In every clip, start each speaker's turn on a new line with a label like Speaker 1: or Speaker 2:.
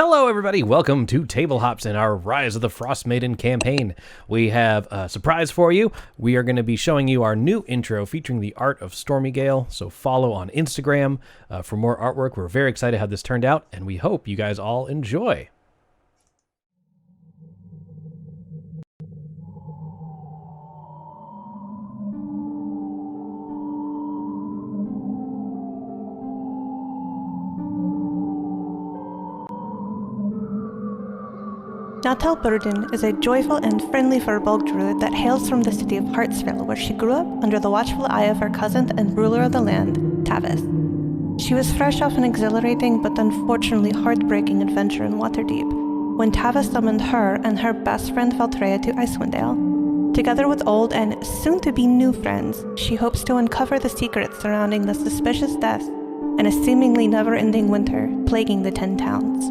Speaker 1: Hello, everybody. Welcome to Table Hops and our Rise of the Frostmaiden campaign. We have a surprise for you. We are going to be showing you our new intro featuring the art of Stormy Gale, so follow on Instagram for more artwork. We're very excited how this turned out, and we hope you guys all enjoy.
Speaker 2: Natal Burden is a joyful and friendly Firbolg druid that hails from the city of Hartsville, where she grew up under the watchful eye of her cousin and ruler of the land, Tavis. She was fresh off an exhilarating but unfortunately heartbreaking adventure in Waterdeep, when Tavis summoned her and her best friend Valtreya to Icewind Dale. Together with old and soon-to-be new friends, she hopes to uncover the secrets surrounding the suspicious death and a seemingly never-ending winter plaguing the 10 towns.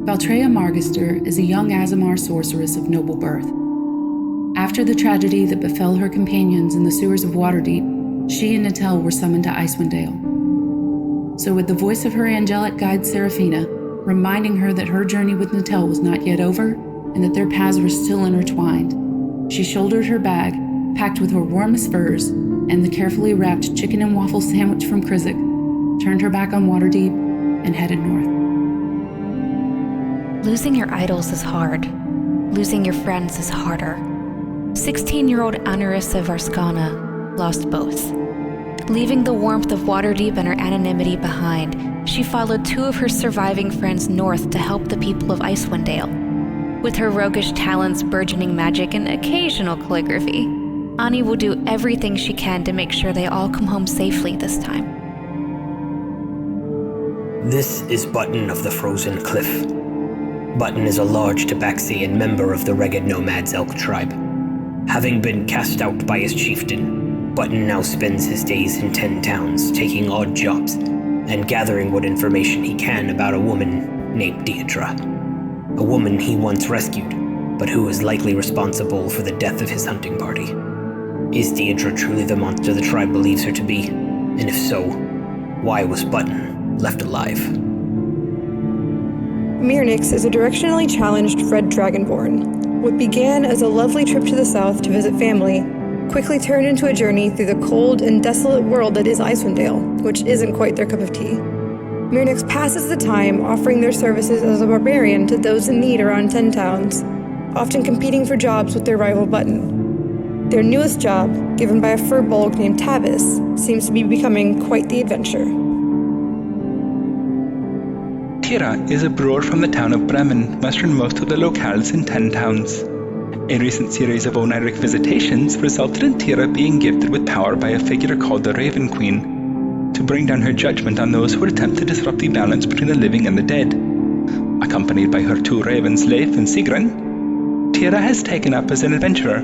Speaker 3: Valtreya Margister is a young Aasimar sorceress of noble birth. After the tragedy that befell her companions in the sewers of Waterdeep, she and Natal were summoned to Icewind Dale. So with the voice of her angelic guide Seraphina, reminding her that her journey with Natal was not yet over, and that their paths were still intertwined, she shouldered her bag, packed with her warmest furs, and the carefully wrapped chicken and waffle sandwich from Krizik, turned her back on Waterdeep, and headed north.
Speaker 4: Losing your idols is hard. Losing your friends is harder. 16-year-old Anarissa Varskana lost both. Leaving the warmth of Waterdeep and her anonymity behind, she followed two of her surviving friends north to help the people of Icewind Dale. With her roguish talents, burgeoning magic, and occasional calligraphy, Ani will do everything she can to make sure they all come home safely this time.
Speaker 5: This is Button of the Frozen Cliff. Button is a large tabaxi and member of the Ragged Nomads Elk tribe. Having been cast out by his chieftain, Button now spends his days in 10 towns, taking odd jobs, and gathering what information he can about a woman named Deidre. A woman he once rescued, but who is likely responsible for the death of his hunting party. Is Deidre truly the monster the tribe believes her to be? And if so, why was Button left alive?
Speaker 6: Mirnix is a directionally challenged red dragonborn. What began as a lovely trip to the south to visit family quickly turned into a journey through the cold and desolate world that is Icewind Dale, which isn't quite their cup of tea. Mirnix passes the time offering their services as a barbarian to those in need around 10 towns, often competing for jobs with their rival Button. Their newest job, given by a Firbolg named Tavis, seems to be becoming quite the adventure.
Speaker 7: Tira is a brewer from the town of Bremen, westernmost of the locales in 10 towns. A recent series of oniric visitations resulted in Tira being gifted with power by a figure called the Raven Queen, to bring down her judgment on those who would attempt to disrupt the balance between the living and the dead. Accompanied by her two ravens, Leif and Sigrun, Tira has taken up as an adventurer,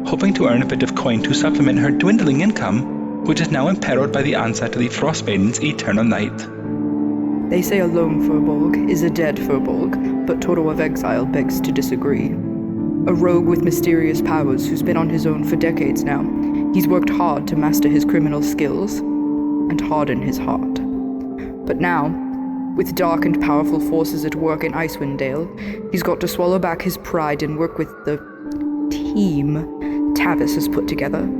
Speaker 7: hoping to earn a bit of coin to supplement her dwindling income, which is now imperiled by the onset of the Frostmaiden's eternal night.
Speaker 8: They say a lone Firbolg is a dead Firbolg, but Toro of Exile begs to disagree. A rogue with mysterious powers who's been on his own for decades now, he's worked hard to master his criminal skills and harden his heart. But now, with dark and powerful forces at work in Icewind Dale, he's got to swallow back his pride and work with the team Tavis has put together.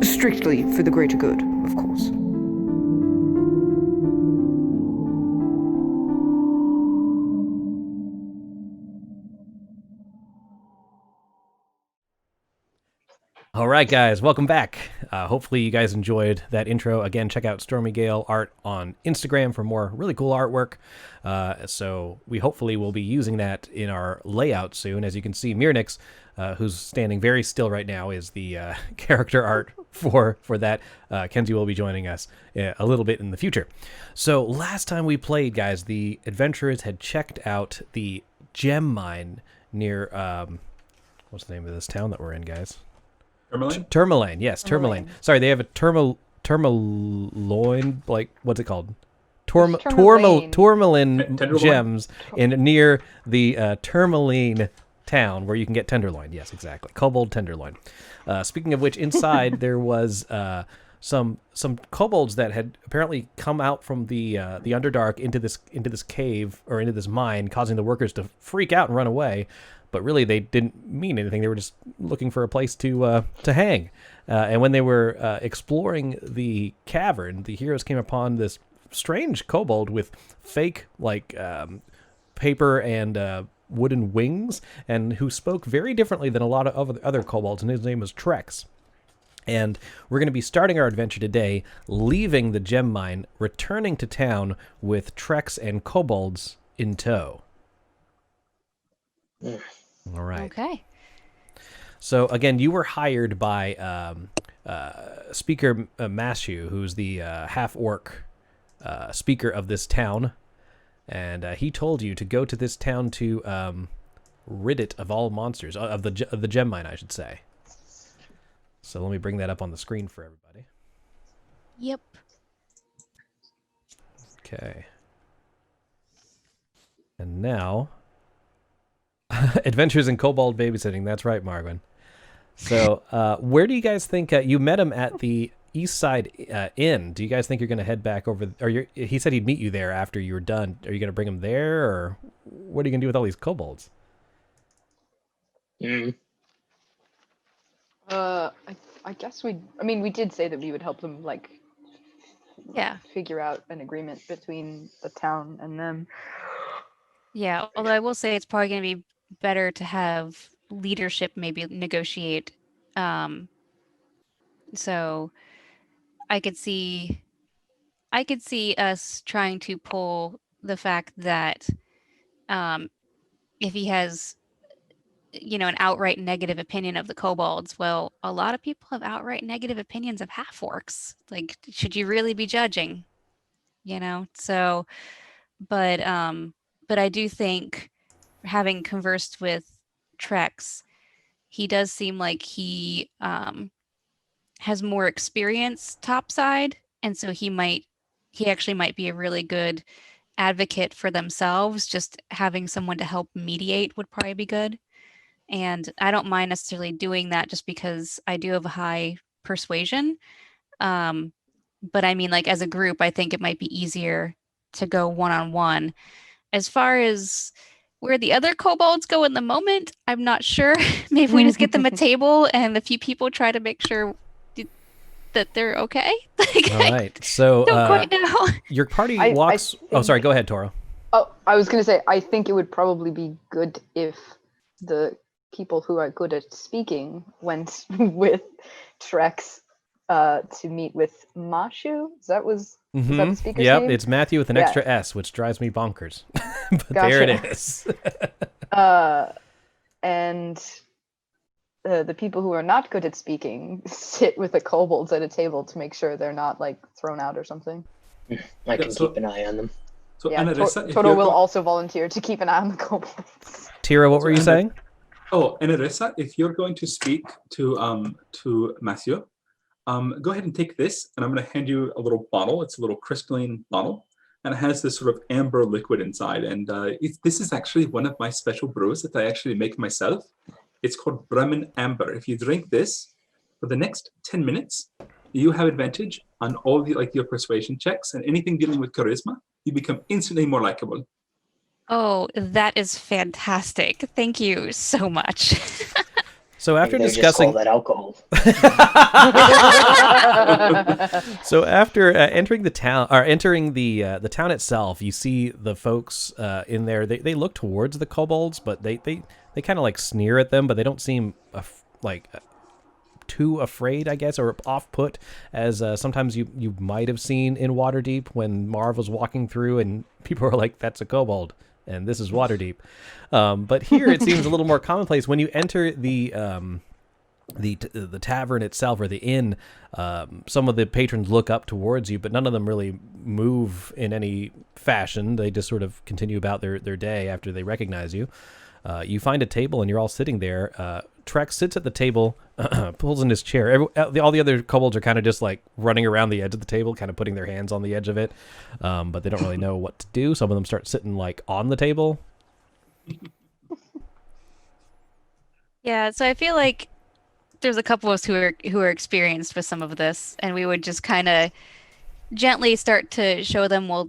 Speaker 8: Strictly for the greater good, of course.
Speaker 1: All right, guys, welcome back. Hopefully you guys enjoyed that intro. Again, check out Stormy Gale art on Instagram for more really cool artwork. So we hopefully will be using that in our layout soon. As you can see, Mirnix, who's standing very still right now, is the character art for that. Kenzie will be joining us a little bit in the future. So last time we played, guys, the adventurers had checked out the gem mine near, what's the name of this town that we're in, guys? Tourmaline, yes, Tourmaline. Sorry, they have a Tourmaline, like, what's it called? Tourmaline gems near the Tourmaline town where you can get tenderloin. Yes, exactly. Kobold tenderloin. Speaking of which, inside there was some kobolds that had apparently come out from the Underdark into this cave or into this mine, causing the workers to freak out and run away. But really, they didn't mean anything. They were just looking for a place to hang. And when they were exploring the cavern, the heroes came upon this strange kobold with fake paper and wooden wings, and who spoke very differently than a lot of other kobolds. And his name was Trex. And we're going to be starting our adventure today, leaving the gem mine, returning to town with Trex and kobolds in tow.
Speaker 5: Yeah.
Speaker 1: All right.
Speaker 4: Okay.
Speaker 1: So again, you were hired by Speaker Mashu, who's the half-orc speaker of this town, and he told you to go to this town to rid it of all monsters of the gem mine, I should say. So let me bring that up on the screen for everybody.
Speaker 4: Yep.
Speaker 1: Okay. And now, Adventures in Kobold Babysitting. That's right, Marvin. So, where do you guys think you met him at the East Side Inn? Do you guys think you're going to head back over? He said he'd meet you there after you were done. Are you going to bring him there, or what are you going to do with all these kobolds?
Speaker 8: I guess we did say that we would help them,
Speaker 4: Yeah.
Speaker 8: figure out an agreement between the town and them.
Speaker 4: Yeah. Although I will say it's probably going to be better to have leadership maybe negotiate. So I could see us trying to pull the fact that if he has an outright negative opinion of the kobolds, well, a lot of people have outright negative opinions of half orcs. Like, should you really be judging? So but I do think, having conversed with Trex, he does seem like he has more experience topside, and so he actually might be a really good advocate for themselves. Just having someone to help mediate would probably be good. And I don't mind necessarily doing that, just because I do have a high persuasion. But I mean, as a group, I think it might be easier to go one-on-one. As far as where the other kobolds go in the moment, I'm not sure. Maybe we just get them a table and a few people try to make sure that they're okay.
Speaker 1: All right. So
Speaker 4: don't quite know.
Speaker 1: Your party walks. Oh, sorry. Go ahead, Toro.
Speaker 8: Oh, I was going to say, I think it would probably be good if the people who are good at speaking went with Trex to meet with Mashu. Is that the speaker's name?
Speaker 1: It's Matthew with an extra S, which drives me bonkers. But
Speaker 8: Gotcha.
Speaker 1: there it is.
Speaker 8: And the people who are not good at speaking sit with the kobolds at a table to make sure they're not thrown out or something.
Speaker 5: I can keep an eye on them.
Speaker 9: So
Speaker 8: Yeah,
Speaker 9: Anarissa,
Speaker 8: Toto will also volunteer to keep an eye on the kobolds.
Speaker 1: Tira, what were you saying?
Speaker 9: Oh, Anarissa, if you're going to speak to Matthew, go ahead and take this, and I'm going to hand you a little bottle. It's a little crystalline bottle, and it has this sort of amber liquid inside. And this is actually one of my special brews that I actually make myself. It's called Bremen Amber. If you drink this for the next 10 minutes, you have advantage on all your persuasion checks, and anything dealing with charisma, you become instantly more likable.
Speaker 4: Oh, that is fantastic. Thank you so much.
Speaker 1: So after
Speaker 5: Maybe they
Speaker 1: discussing
Speaker 5: just call that alcohol.
Speaker 1: So after entering the town, or entering the town itself, you see the folks in there. They look towards the kobolds, but they kind of sneer at them, but they don't seem too afraid, I guess, or off-put, as sometimes you might have seen in Waterdeep when Marv was walking through and people were like, "That's a kobold," and this is Waterdeep. But here it seems a little more commonplace. When you enter the tavern itself, or the inn, some of the patrons look up towards you, but none of them really move in any fashion. They just sort of continue about their day after they recognize you. You find a table and you're all sitting there. Trex sits at the table, pulls in his chair. All the other kobolds are kind of just running around the edge of the table, kind of putting their hands on the edge of it, but they don't really know what to do. Some of them start sitting on the table.
Speaker 4: Yeah, so I feel like there's a couple of us who are experienced with some of this, and we would just kind of gently start to show them, well,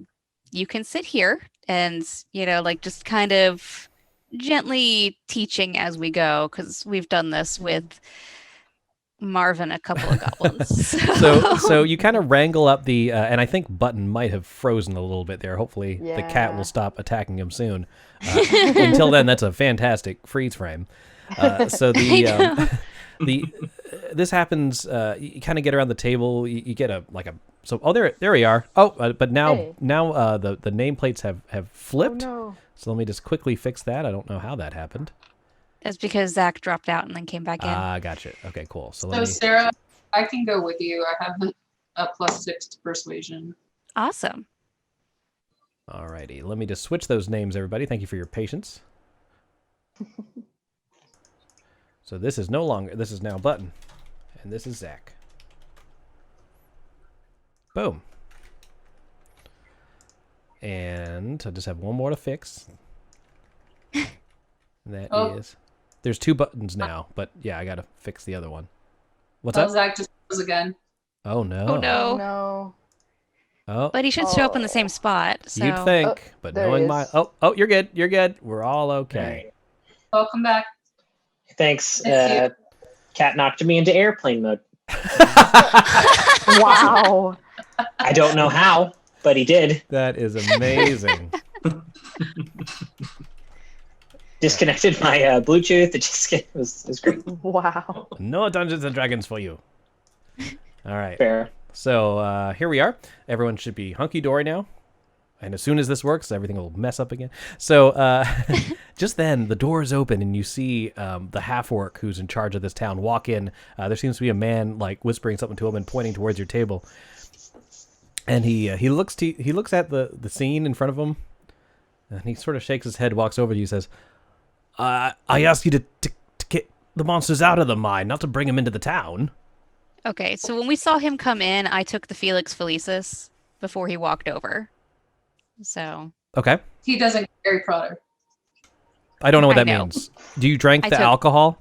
Speaker 4: you can sit here, and like just kind of gently teaching as we go, because we've done this with Marvin a couple of goblins.
Speaker 1: So you kind of wrangle up the, and I think Button might have frozen a little bit there. Hopefully the cat will stop attacking him soon. Until then, that's a fantastic freeze frame. So this happens. You kind of get around the table. You get there we are. But now the nameplates have flipped.
Speaker 10: Oh, no.
Speaker 1: So let me just quickly fix that. I don't know how that happened.
Speaker 4: That's because Zach dropped out and then came back in.
Speaker 1: Gotcha. Okay, cool.
Speaker 11: So Sarah, I can go with you. I have a +6 to persuasion.
Speaker 4: Awesome.
Speaker 1: Alrighty, let me just switch those names, everybody. Thank you for your patience. So this is now Button, and this is Zach. Boom. And I just have one more to fix. That is... There's 2 buttons now, but yeah, I gotta fix the other one. What's up?
Speaker 11: Zach just goes again.
Speaker 1: Oh no.
Speaker 4: Oh no.
Speaker 10: Oh, no.
Speaker 1: Oh.
Speaker 4: But he should show up in the same spot. So.
Speaker 1: You'd think, but
Speaker 10: there
Speaker 1: knowing
Speaker 10: he
Speaker 1: my...
Speaker 10: is.
Speaker 1: Oh, you're good. You're good. We're all okay.
Speaker 11: Welcome back.
Speaker 12: Thanks.
Speaker 11: Thank
Speaker 12: Cat knocked me into airplane mode.
Speaker 10: Wow.
Speaker 12: I don't know how, but he did.
Speaker 1: That is amazing.
Speaker 12: Disconnected my Bluetooth. It was great.
Speaker 10: Wow.
Speaker 1: No Dungeons and Dragons for you. All right.
Speaker 12: Fair.
Speaker 1: So here we are. Everyone should be hunky-dory now. And as soon as this works, everything will mess up again. So just then, the door is open, and you see the half-orc who's in charge of this town walk in. There seems to be a man like whispering something to him and pointing towards your table. And he looks at the scene in front of him, and he sort of shakes his head, walks over to you, says, I asked you to get the monsters out of the mine, not to bring them into the town.
Speaker 4: Okay, so when we saw him come in, I took the Felix Felicis before he walked over. So.
Speaker 1: Okay.
Speaker 11: He doesn't carry Prodder.
Speaker 1: I don't know what that
Speaker 4: know.
Speaker 1: means. Do you drank the alcohol?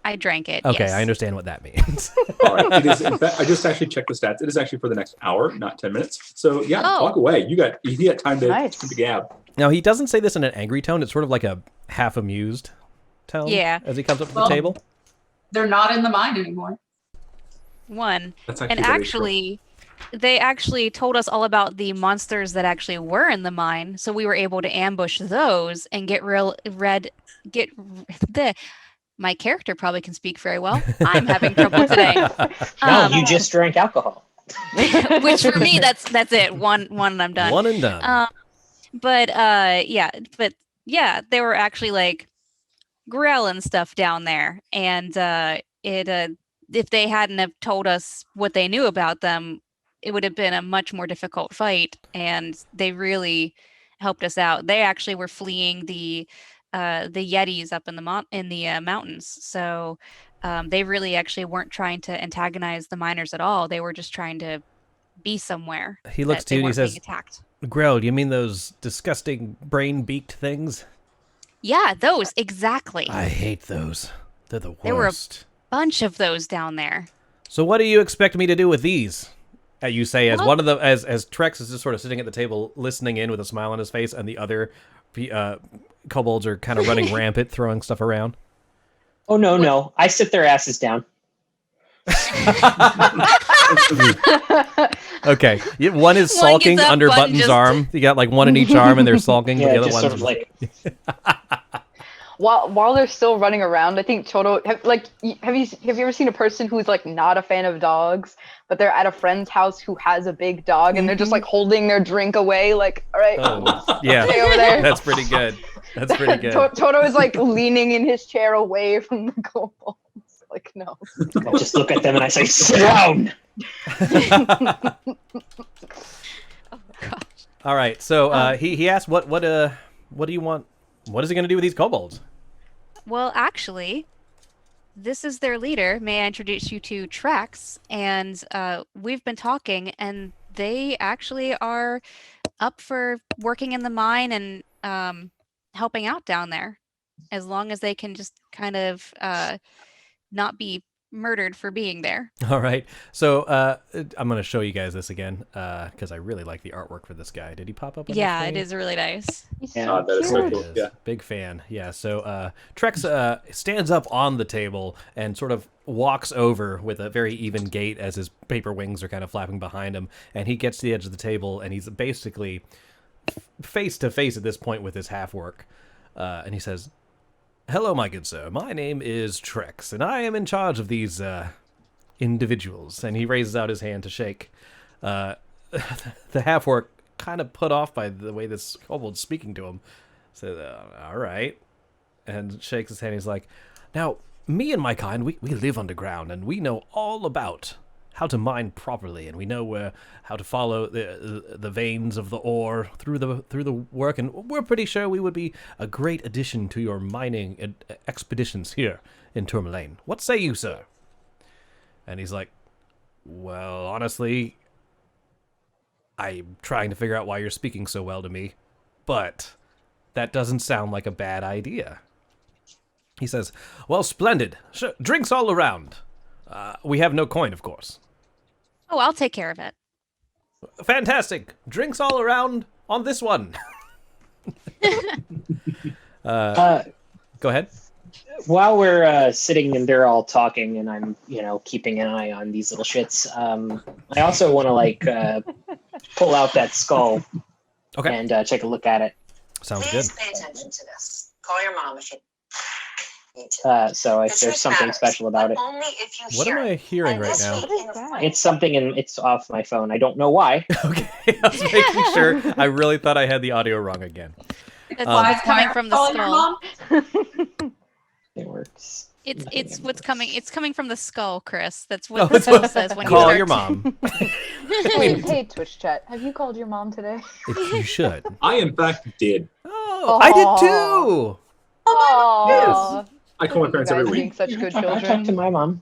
Speaker 4: I drank it.
Speaker 1: Okay,
Speaker 4: yes.
Speaker 1: I understand what that means.
Speaker 9: All right. It is, in fact, I just actually checked the stats. It is actually for the next hour, not 10 minutes. So yeah, talk away. You got time to gab.
Speaker 1: Now he doesn't say this in an angry tone. It's sort of like a half amused tone.
Speaker 4: Yeah.
Speaker 1: As he comes up to the table.
Speaker 11: They're not in the mine anymore.
Speaker 4: One.
Speaker 9: That's
Speaker 4: and actually, they actually told us all about the monsters that actually were in the mine, so we were able to ambush those and my character probably can speak very well. I'm having trouble today.
Speaker 12: No, you just drank alcohol.
Speaker 4: Which for me, that's it. One and I'm done.
Speaker 1: One and done.
Speaker 4: But they were actually like Grell and stuff down there, and if they hadn't have told us what they knew about them, it would have been a much more difficult fight, and they really helped us out. They actually were fleeing the Yetis up in the mountains, so they really actually weren't trying to antagonize the miners at all. They were just trying to be somewhere.
Speaker 1: He looks to you and he says, Grell, you mean those disgusting brain-beaked things?
Speaker 4: Yeah, those, exactly.
Speaker 1: I hate those. They're the worst.
Speaker 4: There were a bunch of those down there.
Speaker 1: So what do you expect me to do with these? You say as one of the as Trex is just sort of sitting at the table listening in with a smile on his face, and the other kobolds are kind of running rampant, throwing stuff around.
Speaker 12: Oh no! I sit their asses down.
Speaker 1: Okay, one is sulking under Button's arm. You got like one in each arm, and they're sulking.
Speaker 12: Yeah,
Speaker 1: the other
Speaker 12: just
Speaker 1: one's
Speaker 12: sort of like.
Speaker 10: While they're still running around, I think Toto, have you ever seen a person who's like not a fan of dogs, but they're at a friend's house who has a big dog, and they're just like holding their drink away, like, all right,
Speaker 1: yeah,
Speaker 10: stay over there.
Speaker 1: That's pretty good. That's pretty good.
Speaker 10: Toto is like leaning in his chair away from the kobolds. Like, no.
Speaker 12: I just look at them and I say, "Sit down."
Speaker 4: Oh gosh.
Speaker 1: All right, so he asked, "What do you want? What is he going to do with these kobolds?"
Speaker 4: Well, actually, this is their leader. May I introduce you to Trex? And we've been talking, and they actually are up for working in the mine and helping out down there, as long as they can just kind of not be
Speaker 13: murdered for being there.
Speaker 1: All right. So I'm going to show you guys this again because I really like the artwork for this guy. Did he pop up on
Speaker 13: Yeah,
Speaker 1: the
Speaker 13: it
Speaker 1: screen?
Speaker 13: is really nice.
Speaker 10: Yeah.
Speaker 9: That is so
Speaker 1: There
Speaker 9: cool.
Speaker 1: it is.
Speaker 9: Yeah.
Speaker 1: Big fan. Yeah. So Trex stands up on the table and sort of walks over with a very even gait as his paper wings are kind of flapping behind him. And he gets to the edge of the table and he's basically face to face at this point with his half work. And he says, "Hello, my good sir. My name is Trex, and I am in charge of these individuals." And he raises out his hand to shake. The half-orc, kind of put off by the way this kobold's speaking to him, said, "All right," and shakes his hand. He's like, "Now, me and my kind, we live underground, and we know all about how to mine properly, and we know how to follow the veins of the ore through the work, and we're pretty sure we would be a great addition to your mining expeditions here in Tourmaline. What say you, sir?" And he's like, "Well, honestly, I'm trying to figure out why you're speaking so well to me, but that doesn't sound like a bad idea." He says, "Well, splendid. Sure, drinks all around. We have no coin, of course."
Speaker 13: Oh, I'll take care of it.
Speaker 1: "Fantastic. Drinks all around on this one." Go ahead.
Speaker 12: While we're sitting and they're all talking, and I'm, keeping an eye on these little shits, I also want to pull out that skull and take a look at it.
Speaker 1: Sounds
Speaker 14: Please
Speaker 1: good.
Speaker 14: pay attention to this. Call your mom if you need to.
Speaker 12: So if
Speaker 14: The
Speaker 12: there's
Speaker 14: truth
Speaker 12: something
Speaker 14: matters,
Speaker 12: special about
Speaker 14: but
Speaker 12: it,
Speaker 14: only if you
Speaker 1: What
Speaker 14: hear
Speaker 1: am I
Speaker 14: it.
Speaker 1: hearing
Speaker 14: And
Speaker 1: right
Speaker 14: this
Speaker 1: now?
Speaker 14: week in the
Speaker 12: it's something, and it's off my phone. I don't know why.
Speaker 1: Okay, I was making sure. I really thought I had the audio wrong again.
Speaker 13: It's coming from the
Speaker 11: Calling your
Speaker 13: skull.
Speaker 11: mom?
Speaker 12: It works.
Speaker 13: It's what's coming. It's coming from the skull, Chris. That's what
Speaker 1: Oh,
Speaker 13: the
Speaker 1: it's
Speaker 13: skull says when
Speaker 1: call
Speaker 13: you
Speaker 1: your
Speaker 13: start.
Speaker 1: mom.
Speaker 10: Hey, Twitch chat. Have you called your mom today?
Speaker 1: You should.
Speaker 9: I, in fact, did.
Speaker 1: Oh, I did too.
Speaker 10: Oh,
Speaker 9: I call my parents
Speaker 10: guys
Speaker 9: every
Speaker 10: being
Speaker 9: week.
Speaker 10: such good
Speaker 12: I talked
Speaker 10: children.
Speaker 12: to my mom.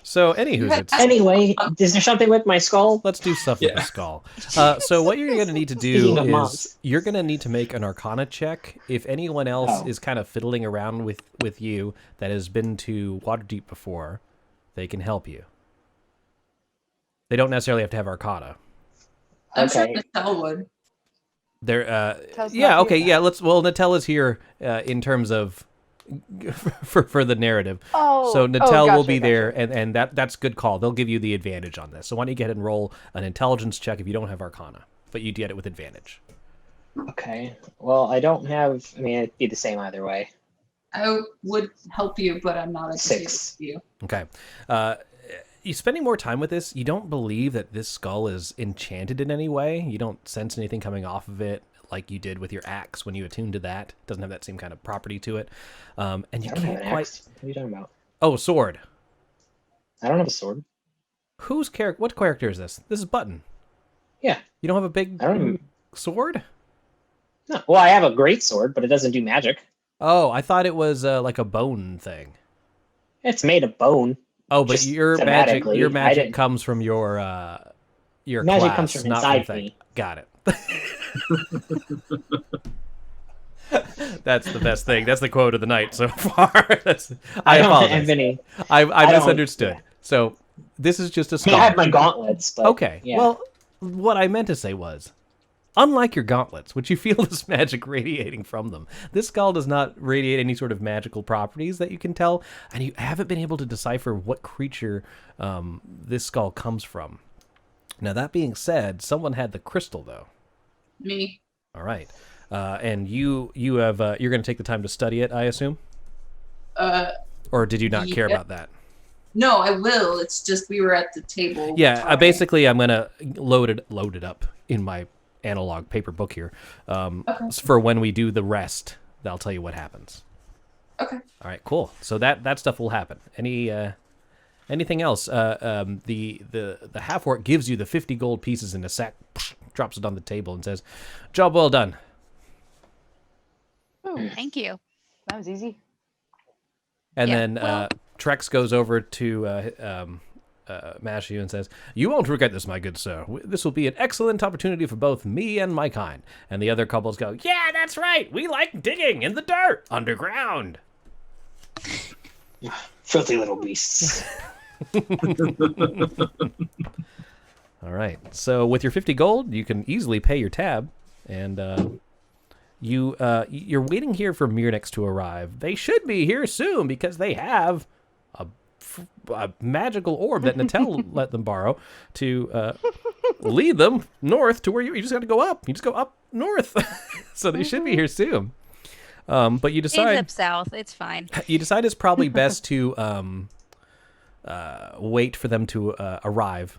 Speaker 1: So, anywho,
Speaker 12: Anyway, is there something with my skull?
Speaker 1: let's do stuff with the skull. So what you're going to need to do
Speaker 12: Speaking of
Speaker 1: is
Speaker 12: moms.
Speaker 1: you're going to need to make an Arcana check. If anyone else
Speaker 12: Oh.
Speaker 1: is kind of fiddling around with you that has been to Waterdeep before, they can help you. They don't necessarily have to have Arcana.
Speaker 11: I'm sure
Speaker 12: Okay.
Speaker 11: Michelle would.
Speaker 1: They're
Speaker 10: Tel's
Speaker 1: yeah,
Speaker 10: not
Speaker 1: okay,
Speaker 10: here.
Speaker 1: yeah, Natella's here in terms of for the narrative.
Speaker 10: Oh,
Speaker 1: So Natel will
Speaker 10: gotcha,
Speaker 1: be
Speaker 10: gotcha.
Speaker 1: there, and that's good call. They'll give you the advantage on this. So why don't you go ahead and roll an intelligence check if you don't have Arcana, but you get it with advantage.
Speaker 12: Okay. Well, I don't have. I mean, it'd be the same either way.
Speaker 11: I would help you, but I'm not a
Speaker 12: 6.
Speaker 11: with you.
Speaker 1: Okay. You spending more time with this, you don't believe that this skull is enchanted in any way. You don't sense anything coming off of it like you did with your axe when you attuned to that. It doesn't have that same kind of property to it. And you
Speaker 12: I don't have
Speaker 1: can't
Speaker 12: an
Speaker 1: quite...
Speaker 12: axe. What are you talking about?
Speaker 1: Oh, sword.
Speaker 12: I don't have a sword.
Speaker 1: Whose character? What character is this? This is Button.
Speaker 12: Yeah.
Speaker 1: You don't have a big
Speaker 12: I don't.
Speaker 1: sword?
Speaker 12: No. Well, I have a great sword, but it doesn't do magic.
Speaker 1: Oh, I thought it was like a bone thing.
Speaker 12: It's made of bone.
Speaker 1: Oh, but
Speaker 12: Just
Speaker 1: your magic
Speaker 12: thematically, I
Speaker 1: magic
Speaker 12: didn't-
Speaker 1: comes from your
Speaker 12: Magic
Speaker 1: class,
Speaker 12: comes from
Speaker 1: not
Speaker 12: inside
Speaker 1: from thing.
Speaker 12: me.
Speaker 1: Got it. That's the best thing. That's the quote of the night so far. I
Speaker 12: don't
Speaker 1: apologize.
Speaker 12: have any.
Speaker 1: I
Speaker 12: I don't-
Speaker 1: misunderstood. So this is just a
Speaker 12: I
Speaker 1: skull.
Speaker 12: have my gauntlets, but
Speaker 1: Okay.
Speaker 12: Yeah.
Speaker 1: Well, what I meant to say was, unlike your gauntlets, which you feel this magic radiating from them, this skull does not radiate any sort of magical properties that you can tell, and you haven't been able to decipher what creature this skull comes from. Now, that being said, someone had the crystal, though.
Speaker 11: Me.
Speaker 1: All right. And you have you're going to take the time to study it, I assume? Or did you not care
Speaker 11: Yeah.
Speaker 1: about that?
Speaker 11: No, I will. It's just we were at the table.
Speaker 1: Yeah,
Speaker 11: talking.
Speaker 1: basically, I'm gonna load it up in my analog paper book here for when we do the rest. I'll tell you what happens.
Speaker 11: Okay.
Speaker 1: All right, cool. So that stuff will happen. Anything else? The half orc gives you the 50 gold pieces in a sack, drops it on the table, and says, "Job well done."
Speaker 13: Thank you.
Speaker 10: That was easy.
Speaker 1: And
Speaker 13: Yeah,
Speaker 1: then Trex goes over to Mashu and says, "You won't regret this, my good sir. This will be an excellent opportunity for both me and my kind." And the other couples go, "Yeah, that's right. We like digging in the dirt underground."
Speaker 12: Filthy little beasts.
Speaker 1: All right. So with your 50 gold, you can easily pay your tab, and you're waiting here for Mirnix to arrive. They should be here soon because they have a magical orb that Natel let them borrow to lead them north to where you just got to go up. You just go up north, so they should be here soon. But you decide
Speaker 13: up south. It's fine.
Speaker 1: You decide it's probably best to wait for them to arrive.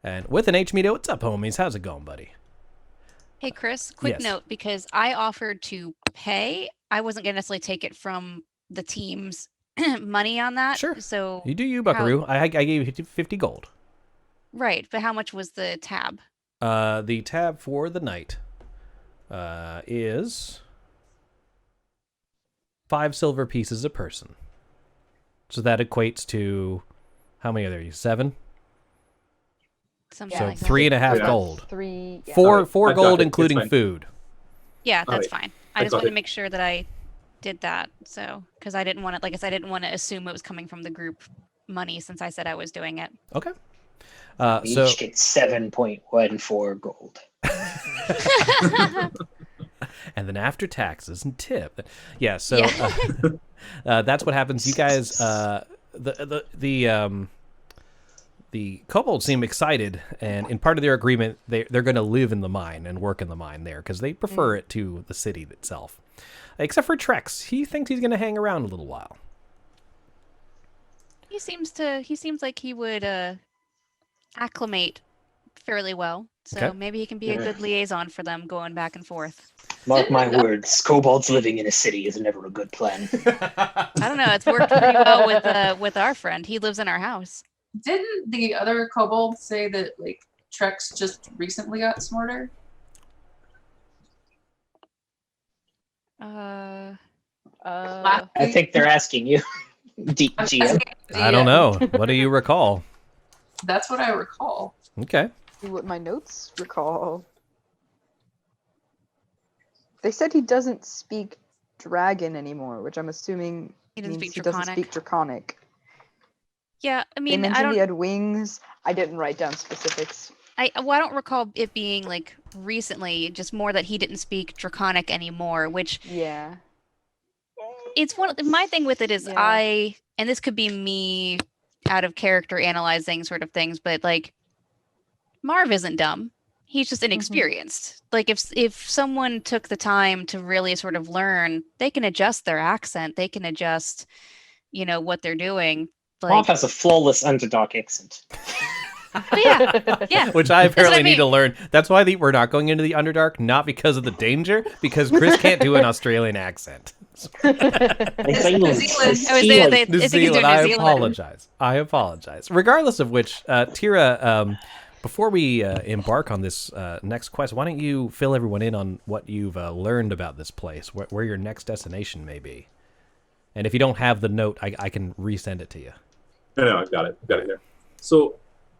Speaker 1: And with an H-Medo, what's up, homies? How's it going, buddy?
Speaker 13: Hey, Chris, quick
Speaker 1: Yes.
Speaker 13: note, because I offered to pay. I wasn't going to necessarily take it from the team's money on that.
Speaker 1: Sure.
Speaker 13: So
Speaker 1: You do you, Buckaroo. I gave you 50 gold.
Speaker 13: Right, but how much was the tab?
Speaker 1: The tab for the night is 5 silver pieces a person. So that equates to, how many are there? 7?
Speaker 13: Something
Speaker 1: So
Speaker 13: like that.
Speaker 1: 3.5
Speaker 9: Yeah.
Speaker 1: gold.
Speaker 10: Three. Yeah.
Speaker 1: Four
Speaker 9: Alright,
Speaker 1: four
Speaker 9: I've got
Speaker 1: gold,
Speaker 9: it. It's
Speaker 1: including
Speaker 9: fine.
Speaker 1: food.
Speaker 13: Yeah, that's
Speaker 9: Alright,
Speaker 13: fine.
Speaker 9: I
Speaker 13: I just
Speaker 9: got
Speaker 13: wanted
Speaker 9: it.
Speaker 13: to make sure that I did that. So, because I didn't want to, like I said, I didn't want to assume it was coming from the group money since I said I was doing it.
Speaker 1: Okay.
Speaker 12: We
Speaker 1: So
Speaker 12: each get 7.14 gold.
Speaker 1: and then after taxes and tip. Yeah, so
Speaker 13: Yeah.
Speaker 1: that's what happens. You guys, the kobolds seem excited, and in part of their agreement, they're going to live in the mine and work in the mine there because they prefer it to the city itself. Except for Trex, he thinks he's going to hang around a little while.
Speaker 13: He seems like he would acclimate fairly well. So
Speaker 1: Okay.
Speaker 13: maybe he can be a good liaison for them going back and forth.
Speaker 12: Mark my words, kobolds living in a city is never a good plan.
Speaker 13: I don't know. It's worked pretty well with our friend. He lives in our house.
Speaker 11: Didn't the other kobold say that like Trex just recently got smarter?
Speaker 12: I think they're asking you, GM.
Speaker 1: I don't know. What do you recall?
Speaker 11: That's what I recall.
Speaker 1: Okay.
Speaker 10: See what my notes recall. They said he doesn't speak dragon anymore, which I'm assuming
Speaker 13: He doesn't
Speaker 10: means
Speaker 13: speak
Speaker 10: he doesn't
Speaker 13: Draconic.
Speaker 10: speak draconic.
Speaker 13: Yeah, I
Speaker 10: They
Speaker 13: mean, I
Speaker 10: mentioned
Speaker 13: don't.
Speaker 10: he had wings. I didn't write down specifics.
Speaker 13: I don't recall it being like recently. Just more that he didn't speak Draconic anymore. Which
Speaker 10: Yeah.
Speaker 13: it's my thing with it is
Speaker 10: Yeah.
Speaker 13: and this could be me out of character analyzing sort of things, but like Marv isn't dumb. He's just inexperienced. Like if someone took the time to really sort of learn, they can adjust their accent. They can adjust, what they're doing.
Speaker 12: Marv
Speaker 13: Like,
Speaker 12: has a flawless underdog accent.
Speaker 13: but yeah.
Speaker 1: Which I
Speaker 13: That's what
Speaker 1: apparently
Speaker 13: I
Speaker 1: need to
Speaker 13: mean.
Speaker 1: learn. That's why we're not going into the Underdark, not because of the danger, because Chris can't do an Australian accent.
Speaker 12: New
Speaker 13: New Zealand. I
Speaker 1: New
Speaker 13: think he's doing
Speaker 1: Zealand,
Speaker 13: New
Speaker 1: I
Speaker 13: Zealand.
Speaker 1: apologize. Regardless of which, Tira, before we embark on this next quest, why don't you fill everyone in on what you've learned about this place, where your next destination may be? And if you don't have the note, I can resend it to you.
Speaker 9: No, I've got it. I've got it here. So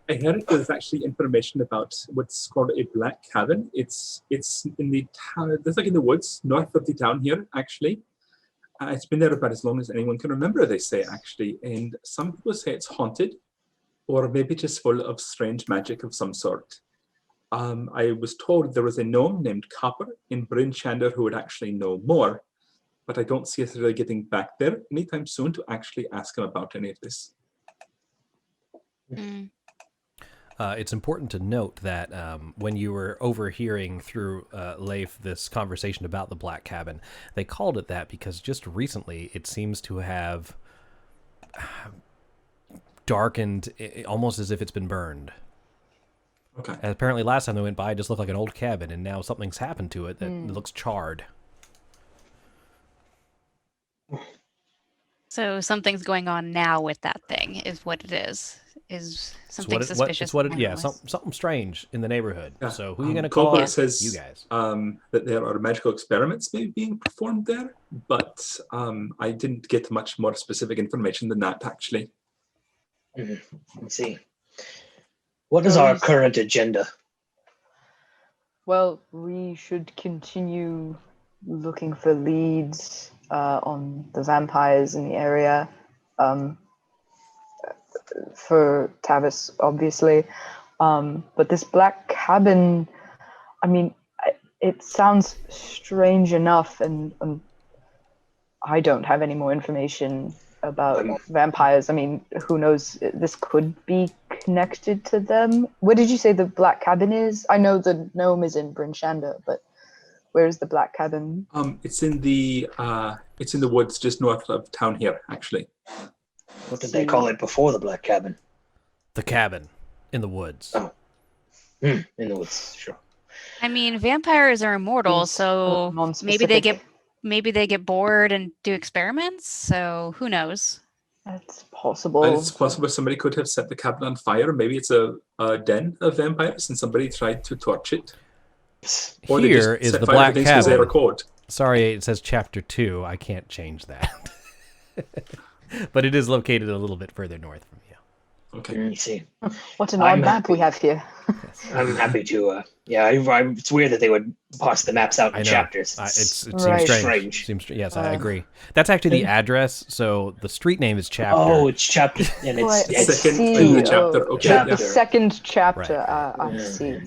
Speaker 9: I heard there's actually information about what's called a black cabin. It's in the town. It's like in the woods north of the town here, actually. It's been there about as long as anyone can remember, they say, actually. And some people say it's haunted, or maybe just full of strange magic of some sort. I was told there was a gnome named Copper in Bryn Shander who would actually know more, but I don't see us really getting back there anytime soon to actually ask him about any of this.
Speaker 1: It's important to note that when you were overhearing through Leif this conversation about the Black Cabin, they called it that because just recently it seems to have darkened almost as if it's been burned.
Speaker 9: Okay.
Speaker 1: And apparently last time they went by, it just looked like an old cabin, and now something's happened to it that looks charred.
Speaker 13: So something's going on now with that thing, is what it is. Is something suspicious?
Speaker 1: Something strange in the neighborhood.
Speaker 9: Yeah.
Speaker 1: So who are you going to call?
Speaker 9: Colbert says
Speaker 1: You guys.
Speaker 9: That there are magical experiments maybe being performed there, but I didn't get much more specific information than that, actually.
Speaker 12: Let's see. What is our current agenda?
Speaker 10: Well, we should continue looking for leads on the vampires in the area. for Tavis, obviously. But this black cabin, I mean, it sounds strange enough, and I don't have any more information about vampires. I mean, who knows? This could be connected to them. Where did you say the black cabin is? I know the gnome is in Bryn Shander, but where's the black cabin?
Speaker 9: It's in the woods just north of town here, actually.
Speaker 12: What did they call it before the black cabin?
Speaker 1: The cabin in the woods.
Speaker 12: Oh. In the woods, sure.
Speaker 13: I mean, vampires are immortal, so maybe they get bored and do experiments. So who knows?
Speaker 10: That's possible.
Speaker 9: And it's possible somebody could have set the cabin on fire. Maybe it's a den of vampires, and somebody tried to torch it. Or
Speaker 1: Here is the black
Speaker 9: They
Speaker 1: cabin.
Speaker 9: record.
Speaker 1: Sorry, it says chapter 2. I can't change that. But it is located a little bit further north from you.
Speaker 9: Okay.
Speaker 12: Let me see.
Speaker 10: What an odd map we have here.
Speaker 12: I'm happy to. It's weird that they would pass the maps out in chapters.
Speaker 1: It seems
Speaker 10: Right.
Speaker 1: strange. Yes, I agree. That's actually the address. So the street name is chapter.
Speaker 12: Oh, it's chapter, and it's
Speaker 9: second in the chapter. Okay.
Speaker 12: Chapter.
Speaker 10: The second chapter.
Speaker 1: Right.
Speaker 10: I see.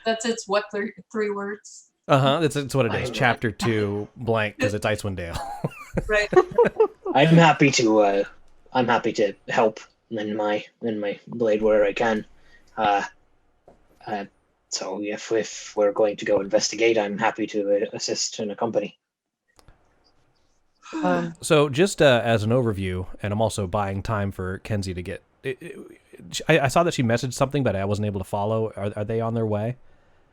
Speaker 11: That's its what three words?
Speaker 1: That's what it is. Chapter 2 blank because it's Icewind Dale.
Speaker 11: Right.
Speaker 12: I'm happy to. I'm happy to help lend my blade where I can. So if we're going to go investigate, I'm happy to assist and accompany.
Speaker 1: So just as an overview, and I'm also buying time for Kenzie to get. I saw that she messaged something, but I wasn't able to follow. Are they on their way?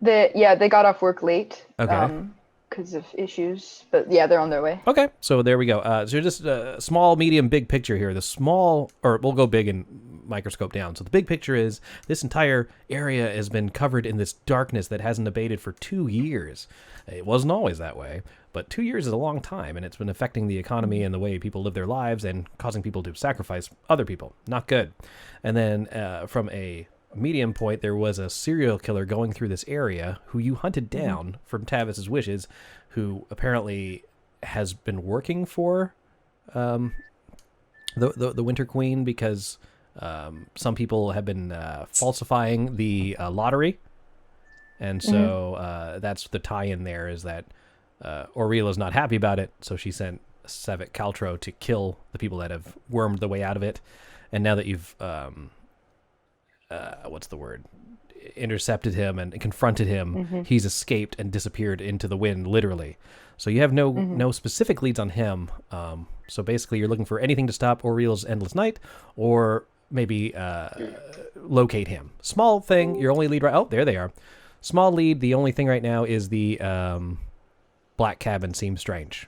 Speaker 10: They got off work late.
Speaker 1: Okay.
Speaker 10: Because of issues, but yeah, they're on their way.
Speaker 1: Okay, so there we go. So just small, medium, big picture here. The small, or we'll go big and microscope down. So the big picture is this entire area has been covered in this darkness that hasn't abated for 2 years. It wasn't always that way, but 2 years is a long time, and it's been affecting the economy and the way people live their lives and causing people to sacrifice other people. Not good. And then from a medium point, there was a serial killer going through this area who you hunted down from Tavis's wishes, who apparently has been working for the Winter Queen because some people have been falsifying the lottery. And so that's the tie-in there, is that Aurela's not happy about it, so she sent Savick Caltro to kill the people that have wormed the way out of it. And now that you've intercepted him and confronted him, he's escaped and disappeared into the wind, literally. So you have no specific leads on him. So basically you're looking for anything to stop Aurela's endless night, or maybe locate him. Small thing, your only lead there they are. Small lead, the only thing right now is the black cabin seems strange.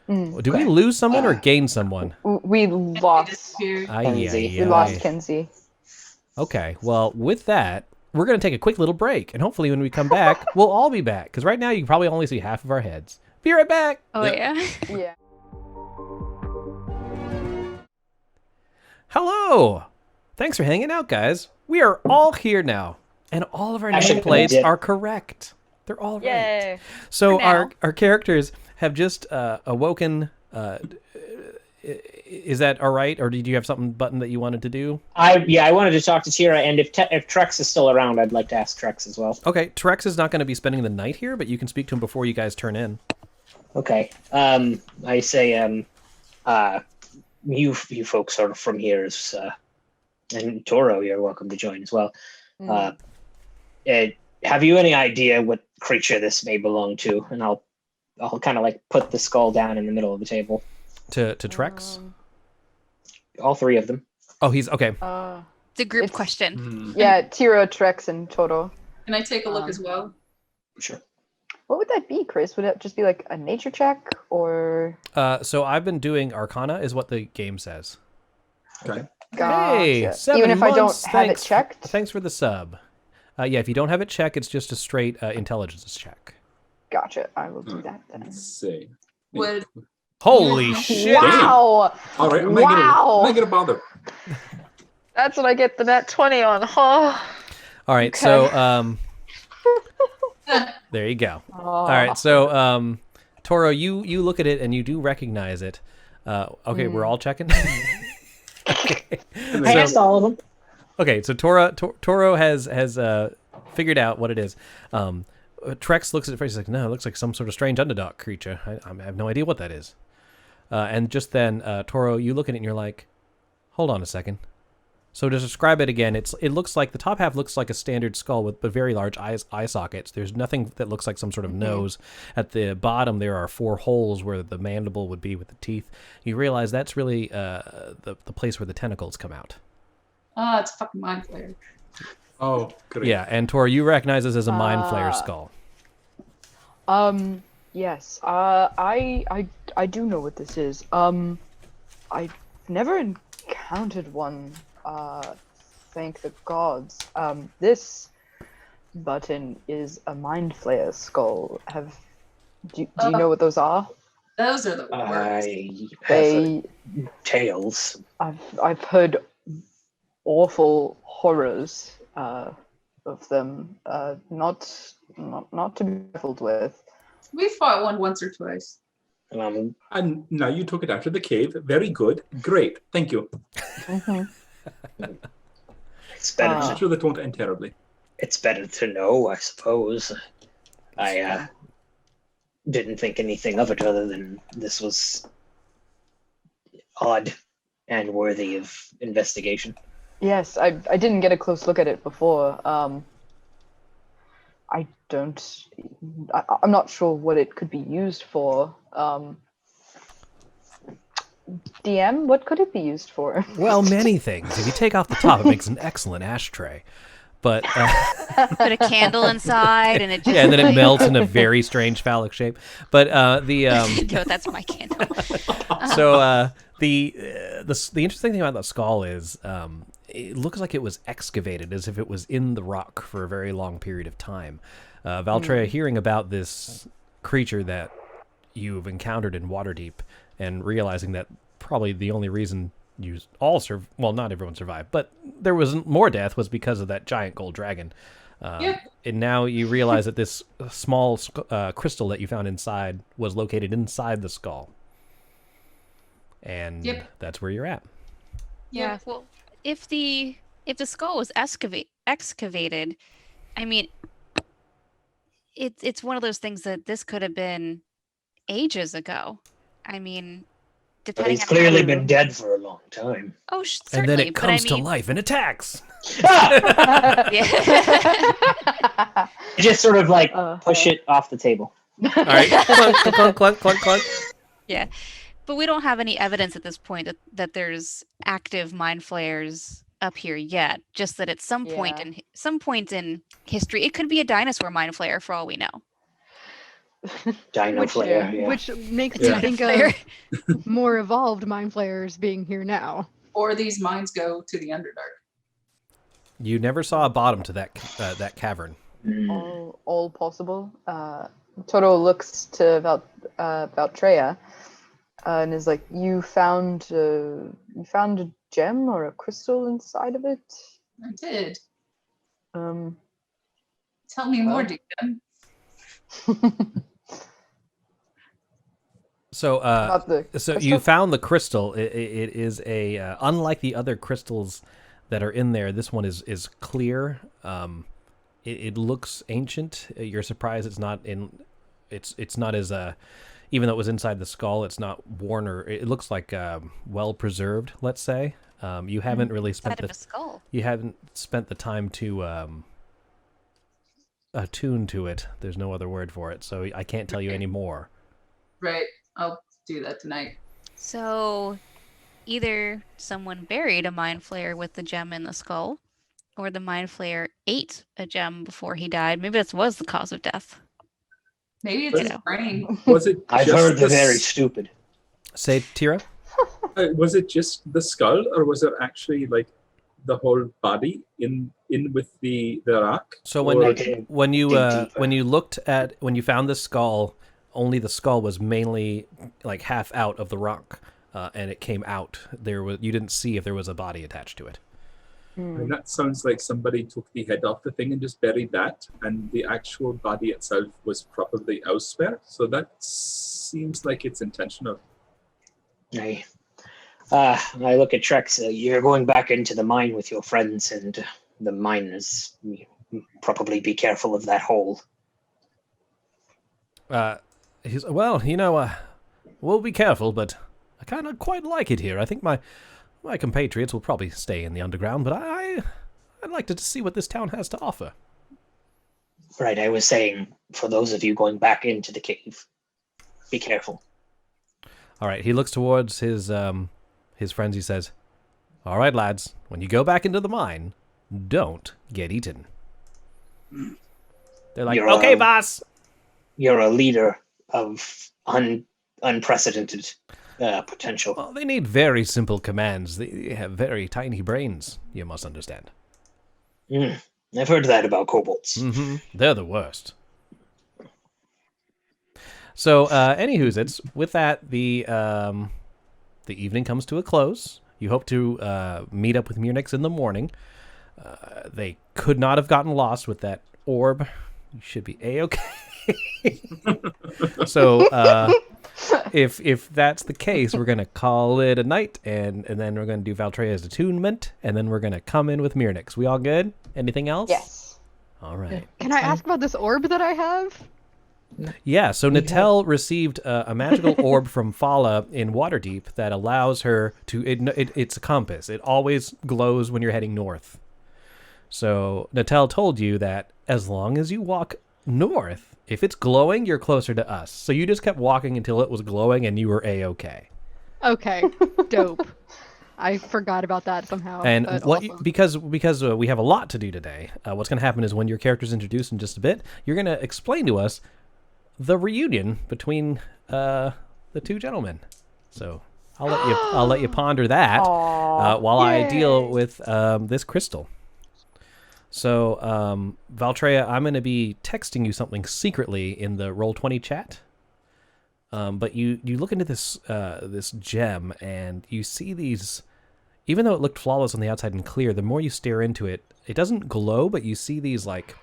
Speaker 1: Do we lose someone or gain someone?
Speaker 10: We lost
Speaker 12: Kenzie.
Speaker 10: We lost Kenzie.
Speaker 1: Okay, well, with that, we're going to take a quick little break, and hopefully when we come back, we'll all be back, because right now you can probably only see half of our heads. Be right back!
Speaker 13: Oh, yeah?
Speaker 10: Yeah.
Speaker 1: Hello! Thanks for hanging out, guys. We are all here now, and all of our nameplates are correct. They're all right.
Speaker 10: Yay.
Speaker 1: So our characters have just awoken... is that all right, or did you have something button that you wanted to do?
Speaker 12: I wanted to talk to Tira, and if Trex is still around, I'd like to ask Trex as well.
Speaker 1: Okay, Trex is not going to be spending the night here, but you can speak to him before you guys turn in.
Speaker 12: Okay. I say, you folks are from here, and Toro, you're welcome to join as well. Have you any idea what creature this may belong to? And I'll kind of like put the skull down in the middle of the table.
Speaker 1: To Trex?
Speaker 12: All three of them.
Speaker 1: Oh, he's okay.
Speaker 13: It's a group question.
Speaker 10: Yeah, Tira, Trex, and Toto.
Speaker 11: Can I take a look as well?
Speaker 12: Sure.
Speaker 10: What would that be, Chris? Would it just be like a nature check, or?
Speaker 1: So I've been doing Arcana, is what the game says.
Speaker 9: Okay.
Speaker 10: Gotcha.
Speaker 1: Hey, 7
Speaker 10: Even if I don't
Speaker 1: months,
Speaker 10: have it checked?
Speaker 1: Thanks for the sub. Yeah, if you don't have it checked, it's just a straight intelligence check.
Speaker 10: Gotcha. I will do that then.
Speaker 9: Let's see.
Speaker 11: Would
Speaker 1: Holy shit!
Speaker 10: Wow!
Speaker 9: All right, I'm not gonna bother.
Speaker 10: That's what I get the net 20 on. Huh?
Speaker 1: All right, so there you go. All right, so Toro, you look at it and you do recognize it. Okay, we're all checking.
Speaker 12: I asked all of them.
Speaker 1: Okay, so Toro has figured out what it is. Trex looks at it first. He's like, no, it looks like some sort of strange underdog creature. I have no idea what that is. And just then, Toro, you look at it and you're like, hold on a second. So to describe it again, it looks like the top half looks like a standard skull with very large eye sockets. There's nothing that looks like some sort of nose. At the bottom, there are 4 holes where the mandible would be with the teeth. You realize that's really the place where the tentacles come out.
Speaker 11: Oh, it's a fucking mind flayer.
Speaker 9: Oh, great.
Speaker 1: Yeah, and Toro, you recognize this as a mind flayer skull.
Speaker 10: Yes. I do know what this is. I've never encountered one. Thank the gods. This button is a mind flayer skull. Do you know what those are?
Speaker 11: Those are the worst.
Speaker 12: I have tales.
Speaker 10: I've heard awful horrors of them. Not to be trifled with.
Speaker 11: We fought one once or twice.
Speaker 9: And now you took it out of the cave. Very good. Great. Thank you.
Speaker 12: It's better.
Speaker 9: I'm sure that won't end terribly.
Speaker 12: It's better to know, I suppose. I didn't think anything of it other than this was odd and worthy of investigation.
Speaker 10: Yes, I didn't get a close look at it before. I'm not sure what it could be used for. DM, what could it be used for?
Speaker 1: Well, many things. If you take off the top, it makes an excellent ashtray. But
Speaker 13: put a candle inside, and it just
Speaker 1: and then it melts in a very strange phallic shape. But
Speaker 13: no, that's my candle.
Speaker 1: So the interesting thing about the skull is it looks like it was excavated, as if it was in the rock for a very long period of time. Valtreya, hearing about this creature that you've encountered in Waterdeep, and realizing that probably the only reason you all not everyone survived, but there was more death was because of that giant gold dragon. And now you realize that this small crystal that you found inside was located inside the skull. And that's where you're at.
Speaker 13: Yeah, well, if the skull was excavated, I mean, it's one of those things that this could have been ages ago. I mean, depending.
Speaker 12: But he's clearly been dead for a long time.
Speaker 13: Oh, certainly.
Speaker 1: And then it comes to life and attacks.
Speaker 12: You just sort of like push it off the table.
Speaker 1: All right, clunk, clunk, clunk, clunk.
Speaker 13: Yeah, but we don't have any evidence at this point that there's active mind flayers up here yet. Just that at some point in history, it could be a dinosaur mind flayer for all we know.
Speaker 12: Dino Flayer,
Speaker 15: which makes me think of more evolved mind flayers being here now.
Speaker 11: Or these mines go to the Underdark.
Speaker 1: You never saw a bottom to that cavern.
Speaker 10: All possible. Toro looks to Valtreya and is like, "You found a gem or a crystal inside of it?"
Speaker 11: I did. Tell me more, Deacon.
Speaker 1: So you found the crystal. It is a unlike the other crystals that are in there. This one is clear. It looks ancient. You're surprised it's not in. It's not as even though it was inside the skull, it's not worn or it looks like well preserved. Let's say you haven't really spent the time to attune to it. There's no other word for it, so I can't tell you any more.
Speaker 11: Right. I'll do that tonight.
Speaker 13: So either someone buried a mind flayer with the gem in the skull, or the mind flayer ate a gem before he died. Maybe that was the cause of death.
Speaker 11: Maybe it's his brain.
Speaker 9: Was it?
Speaker 12: I've heard the very stupid.
Speaker 1: Say, Tira?
Speaker 9: Was it just the skull, or was it actually like the whole body in with the rock?
Speaker 1: So when you found the skull, only the skull was mainly like half out of the rock, and it came out. You didn't see if there was a body attached to it.
Speaker 9: And that sounds like somebody took the head off the thing and just buried that, and the actual body itself was probably elsewhere. So that seems like it's intentional.
Speaker 12: I look at Trex. You're going back into the mine with your friends, and the miners. Probably be careful of that hole.
Speaker 1: We'll be careful, but I kind of quite like it here. I think my compatriots will probably stay in the underground, but I'd like to see what this town has to offer.
Speaker 12: Right, I was saying, for those of you going back into the cave, be careful.
Speaker 1: All right, he looks towards his friends. He says, "All right, lads, when you go back into the mine, don't get eaten." They're like, "Okay, boss."
Speaker 12: You're a leader of unprecedented potential.
Speaker 1: Well, they need very simple commands. They have very tiny brains, you must understand.
Speaker 12: I've heard that about kobolds.
Speaker 1: Mm-hmm. They're the worst. So, anywho's, with that, the evening comes to a close. You hope to meet up with Munich in the morning. They could not have gotten lost with that orb. You should be A-okay. So, if that's the case, we're going to call it a night, and then we're going to do Valtreya's attunement, and then we're going to come in with Myrnix. We all good? Anything else?
Speaker 10: Yes.
Speaker 1: All right.
Speaker 15: Can I ask about this orb that I have?
Speaker 1: Yeah, so Natel received a magical orb from Fala in Waterdeep that allows her to... It's a compass. It always glows when you're heading north. So Natel told you that as long as you walk north, if it's glowing, you're closer to us. So you just kept walking until it was glowing and you were A-okay.
Speaker 15: Okay, dope. I forgot about that somehow.
Speaker 1: And
Speaker 15: awesome.
Speaker 1: because we have a lot to do today, what's going to happen is when your character's introduced in just a bit, you're going to explain to us the reunion between the two gentlemen. So I'll let you ponder that while I deal with this crystal. So Valtreya, I'm going to be texting you something secretly in the Roll20 chat. But you look into this gem and you see these. Even though it looked flawless on the outside and clear, the more you stare into it, it doesn't glow, but you see these like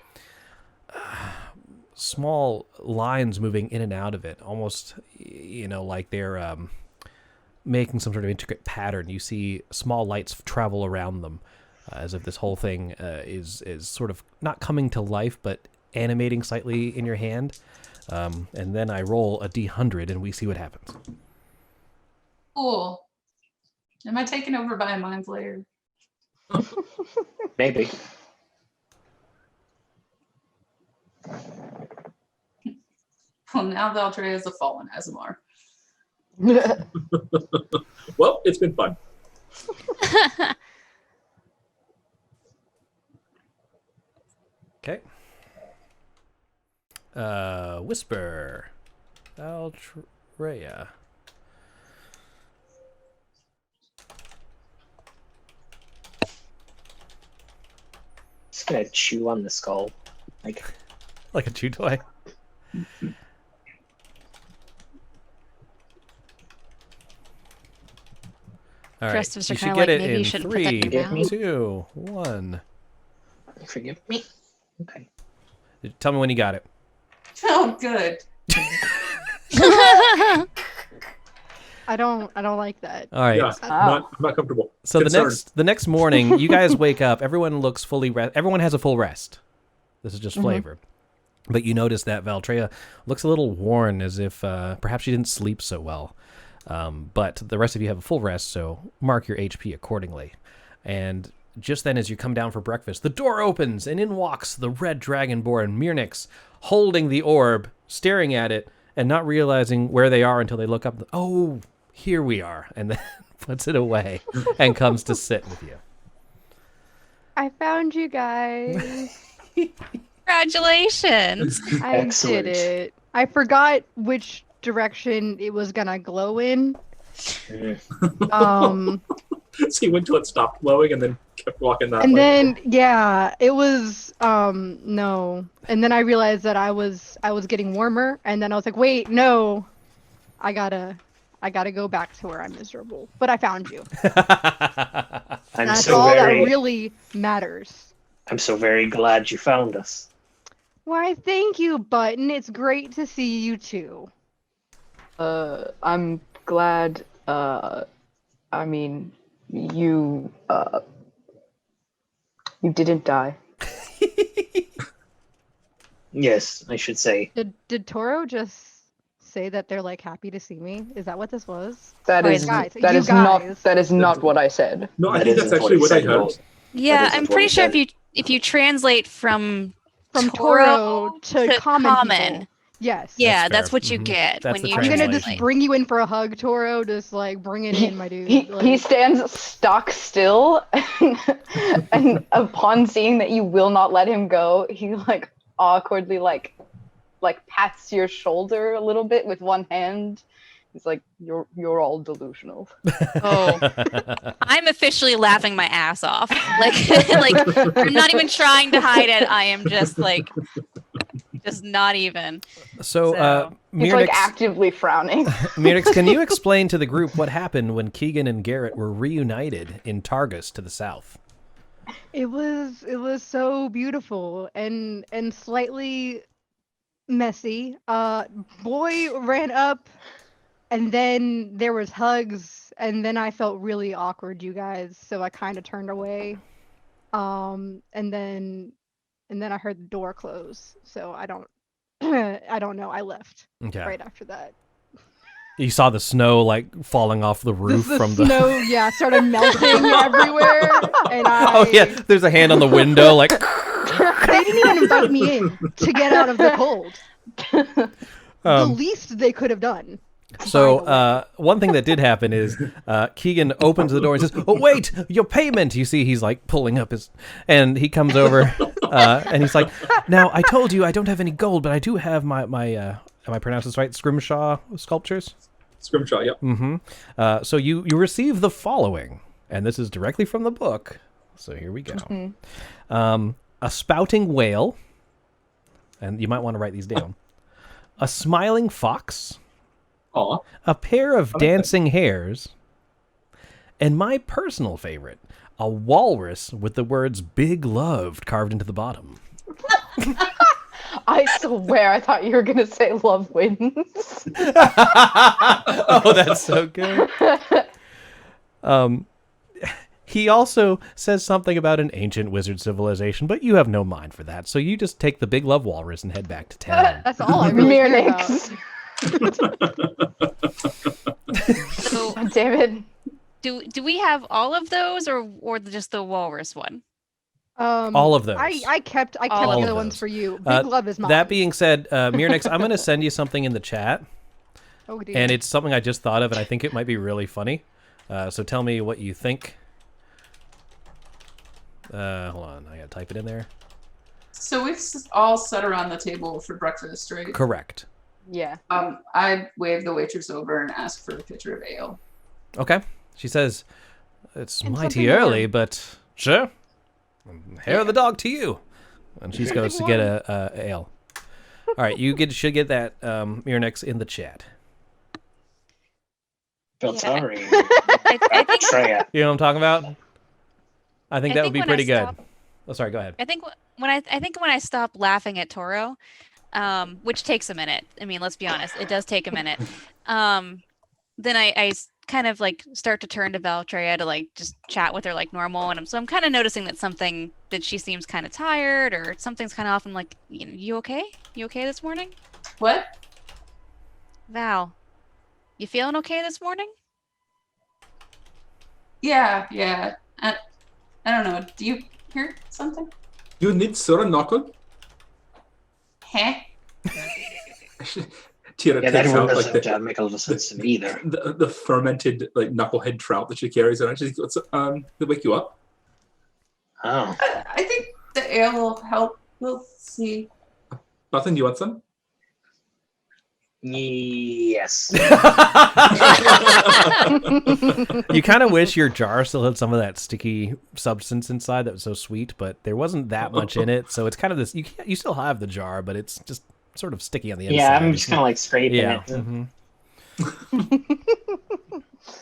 Speaker 1: small lines moving in and out of it, almost, like they're making some sort of intricate pattern. You see small lights travel around them, as if this whole thing is sort of not coming to life, but animating slightly in your hand. And then I roll a D100 and we see what happens.
Speaker 11: Cool. Am I taken over by a mind flayer?
Speaker 12: Maybe.
Speaker 11: Well, now Valtreya is a fallen Azamar.
Speaker 9: Well, it's been fun.
Speaker 1: Okay. Whisper. Valtreya.
Speaker 12: Just gonna chew on the skull, like
Speaker 1: a chew toy. All right,
Speaker 13: rest of us are
Speaker 1: you should
Speaker 13: kinda
Speaker 1: get
Speaker 13: like,
Speaker 1: it
Speaker 13: maybe
Speaker 1: in
Speaker 13: you shouldn't put that in
Speaker 1: 3,
Speaker 13: your mouth.
Speaker 1: 2, 1.
Speaker 12: Forgive me. Okay.
Speaker 1: Tell me when you got it.
Speaker 11: Oh, good.
Speaker 15: I don't like that.
Speaker 1: All right.
Speaker 9: Yeah, I'm not comfortable.
Speaker 1: So the next morning, you guys wake up. Everyone looks fully everyone has a full rest. This is just flavor. But you notice that Valtreya looks a little worn, as if perhaps she didn't sleep so well. But the rest of you have a full rest, so mark your HP accordingly. And just then, as you come down for breakfast, the door opens, and in walks the red dragonborn Myrnix, holding the orb, staring at it, and not realizing where they are until they look up. Oh, here we are, and then puts it away and comes to sit with you.
Speaker 15: I found you guys.
Speaker 13: Congratulations.
Speaker 15: I
Speaker 12: Excellent.
Speaker 15: did it. I forgot which direction it was gonna glow in.
Speaker 9: So you went till it stopped glowing and then kept walking that
Speaker 15: And
Speaker 9: way.
Speaker 15: then it was no. And then I realized that I was getting warmer, and then I was like, wait, no. I gotta go back to where I'm miserable. But I found you.
Speaker 12: I'm
Speaker 15: That's
Speaker 12: so
Speaker 15: all
Speaker 12: very,
Speaker 15: that really matters.
Speaker 12: I'm so very glad you found us.
Speaker 15: Why, thank you, Button. It's great to see you too.
Speaker 10: I'm glad I mean, you didn't die.
Speaker 12: Yes, I should say.
Speaker 15: Did Toro just say that they're like happy to see me? Is that what this was?
Speaker 10: That
Speaker 15: Or
Speaker 10: is
Speaker 15: guys,
Speaker 10: that
Speaker 15: you
Speaker 10: is
Speaker 15: guys.
Speaker 10: not what I said.
Speaker 9: No, I
Speaker 12: That
Speaker 9: think that's
Speaker 12: isn't what
Speaker 9: actually
Speaker 12: he
Speaker 9: what I
Speaker 12: said,
Speaker 9: heard.
Speaker 12: no.
Speaker 13: Yeah,
Speaker 12: That isn't
Speaker 13: I'm
Speaker 12: what
Speaker 13: pretty
Speaker 12: he
Speaker 13: sure
Speaker 12: said.
Speaker 13: if you translate from
Speaker 15: Toro to
Speaker 13: to
Speaker 15: common people. Yes.
Speaker 13: yeah,
Speaker 1: That's
Speaker 13: that's
Speaker 1: fair.
Speaker 13: what you
Speaker 1: Mhm.
Speaker 13: get
Speaker 1: That's
Speaker 13: when
Speaker 1: the
Speaker 13: you
Speaker 15: I'm gonna just
Speaker 1: translation.
Speaker 15: bring you in for a hug, Toro. Just like bring it in, my dude.
Speaker 10: He
Speaker 15: Like,
Speaker 10: stands stock still, and upon seeing that you will not let him go, he like awkwardly like pats your shoulder a little bit with one hand. He's like, "You're all delusional."
Speaker 13: Oh, I'm officially laughing my ass off. Like, I'm not even trying to hide it. I am just like, just not even.
Speaker 1: So,
Speaker 10: He's like
Speaker 1: Mirnix,
Speaker 10: actively frowning.
Speaker 1: Mirnix, can you explain to the group what happened when Keegan and Garrett were reunited in Targus to the south?
Speaker 15: it was so beautiful and slightly messy. Boy ran up, and then there was hugs, and then I felt really awkward, you guys. So I kind of turned away. And then I heard the door close. So I don't I don't know. I left
Speaker 1: Okay.
Speaker 15: right after that.
Speaker 1: You saw the snow like falling off the roof
Speaker 15: The
Speaker 1: from
Speaker 15: snow, yeah, started melting everywhere, and
Speaker 1: Oh yeah, there's a hand on the window like.
Speaker 15: they didn't even invite me in to get out of the cold. The least they could have done.
Speaker 1: So one thing that did happen is Keegan opens the door and says, "Oh wait, your payment." You see, he's like pulling up his, and he comes over and he's like, "Now I told you I don't have any gold, but I do have my am I pronouncing this right? Scrimshaw sculptures."
Speaker 9: Scrimshaw, yep.
Speaker 1: Mm-hmm. So you receive the following, and this is directly from the book. So here we go. A spouting whale, and you might want to write these down. A smiling fox.
Speaker 9: Aw.
Speaker 1: A pair of dancing hares, and my personal favorite, a walrus with the words "Big Loved" carved into the bottom.
Speaker 10: I swear, I thought you were gonna say "Love wins."
Speaker 1: Oh, that's so good. He also says something about an ancient wizard civilization, but you have no mind for that, so you just take the Big Love walrus and head back to town.
Speaker 15: That's all I really care about.
Speaker 13: So,
Speaker 10: David,
Speaker 13: do we have all of those, or just the walrus one?
Speaker 1: All of those.
Speaker 15: I kept the
Speaker 1: All of
Speaker 15: other ones
Speaker 1: those.
Speaker 15: for you. Big Love is mine.
Speaker 1: That being said, Mirnix, I'm going to send you something in the chat.
Speaker 15: Oh, dear.
Speaker 1: And it's something I just thought of, and I think it might be really funny. So tell me what you think. Hold on, I gotta type it in there.
Speaker 11: So we've all sat around the table for breakfast, right?
Speaker 1: Correct.
Speaker 10: Yeah.
Speaker 11: I wave the waitress over and ask for a pitcher of ale.
Speaker 1: Okay. She says, "It's
Speaker 11: And
Speaker 1: mighty
Speaker 11: something
Speaker 1: early,
Speaker 11: warm.
Speaker 1: but sure. Hair of the dog to you." And she goes to
Speaker 11: Something
Speaker 1: get a ale. All right, you should get that Mirnix in the chat.
Speaker 12: Felt sorry.
Speaker 13: I think
Speaker 12: Treya.
Speaker 1: You know what I'm talking about? I think
Speaker 13: I
Speaker 1: that
Speaker 13: think
Speaker 1: would be
Speaker 13: when I
Speaker 1: pretty good.
Speaker 13: stop-
Speaker 1: Oh, sorry. Go ahead.
Speaker 13: I think when I stop laughing at Toro, which takes a minute. I mean, let's be honest, it does take a minute. Then I kind of like start to turn to Valtreya to like just chat with her like normal, and I'm kind of noticing that she seems kind of tired or something's kind of off. I'm like, you okay? You okay this morning?
Speaker 11: What?
Speaker 13: Val, you feeling okay this morning?
Speaker 11: Yeah. I don't know. Do you hear something?
Speaker 9: You need Sora knuckle?
Speaker 11: Huh?
Speaker 9: Tira
Speaker 12: Yeah, that
Speaker 9: takes
Speaker 12: one
Speaker 9: out like
Speaker 12: doesn't make a lot of sense to me either.
Speaker 9: the fermented like knucklehead trout that she carries around. She goes, to wake you up.
Speaker 12: Oh.
Speaker 11: I think the ale will help. We'll see.
Speaker 9: Nothing. Do you want some?
Speaker 12: Yes.
Speaker 1: You kind of wish your jar still had some of that sticky substance inside that was so sweet, but there wasn't that much in it. So it's kind of this. You still have the jar, but it's just sort of sticky on the inside.
Speaker 12: Yeah, I'm just kind of like scraping
Speaker 1: Yeah.
Speaker 12: it.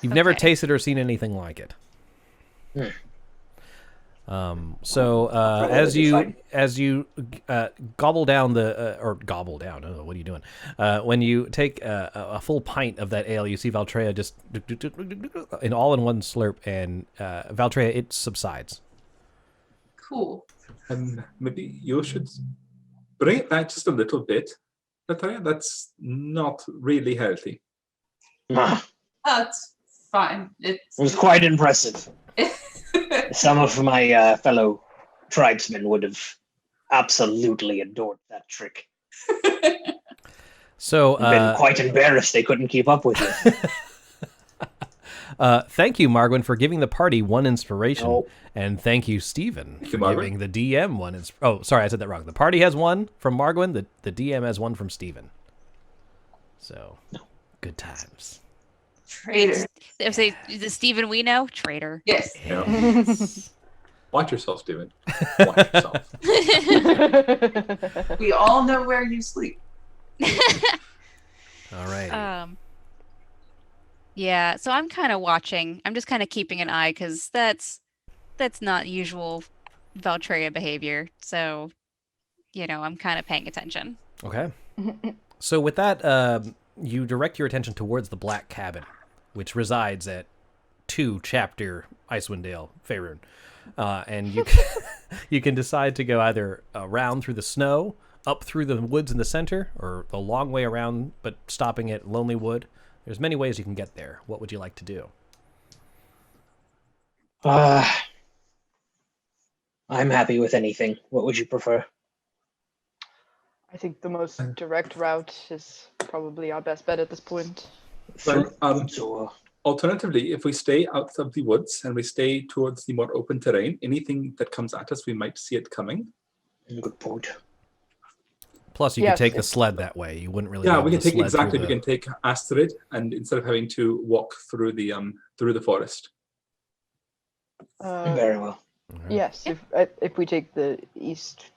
Speaker 1: You've never tasted or seen anything like it. As you gobble down or gobble down, oh, what are you doing? When you take a full pint of that ale, you see Valtreya just all in one slurp, and Valtreya, it subsides.
Speaker 11: Cool.
Speaker 9: Maybe you should bring it back just a little bit. Valtreya, that's not really healthy.
Speaker 11: That's fine.
Speaker 12: It was quite impressive. Some of my fellow tribesmen would have absolutely adored that trick.
Speaker 1: So
Speaker 12: been quite embarrassed they couldn't keep up with it.
Speaker 1: Thank you, Margwin, for giving the party one inspiration, and thank you, Stephen, for giving the DM one. Oh, sorry, I said that wrong. The party has one from Margwin. The DM has one from Stephen. So, good times.
Speaker 11: Traitor.
Speaker 13: If they the Stephen we know, traitor.
Speaker 11: Yes.
Speaker 9: Yes. Watch yourself, Stephen. Watch yourself.
Speaker 11: We all know where you sleep.
Speaker 1: All right.
Speaker 13: Yeah, so I'm kind of watching. I'm just kind of keeping an eye because that's not usual Valtreya behavior. So, I'm kind of paying attention.
Speaker 1: Okay. So with that, you direct your attention towards the Black Cabin, which resides at 2 Chapter Icewind Dale, Faerun. And you can decide to go either around through the snow, up through the woods in the center, or the long way around, but stopping at Lonely Wood. There's many ways you can get there. What would you like to do?
Speaker 12: I'm happy with anything. What would you prefer?
Speaker 10: I think the most direct route is probably our best bet at this point.
Speaker 9: Alternatively, if we stay out of the woods and we stay towards the more open terrain, anything that comes at us, we might see it coming.
Speaker 12: Good point.
Speaker 1: Plus, you could take the sled that way. You wouldn't really.
Speaker 9: Yeah, we can take exactly. We can take Astrid, and instead of having to walk through the forest.
Speaker 12: Very well.
Speaker 10: Yes, if we take the east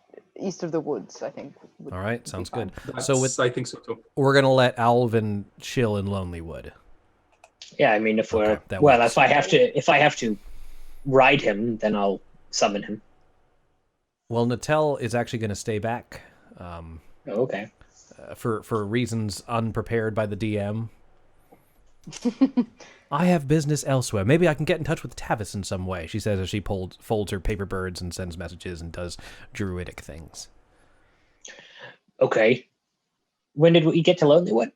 Speaker 10: of the woods, I think.
Speaker 1: All right, sounds good.
Speaker 9: I think so too.
Speaker 1: We're gonna let Alvin chill in Lonely Wood.
Speaker 12: Yeah, I mean, if I have to ride him, then I'll summon him.
Speaker 1: Well, Natel is actually going to stay back.
Speaker 12: Okay.
Speaker 1: For reasons unprepared by the DM. I have business elsewhere. Maybe I can get in touch with Tavis in some way, she says as she folds her paper birds and sends messages and does druidic things.
Speaker 12: Okay. When did we get to Lonelywood?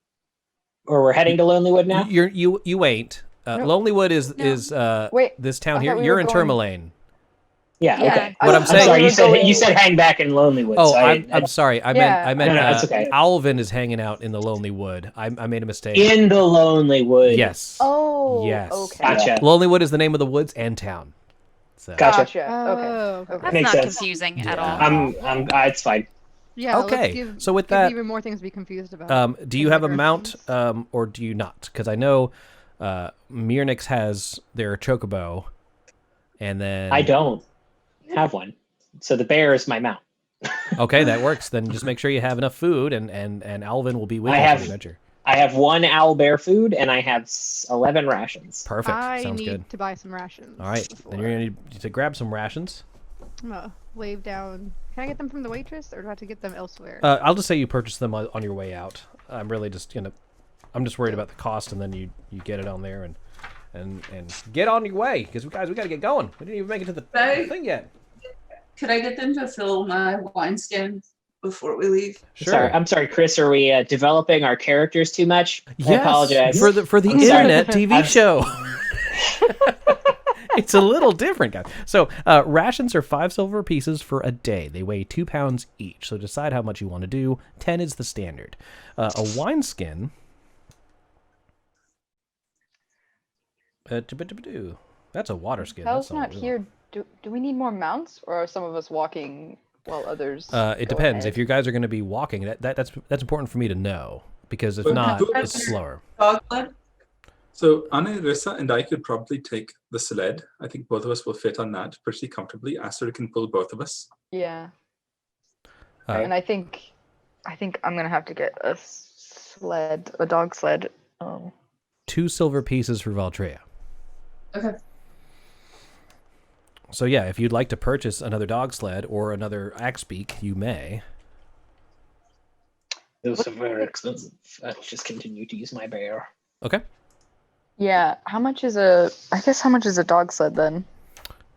Speaker 12: Or we're heading to Lonelywood now?
Speaker 1: You ain't.
Speaker 10: No.
Speaker 1: Lonelywood is
Speaker 10: Wait,
Speaker 1: this town
Speaker 10: I
Speaker 1: here.
Speaker 10: thought we
Speaker 1: You're
Speaker 10: were
Speaker 1: in
Speaker 10: going-
Speaker 1: Tourmaline.
Speaker 12: Yeah, okay.
Speaker 1: What I'm saying,
Speaker 12: sorry, you said hang back in Lonelywood.
Speaker 1: Oh,
Speaker 12: so
Speaker 1: I'm sorry. I meant
Speaker 12: No, that's okay.
Speaker 1: Alvin is hanging out in the Lonely Wood. I made a mistake.
Speaker 12: In the Lonelywood.
Speaker 1: Yes.
Speaker 10: Oh.
Speaker 1: Yes.
Speaker 10: Okay.
Speaker 12: Gotcha.
Speaker 1: Lonelywood is the name of the woods and town. So.
Speaker 12: Gotcha.
Speaker 10: Okay.
Speaker 13: That's
Speaker 12: Makes
Speaker 13: not
Speaker 12: sense.
Speaker 13: confusing at all.
Speaker 12: I'm it's fine.
Speaker 15: Yeah.
Speaker 1: Okay,
Speaker 15: Let's give,
Speaker 1: so with
Speaker 15: give
Speaker 1: that-
Speaker 15: even more things to be confused about.
Speaker 1: Do you have a mount, or do you not? Because I know Mirnix has their chocobo, and then
Speaker 12: I don't have one. So the bear is my mount.
Speaker 1: Okay, that works. Then just make sure you have enough food, and Alvin will be with you for the adventure.
Speaker 12: I have 1 owlbear food, and I have 11 rations.
Speaker 1: Perfect.
Speaker 15: I
Speaker 1: Sounds
Speaker 15: need
Speaker 1: good.
Speaker 15: to buy some rations.
Speaker 1: All right, then you're gonna need to grab some rations.
Speaker 15: I'm gonna wave down. Can I get them from the waitress, or do I have to get them elsewhere?
Speaker 1: I'll just say you purchase them on your way out. I'm really just I'm just worried about the cost, and then you get it on there and get on your way, because we got to get going. We didn't even make it to the thing yet.
Speaker 11: Could I get them to fill my wineskin before we leave?
Speaker 1: Sure.
Speaker 12: I'm sorry, Chris. Are we developing our characters too much? I
Speaker 1: Yes,
Speaker 12: apologize.
Speaker 1: for the
Speaker 12: I'm sorry.
Speaker 1: internet TV show. It's a little different, guys. So rations are 5 silver pieces for a day. They weigh 2 pounds each. So decide how much you want to do. 10 is the standard. A wineskin. That's a water skin.
Speaker 10: Hell's
Speaker 1: That's
Speaker 10: not here. Do we need more mounts, or are some of us walking while others?
Speaker 1: It depends. If you guys are going to be walking, that's important for me to know, because if not, it's slower.
Speaker 9: So Anna, Rissa, and I could probably take the sled. I think both of us will fit on that pretty comfortably. Astrid can pull both of us.
Speaker 10: Yeah. And I think I'm gonna have to get a dog sled.
Speaker 1: 2 silver pieces for Valtreya.
Speaker 11: Okay.
Speaker 1: So yeah, if you'd like to purchase another dog sled or another axe beak, you may.
Speaker 12: Those are very expensive. I'll just continue to use my bear.
Speaker 1: Okay.
Speaker 10: Yeah. How much is a dog sled then?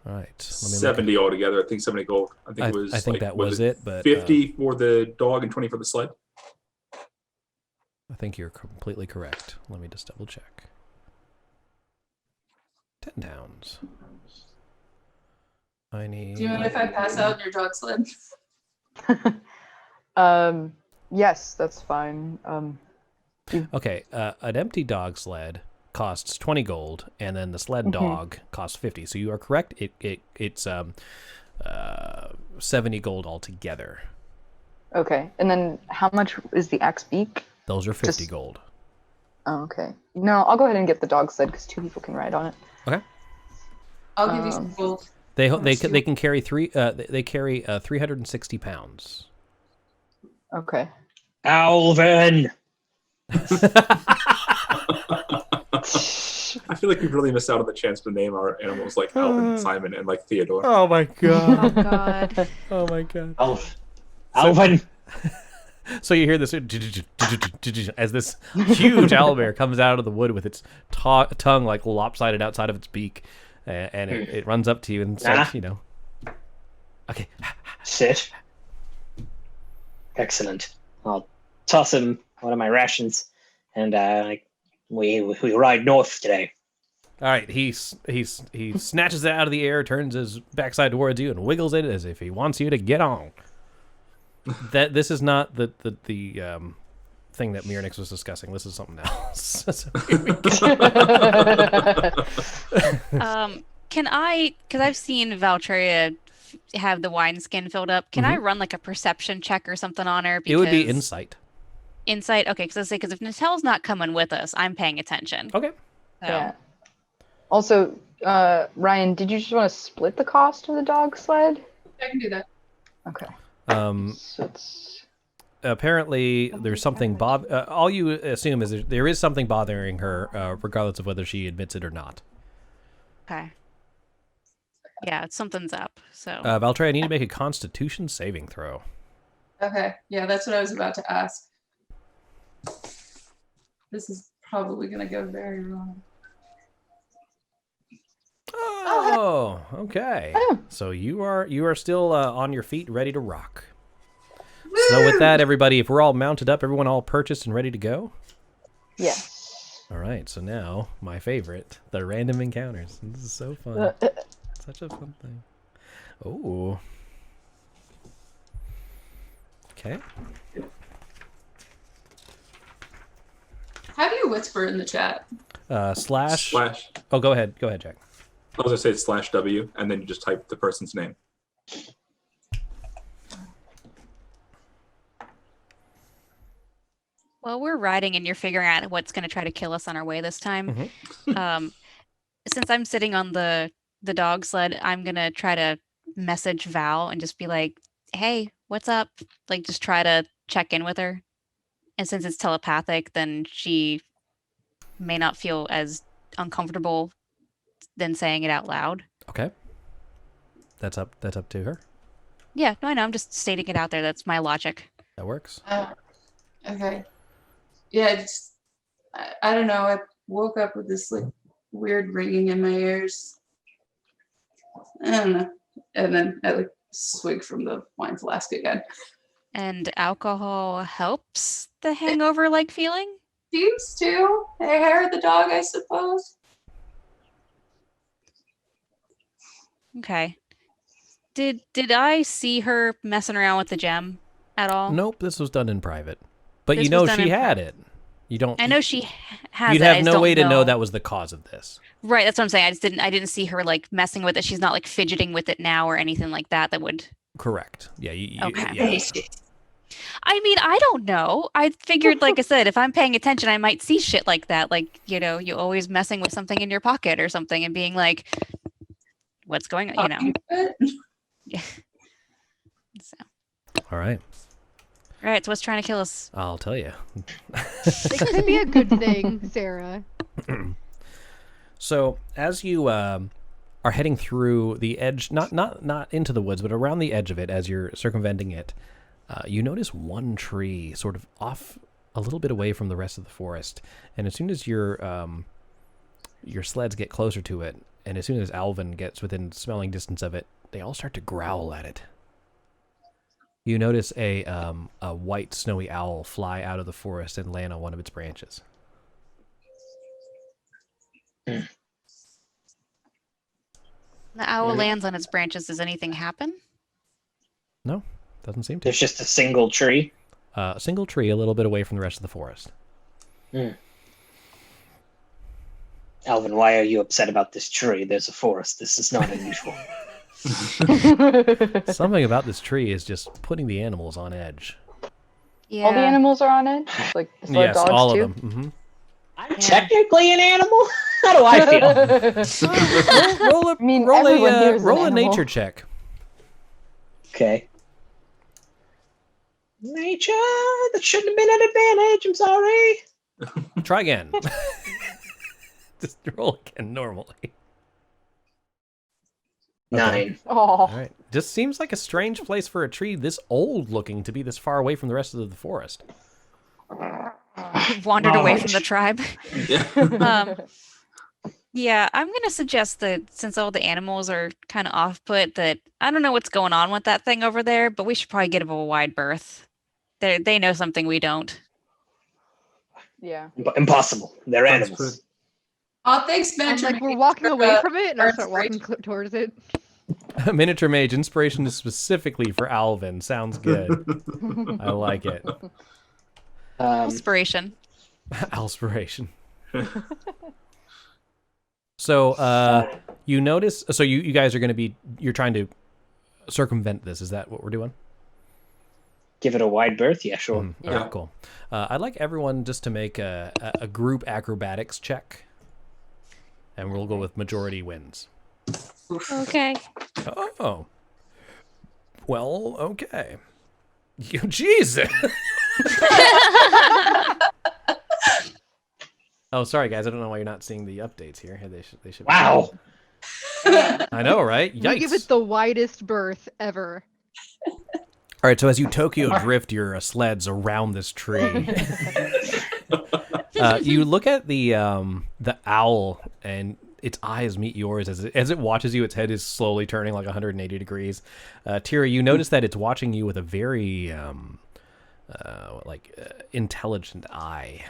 Speaker 1: All right. Let me
Speaker 9: 70 altogether. I think 70 gold. I think it was.
Speaker 1: I think that was it, but
Speaker 9: 50 for the dog and 20 for the sled.
Speaker 1: I think you're completely correct. Let me just double check. 10 towns. I need.
Speaker 11: Do you mind if I pass out in your dog sled?
Speaker 10: Yes, that's fine.
Speaker 1: Okay, an empty dog sled costs 20 gold, and then the sled dog costs 50. So you are correct. It's 70 gold altogether.
Speaker 10: Okay, and then how much is the axe beak?
Speaker 1: Those are 50 gold.
Speaker 10: Oh, okay. No, I'll go ahead and get the dog sled because 2 people can ride on it.
Speaker 1: Okay.
Speaker 11: I'll give you some gold.
Speaker 1: They can carry 360 pounds.
Speaker 10: Okay.
Speaker 12: Alvin.
Speaker 9: I feel like we've really missed out on the chance to name our animals like Alvin, Simon, and like Theodore.
Speaker 1: Oh my god.
Speaker 13: Oh god.
Speaker 1: Oh my god.
Speaker 12: Alvin.
Speaker 1: So you hear this as this huge owlbear comes out of the wood with its tongue like lopsided outside of its beak, and it runs up to you and starts, okay.
Speaker 12: Sit. Excellent. I'll toss him one of my rations, and we ride north today.
Speaker 1: All right, he snatches it out of the air, turns his backside towards you, and wiggles it as if he wants you to get on. This is not the thing that Mirnix was discussing. This is something else. So here we go.
Speaker 13: Can I, because I've seen Valtreya have the wineskin filled up, can I run like a perception check or something on her?
Speaker 1: It would be insight.
Speaker 13: Insight? Okay, because if Natel's not coming with us, I'm paying attention.
Speaker 1: Okay.
Speaker 13: So.
Speaker 10: Yeah. Also, Ryan, did you just want to split the cost of the dog sled?
Speaker 11: I can do that.
Speaker 10: Okay.
Speaker 1: So apparently there's something all you assume is there is something bothering her, regardless of whether she admits it or not.
Speaker 13: Okay. Yeah, something's up. So
Speaker 1: Valtreya, I need to make a Constitution saving throw.
Speaker 11: Okay. Yeah, that's what I was about to ask. This is probably going to go very wrong.
Speaker 1: Oh, okay. So you are still on your feet, ready to rock. Woo! So with that, everybody, if we're all mounted up, everyone all purchased and ready to go?
Speaker 10: Yes.
Speaker 1: All right, so now, my favorite, the random encounters. This is so fun. Such a fun thing. Oh. Okay.
Speaker 11: How do you whisper in the chat?
Speaker 1: Slash. Oh, go ahead, Jack.
Speaker 9: I was going to say /W, and then you just type the person's name.
Speaker 13: Well, we're riding and you're figuring out what's going to try to kill us on our way this time. Since I'm sitting on the dog sled, I'm going to try to message Val and just be like, hey, what's up? Like, just try to check in with her. And since it's telepathic, then she may not feel as uncomfortable than saying it out loud.
Speaker 1: Okay. That's up to her.
Speaker 13: Yeah, no, I know. I'm just stating it out there. That's my logic.
Speaker 1: That works.
Speaker 11: Okay. Yeah, I don't know. I woke up with this like weird ringing in my ears. I don't know. And then I like swig from the wine flask again.
Speaker 13: And alcohol helps the hangover-like feeling?
Speaker 11: Seems to. I heard the dog, I suppose.
Speaker 13: Okay. Did I see her messing around with the gem at all?
Speaker 1: Nope, this was done in private. But
Speaker 13: This
Speaker 1: you know
Speaker 13: was done
Speaker 1: she
Speaker 13: in
Speaker 1: had it. You don't.
Speaker 13: I know she has
Speaker 1: You'd
Speaker 13: it. I
Speaker 1: have
Speaker 13: just
Speaker 1: no
Speaker 13: don't
Speaker 1: way to know that was the cause of this.
Speaker 13: Right, that's what I'm saying. I didn't see her like messing with it. She's not like fidgeting with it now or anything like that would.
Speaker 1: Correct. Yeah.
Speaker 13: Okay.
Speaker 1: Yeah.
Speaker 13: I mean, I don't know. I figured, like I said, if I'm paying attention, I might see shit like that. Like, you know, you always messing with something in your pocket or something and being like, what's going on? You know. Yeah. So.
Speaker 1: All right.
Speaker 13: All right. So what's trying to kill us?
Speaker 1: I'll tell you.
Speaker 15: It could be a good thing, Sarah.
Speaker 1: So as you are heading through the edge, not into the woods, but around the edge of it as you're circumventing it. You notice one tree sort of off a little bit away from the rest of the forest, and as soon as your sleds get closer to it, and as soon as Alvin gets within smelling distance of it, they all start to growl at it. You notice a white snowy owl fly out of the forest and land on one of its branches.
Speaker 13: The owl lands on its branches. Does anything happen?
Speaker 1: No, doesn't seem to.
Speaker 12: There's just a single tree.
Speaker 1: A single tree a little bit away from the rest of the forest.
Speaker 12: Alvin, why are you upset about this tree? There's a forest. This is not unusual.
Speaker 1: Something about this tree is just putting the animals on edge.
Speaker 10: Yeah. All the animals are on edge? Like
Speaker 1: yes,
Speaker 10: dogs
Speaker 1: all
Speaker 10: too?
Speaker 1: of them. Mm-hmm.
Speaker 12: I'm technically an animal? How do I feel?
Speaker 1: roll a nature check.
Speaker 12: Okay. Nature? That shouldn't have been an advantage. I'm sorry.
Speaker 1: Try again. Just roll again normally.
Speaker 12: 9.
Speaker 10: Oh.
Speaker 1: All right. Just seems like a strange place for a tree this old looking to be this far away from the rest of the forest.
Speaker 13: Wandered away from the tribe.
Speaker 9: Yeah.
Speaker 13: Yeah, I'm going to suggest that since all the animals are kind of off-put, that I don't know what's going on with that thing over there, but we should probably give them a wide berth. They know something we don't.
Speaker 10: Yeah.
Speaker 12: Impossible. They're animals.
Speaker 11: Oh, thanks,
Speaker 15: I'm
Speaker 11: Miniature.
Speaker 15: like, we're walking away from it, and I start walking towards it.
Speaker 1: Miniature Mage, inspiration is specifically for Alvin. Sounds good. I like it.
Speaker 13: Inspiration.
Speaker 1: Alspiration. So, you notice, so you guys are going to be, you're trying to circumvent this. Is that what we're doing?
Speaker 12: Give it a wide berth? Yeah, sure.
Speaker 1: All right, cool. I'd like everyone just to make a group acrobatics check. And we'll go with majority wins.
Speaker 13: Okay.
Speaker 1: Oh. Well, okay. Jesus. Oh, sorry, guys. I don't know why you're not seeing the updates here. They should.
Speaker 12: Wow.
Speaker 1: I know, right? Yikes.
Speaker 15: We give it the widest berth ever.
Speaker 1: All right, so as you Tokyo drift your sleds around this tree, you look at the owl, and its eyes meet yours as it watches you. Its head is slowly turning like 180 degrees. Tira, you notice that it's watching you with a very intelligent eye.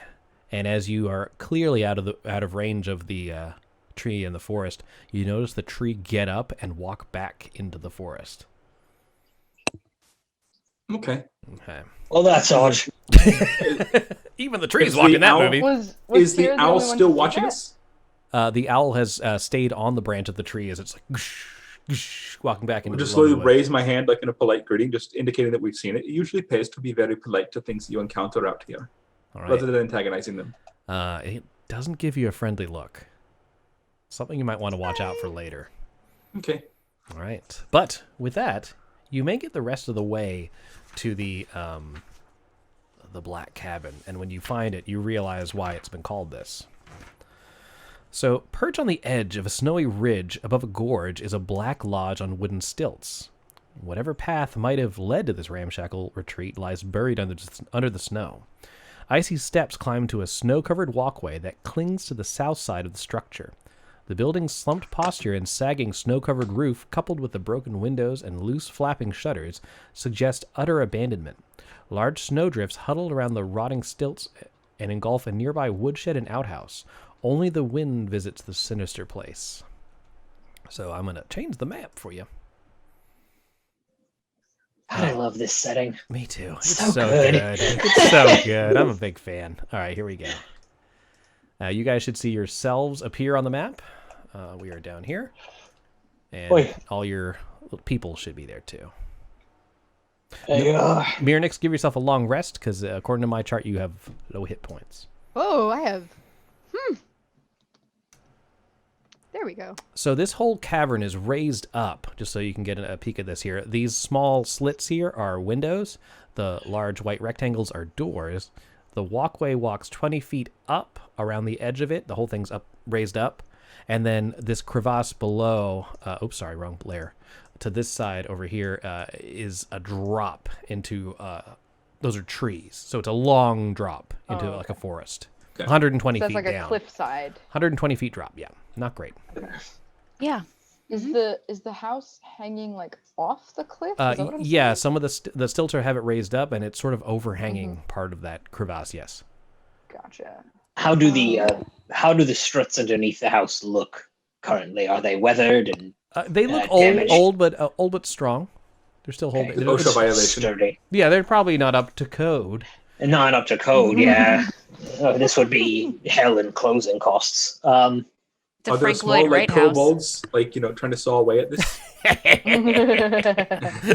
Speaker 1: And as you are clearly out of range of the tree in the forest, you notice the tree get up and walk back into the forest.
Speaker 9: Okay.
Speaker 12: Well, that's odd.
Speaker 1: Even the tree's walking that movie.
Speaker 9: Is the owl still watching us?
Speaker 1: The owl has stayed on the branch of the tree as it's like walking back into the
Speaker 9: just slowly
Speaker 1: woods.
Speaker 9: raise my hand like in a polite greeting, just indicating that we've seen it. It usually pays to be very polite to things that you encounter out here, rather than antagonizing them.
Speaker 1: It doesn't give you a friendly look. Something you might want to watch out for later.
Speaker 9: Okay.
Speaker 1: All right. But with that, you make it the rest of the way to the black cabin, and when you find it, you realize why it's been called this. So, perched on the edge of a snowy ridge above a gorge is a black lodge on wooden stilts. Whatever path might have led to this ramshackle retreat lies buried under the snow. Icy steps climb to a snow-covered walkway that clings to the south side of the structure. The building's slumped posture and sagging snow-covered roof, coupled with the broken windows and loose flapping shutters, suggest utter abandonment. Large snowdrifts huddle around the rotting stilts and engulf a nearby woodshed and outhouse. Only the wind visits the sinister place. So I'm going to change the map for you.
Speaker 12: I love this setting.
Speaker 1: Me too.
Speaker 12: It's
Speaker 1: It's
Speaker 12: so good.
Speaker 1: It's so good. I'm a big fan. All right, here we go. You guys should see yourselves appear on the map. We are down here. And all your people should be there too. Mirnix, give yourself a long rest because according to my chart, you have no hit points.
Speaker 15: Oh, I have. There we go.
Speaker 1: So this whole cavern is raised up, just so you can get a peek at this here. These small slits here are windows. The large white rectangles are doors. The walkway walks 20 feet up around the edge of it. The whole thing's raised up. And then this crevasse below, oops, sorry, wrong layer. To this side over here is a drop into, those are trees. So it's a long drop into like a forest. Okay. 120
Speaker 10: so
Speaker 1: feet
Speaker 10: like
Speaker 1: down.
Speaker 10: A cliffside.
Speaker 1: 120 feet drop, yeah. Not great.
Speaker 13: Yeah.
Speaker 10: Is the house hanging like off the cliff?
Speaker 1: Yeah, some of the stilts have it raised up, and it's sort of overhanging part of that crevasse, yes.
Speaker 10: Gotcha.
Speaker 12: How do the struts underneath the house look currently? Are they weathered and
Speaker 1: they look old but strong. They're still holding.
Speaker 9: Okay. OSHA violation.
Speaker 12: Sturdy.
Speaker 1: Yeah, they're probably not up to code.
Speaker 12: Not up to code. Yeah, this would be hell in closing costs.
Speaker 9: Are there small like kobolds trying to saw away at this?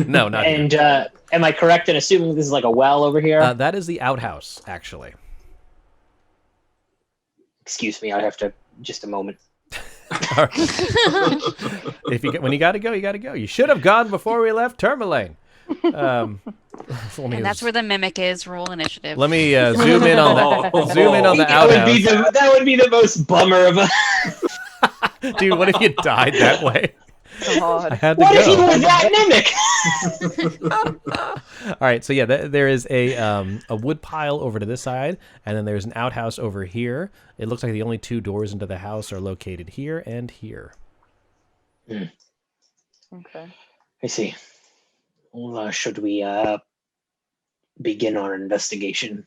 Speaker 1: No, not.
Speaker 12: And am I correct in assuming this is like a well over here?
Speaker 1: That is the outhouse, actually.
Speaker 12: Excuse me, I have to just a moment.
Speaker 1: When you gotta go, you gotta go. You should have gone before we left Tourmaline.
Speaker 13: And that's where the mimic is. Roll initiative.
Speaker 1: Let me zoom in on that. Zoom in on the outhouse.
Speaker 12: That would be the most bummer of a.
Speaker 1: Dude, what if you died that way?
Speaker 10: God.
Speaker 1: I had to
Speaker 12: what
Speaker 1: go.
Speaker 12: if he was that mimic?
Speaker 1: All right, so yeah, there is a wood pile over to this side, and then there's an outhouse over here. It looks like the only two doors into the house are located here and here.
Speaker 10: Okay.
Speaker 12: I see. Well, should we begin our investigation?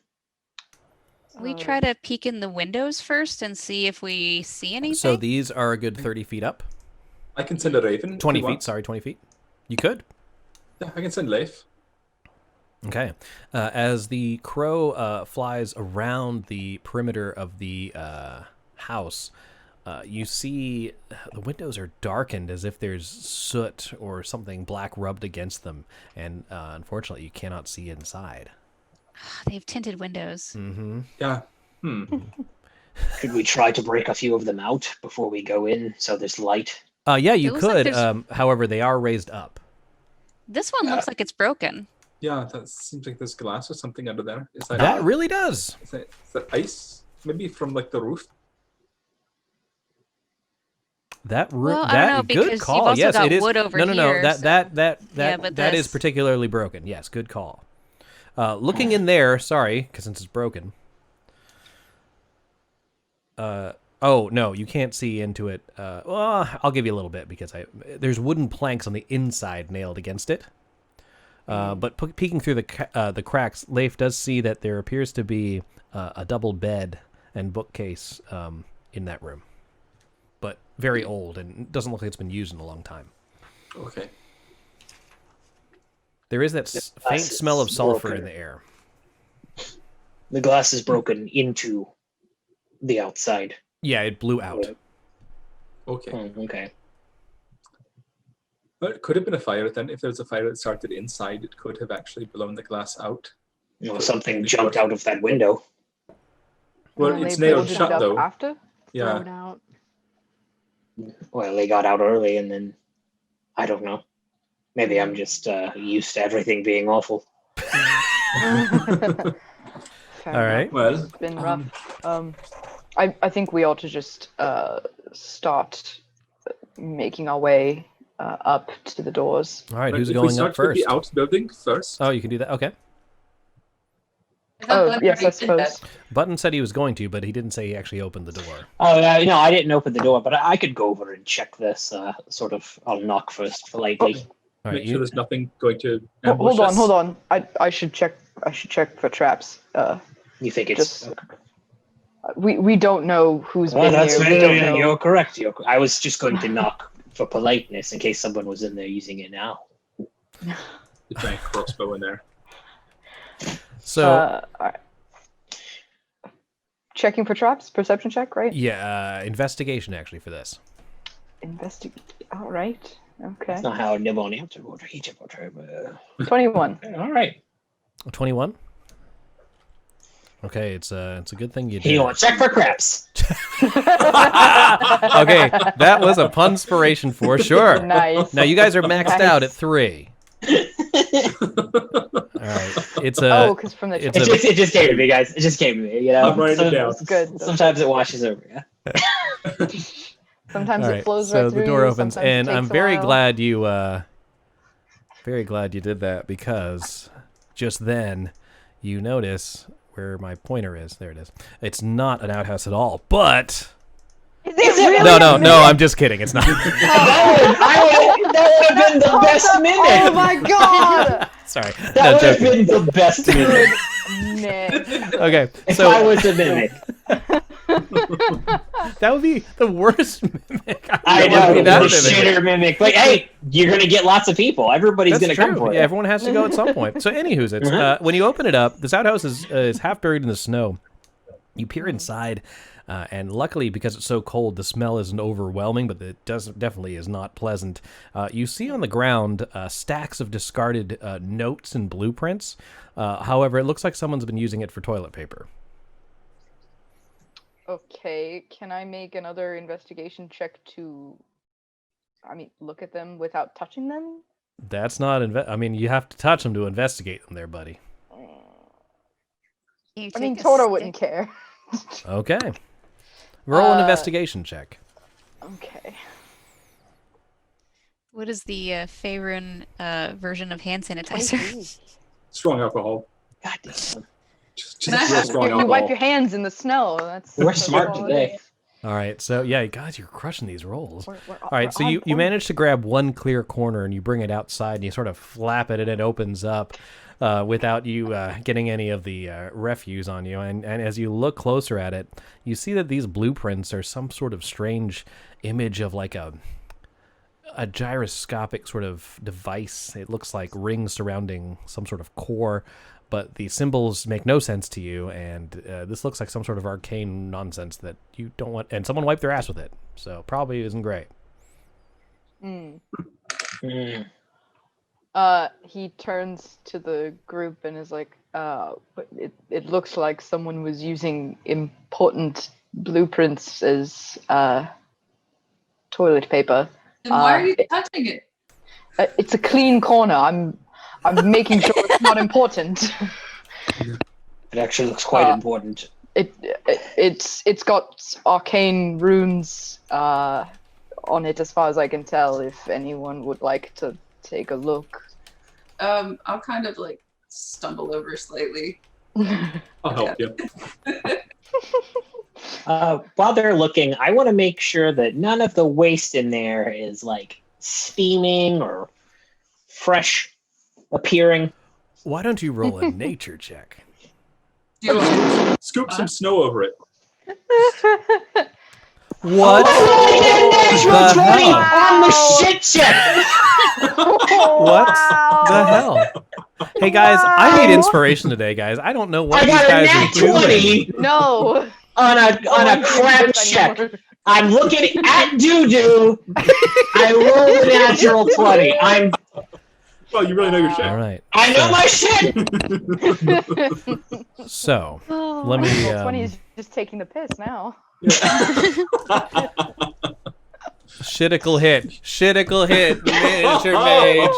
Speaker 13: We try to peek in the windows first and see if we see anything.
Speaker 1: So these are a good 30 feet up.
Speaker 9: I can send a raven.
Speaker 1: 20 feet, sorry, 20 feet. You could?
Speaker 9: Yeah, I can send Leif.
Speaker 1: Okay. As the crow flies around the perimeter of the house, you see the windows are darkened as if there's soot or something black rubbed against them. And unfortunately, you cannot see inside.
Speaker 13: They have tinted windows.
Speaker 1: Mm-hmm.
Speaker 9: Yeah.
Speaker 12: Could we try to break a few of them out before we go in so there's light?
Speaker 1: Yeah, you could.
Speaker 13: Like
Speaker 1: however, they are raised up.
Speaker 13: This one looks like it's broken.
Speaker 9: Yeah, that seems like there's glass or something under there. Is
Speaker 1: that really does.
Speaker 9: Is that ice? Maybe from like the roof?
Speaker 13: I don't know,
Speaker 1: good call.
Speaker 13: You've also
Speaker 1: yes,
Speaker 13: got
Speaker 1: it is.
Speaker 13: wood over
Speaker 1: no.
Speaker 13: here,
Speaker 1: That is particularly broken. Yes, good call. Looking in there, sorry, because since it's broken. Oh no, you can't see into it. Well, I'll give you a little bit because there's wooden planks on the inside nailed against it. But peeking through the cracks, Leif does see that there appears to be a double bed and bookcase in that room, but very old and doesn't look like it's been used in a long time.
Speaker 9: Okay.
Speaker 1: There is that faint smell of sulfur in the air.
Speaker 12: The glass is broken into the outside.
Speaker 1: Yeah, it blew out.
Speaker 9: Okay.
Speaker 12: Okay.
Speaker 9: But it could have been a fire then. If there was a fire that started inside, it could have actually blown the glass out.
Speaker 12: Something jumped out of that window.
Speaker 9: Well, it's nailed shut though.
Speaker 10: After?
Speaker 9: Yeah.
Speaker 15: Out.
Speaker 12: Well, they got out early and then, I don't know. Maybe I'm just used to everything being awful.
Speaker 1: All right.
Speaker 9: Well,
Speaker 10: it's been rough. I think we ought to just start making our way up to the doors.
Speaker 1: All right, who's
Speaker 9: if
Speaker 1: going
Speaker 9: we start
Speaker 1: up first?
Speaker 9: With the outbuilding first.
Speaker 1: Oh, you can do that. Okay.
Speaker 10: Oh, yes, I suppose.
Speaker 1: Button said he was going to, but he didn't say he actually opened the door.
Speaker 12: Oh, no, I didn't open the door, but I could go over and check this. I'll knock first politely.
Speaker 9: Okay.
Speaker 1: All
Speaker 9: Make
Speaker 1: right,
Speaker 9: sure there's nothing going to ambush
Speaker 10: Hold
Speaker 9: us.
Speaker 10: on. I should check for traps.
Speaker 12: You think it's...
Speaker 10: Just, we don't know who's been
Speaker 12: that's
Speaker 10: here. We don't know.
Speaker 12: You're correct. I was just going to knock for politeness in case someone was in there using it now.
Speaker 9: The giant crossbow in there.
Speaker 1: So,
Speaker 10: all right. Checking for traps, perception check, right?
Speaker 1: yeah, investigation actually for this.
Speaker 10: Investigate. All right. Okay.
Speaker 12: That's not how Niboni have to order.
Speaker 10: 21.
Speaker 12: All right.
Speaker 1: 21. Okay, it's a good thing you did.
Speaker 12: You want to check for craps.
Speaker 1: Okay, that was a punspiration for sure.
Speaker 10: Nice.
Speaker 1: Now you guys are maxed out at 3. All right, it's a.
Speaker 10: because from the
Speaker 12: It just came to me, guys. It just came to me. You know,
Speaker 9: I'm writing it down.
Speaker 10: That's good.
Speaker 12: Sometimes it washes over. Yeah.
Speaker 10: Sometimes
Speaker 1: All
Speaker 10: it
Speaker 1: right,
Speaker 10: flows
Speaker 1: so
Speaker 10: right
Speaker 1: the
Speaker 10: through
Speaker 1: door
Speaker 10: you,
Speaker 1: opens,
Speaker 10: sometimes it
Speaker 1: and I'm
Speaker 10: takes a
Speaker 1: very
Speaker 10: while.
Speaker 1: glad you did that, because just then you notice where my pointer is. There it is. It's not an outhouse at all, but
Speaker 10: Is it really?
Speaker 1: no, I'm just kidding. It's not.
Speaker 12: That would have been the best mimic.
Speaker 10: Oh my god!
Speaker 1: Sorry,
Speaker 12: That would have been the best mimic.
Speaker 10: Nick.
Speaker 1: Okay,
Speaker 12: If
Speaker 1: so
Speaker 12: I was a mimic.
Speaker 1: that would be the worst mimic.
Speaker 12: I
Speaker 1: That
Speaker 12: know,
Speaker 1: would be
Speaker 12: the
Speaker 1: that mimic.
Speaker 12: shitter mimic. Like, hey, you're gonna get lots of people. Everybody's
Speaker 1: That's
Speaker 12: gonna
Speaker 1: true.
Speaker 12: come for
Speaker 1: Yeah,
Speaker 12: it.
Speaker 1: everyone has to go at some point. So, anywho's, it's when you open it up, this outhouse is half buried in the snow. You peer inside, and luckily, because it's so cold, the smell isn't overwhelming, but it definitely is not pleasant. You see on the ground stacks of discarded notes and blueprints. However, it looks like someone's been using it for toilet paper.
Speaker 10: Okay, can I make another investigation check to, look at them without touching them?
Speaker 1: That's not. You have to touch them to investigate them, there, buddy.
Speaker 10: Toto wouldn't care.
Speaker 1: Okay. Roll an investigation check.
Speaker 10: Okay.
Speaker 13: What is the Faerun version of hand sanitizer?
Speaker 9: Strong alcohol.
Speaker 12: God damn.
Speaker 9: Just real strong
Speaker 10: You
Speaker 9: alcohol.
Speaker 10: wipe your hands in the snow.
Speaker 12: We're smart today.
Speaker 1: All right, so yeah, guys, you're crushing these rolls.
Speaker 10: We're
Speaker 1: All right, so you manage to grab one clear corner and you bring it outside and you sort of flap it and it opens up without you getting any of the refuse on you. And as you look closer at it, you see that these blueprints are some sort of strange image of like a gyroscopic sort of device. It looks like rings surrounding some sort of core, but the symbols make no sense to you, and this looks like some sort of arcane nonsense that you don't want. And someone wiped their ass with it, so probably isn't great.
Speaker 10: He turns to the group and is like, it looks like someone was using important blueprints as toilet paper.
Speaker 11: Then why are you touching it?
Speaker 10: It's a clean corner. I'm making sure it's not important.
Speaker 12: It actually looks quite important.
Speaker 10: It's got arcane runes on it, as far as I can tell. If anyone would like to take a look.
Speaker 11: I'll kind of like stumble over slightly.
Speaker 9: I'll help you.
Speaker 12: While they're looking, I want to make sure that none of the waste in there is like steaming or fresh appearing.
Speaker 1: Why don't you roll a nature check?
Speaker 9: Scoop some snow over it.
Speaker 1: What?
Speaker 12: Natural 20
Speaker 1: hell?
Speaker 12: on the shit check.
Speaker 1: What the hell? Hey guys, I need inspiration today, guys. I don't know what
Speaker 12: I
Speaker 1: these
Speaker 12: got a
Speaker 1: guys
Speaker 12: nat
Speaker 1: are doing.
Speaker 12: 20
Speaker 10: No.
Speaker 12: on a crap check. I'm looking at doo-doo. I rolled a natural 20.
Speaker 9: Well, you really know your shit.
Speaker 1: All right.
Speaker 12: I know my shit.
Speaker 1: So, let me.
Speaker 10: 20 is just taking the piss now.
Speaker 1: Shitticle hit. Shitticle hit. Miniature mage.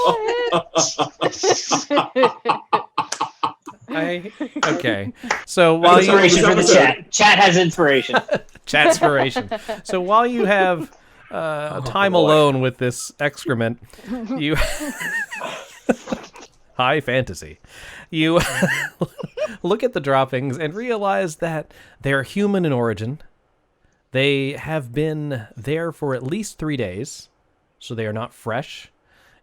Speaker 1: Okay. So while you
Speaker 12: Inspiration for the chat. Chat has inspiration.
Speaker 1: Chatspiration. So while you have time alone with this excrement, you high fantasy. You look at the droppings and realize that they're human in origin. They have been there for at least 3 days, so they are not fresh.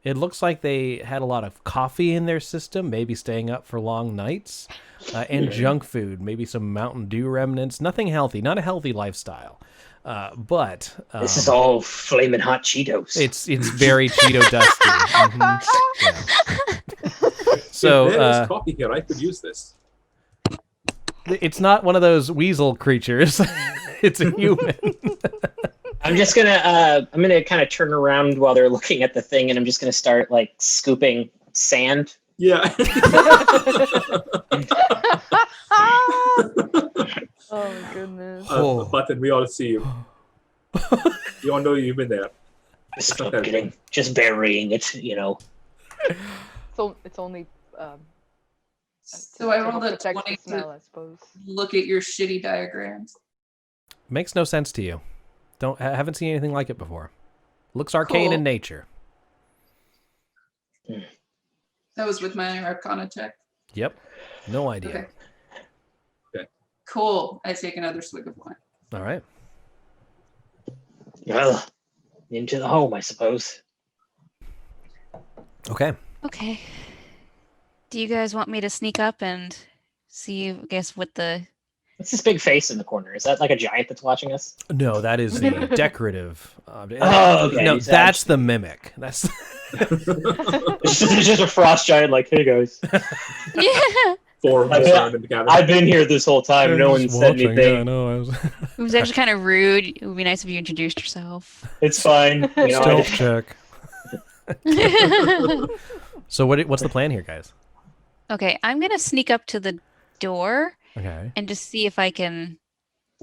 Speaker 1: It looks like they had a lot of coffee in their system, maybe staying up for long nights, and junk food, maybe some Mountain Dew remnants. Nothing healthy, not a healthy lifestyle. But
Speaker 12: this is all flaming hot Cheetos.
Speaker 1: It's very Cheeto dusty. Yeah. So
Speaker 9: if there is coffee here, I could use this.
Speaker 1: It's not one of those weasel creatures. It's a human.
Speaker 12: I'm just gonna I'm gonna kind of turn around while they're looking at the thing, and I'm just gonna start like scooping sand.
Speaker 9: Yeah.
Speaker 10: Oh my goodness.
Speaker 9: Button, we all see you. You all know you've been there.
Speaker 12: Just burying it, you know.
Speaker 10: So it's only.
Speaker 11: So I rolled a
Speaker 10: protect the
Speaker 11: 20
Speaker 10: smell, I suppose.
Speaker 11: look at your shitty diagrams.
Speaker 1: Makes no sense to you. Haven't seen anything like it before. Looks arcane
Speaker 11: Cool.
Speaker 1: in nature.
Speaker 11: That was with my Arcana check.
Speaker 1: Yep. No idea.
Speaker 11: Okay. Cool. I take another swig of wine.
Speaker 1: All right.
Speaker 12: Well, into the home, I suppose.
Speaker 1: Okay.
Speaker 13: Okay. Do you guys want me to sneak up and see, I guess, what the...
Speaker 12: What's this big face in the corner? Is that like a giant that's watching us?
Speaker 1: No, that is the decorative.
Speaker 12: Oh, okay.
Speaker 1: No, that's the mimic. That's.
Speaker 12: It's just a frost giant. Like, hey guys.
Speaker 13: Yeah.
Speaker 12: I've been here this whole time. No one said anything.
Speaker 1: Yeah, I know.
Speaker 13: It was actually kind of rude. It would be nice if you introduced yourself.
Speaker 12: It's fine. You know,
Speaker 1: Stealth check. So what's the plan here, guys?
Speaker 13: Okay, I'm gonna sneak up to the door.
Speaker 1: Okay.
Speaker 13: And just see if I can,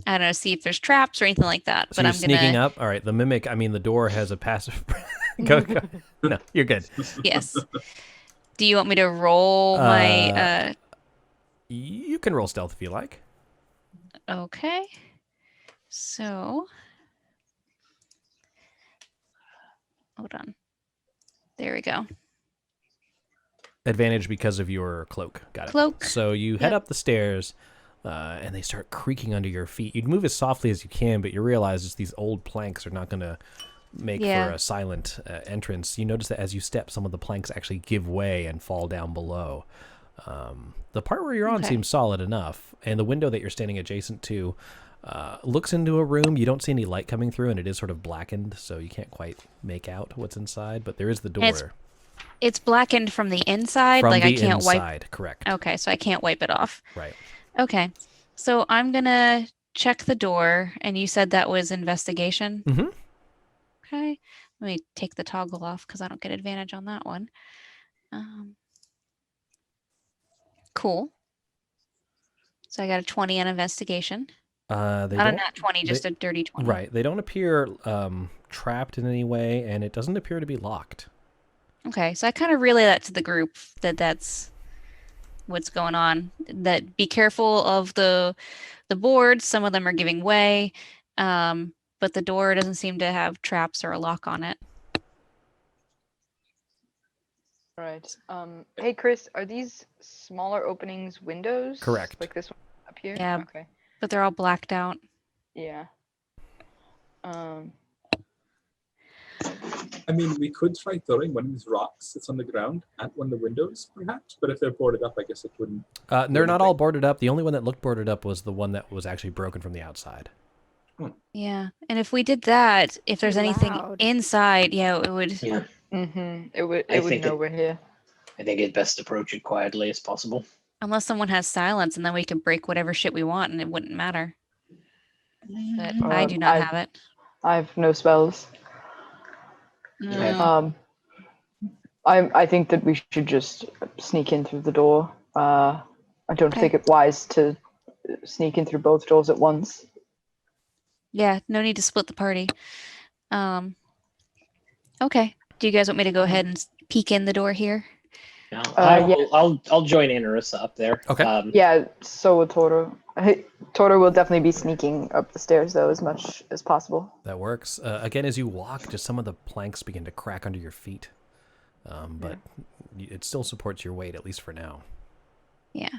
Speaker 13: I don't know, see if there's traps or anything like that.
Speaker 1: So
Speaker 13: but
Speaker 1: you're
Speaker 13: I'm
Speaker 1: sneaking
Speaker 13: gonna...
Speaker 1: up. All right. The mimic. I mean, the door has a passive. go. No, you're good.
Speaker 13: Yes. Do you want me to roll my?
Speaker 1: You can roll stealth if you like.
Speaker 13: Okay. So, hold on. There we go.
Speaker 1: Advantage because of your cloak. Got it.
Speaker 13: Cloak.
Speaker 1: So you head up the stairs, and they start creaking under your feet. You'd move as softly as you can, but you realize just these old planks are not going to make for a silent entrance. You notice that as you step, some of the planks actually give way and fall down below. The part where you're on seems solid enough, and the window that you're standing adjacent to looks into a room. You don't see any light coming through, and it is sort of blackened, so you can't quite make out what's inside, but there is the door.
Speaker 13: It's blackened from the inside.
Speaker 1: From
Speaker 13: like
Speaker 1: the
Speaker 13: I can't
Speaker 1: inside,
Speaker 13: wipe.
Speaker 1: correct.
Speaker 13: Okay, so I can't wipe it off.
Speaker 1: Right.
Speaker 13: Okay, so I'm gonna check the door, and you said that was investigation.
Speaker 1: Mm-hmm.
Speaker 13: Okay, let me take the toggle off because I don't get advantage on that one. Cool. So I got a 20 on investigation. Not a nat 20, just a dirty 20.
Speaker 1: Right. They don't appear trapped in any way, and it doesn't appear to be locked.
Speaker 13: Okay, so I kind of relay that to the group that's what's going on. That be careful of the boards. Some of them are giving way, but the door doesn't seem to have traps or a lock on it.
Speaker 10: Right. Hey, Chris, are these smaller openings windows?
Speaker 1: Correct.
Speaker 10: Like this one up here?
Speaker 13: Yeah.
Speaker 10: Okay.
Speaker 13: But they're all blacked out.
Speaker 10: Yeah.
Speaker 9: I mean, we could try throwing one of these rocks that's on the ground at one of the windows, perhaps. But if they're boarded up, I guess it wouldn't.
Speaker 1: They're not all boarded up. The only one that looked boarded up was the one that was actually broken from the outside.
Speaker 13: Yeah, and if we did that, if there's anything
Speaker 15: Loud.
Speaker 13: inside, it would.
Speaker 12: Yeah.
Speaker 10: It would know we're here.
Speaker 12: I think it's best to approach it quietly as possible.
Speaker 13: Unless someone has silence, and then we could break whatever shit we want, and it wouldn't matter. But I do not have it.
Speaker 10: I have no spells.
Speaker 11: No.
Speaker 10: I think that we should just sneak in through the door. I don't think it wise to sneak in through both doors at once.
Speaker 13: Yeah, no need to split the party. Okay. Do you guys want me to go ahead and peek in the door here?
Speaker 12: Yeah,
Speaker 10: yeah.
Speaker 12: I'll join Anarissa up there.
Speaker 1: Okay.
Speaker 10: Yeah, so will Toro. Toro will definitely be sneaking up the stairs, though, as much as possible.
Speaker 1: That works. Again, as you walk, just some of the planks begin to crack under your feet. But it still supports your weight, at least for now.
Speaker 13: Yeah.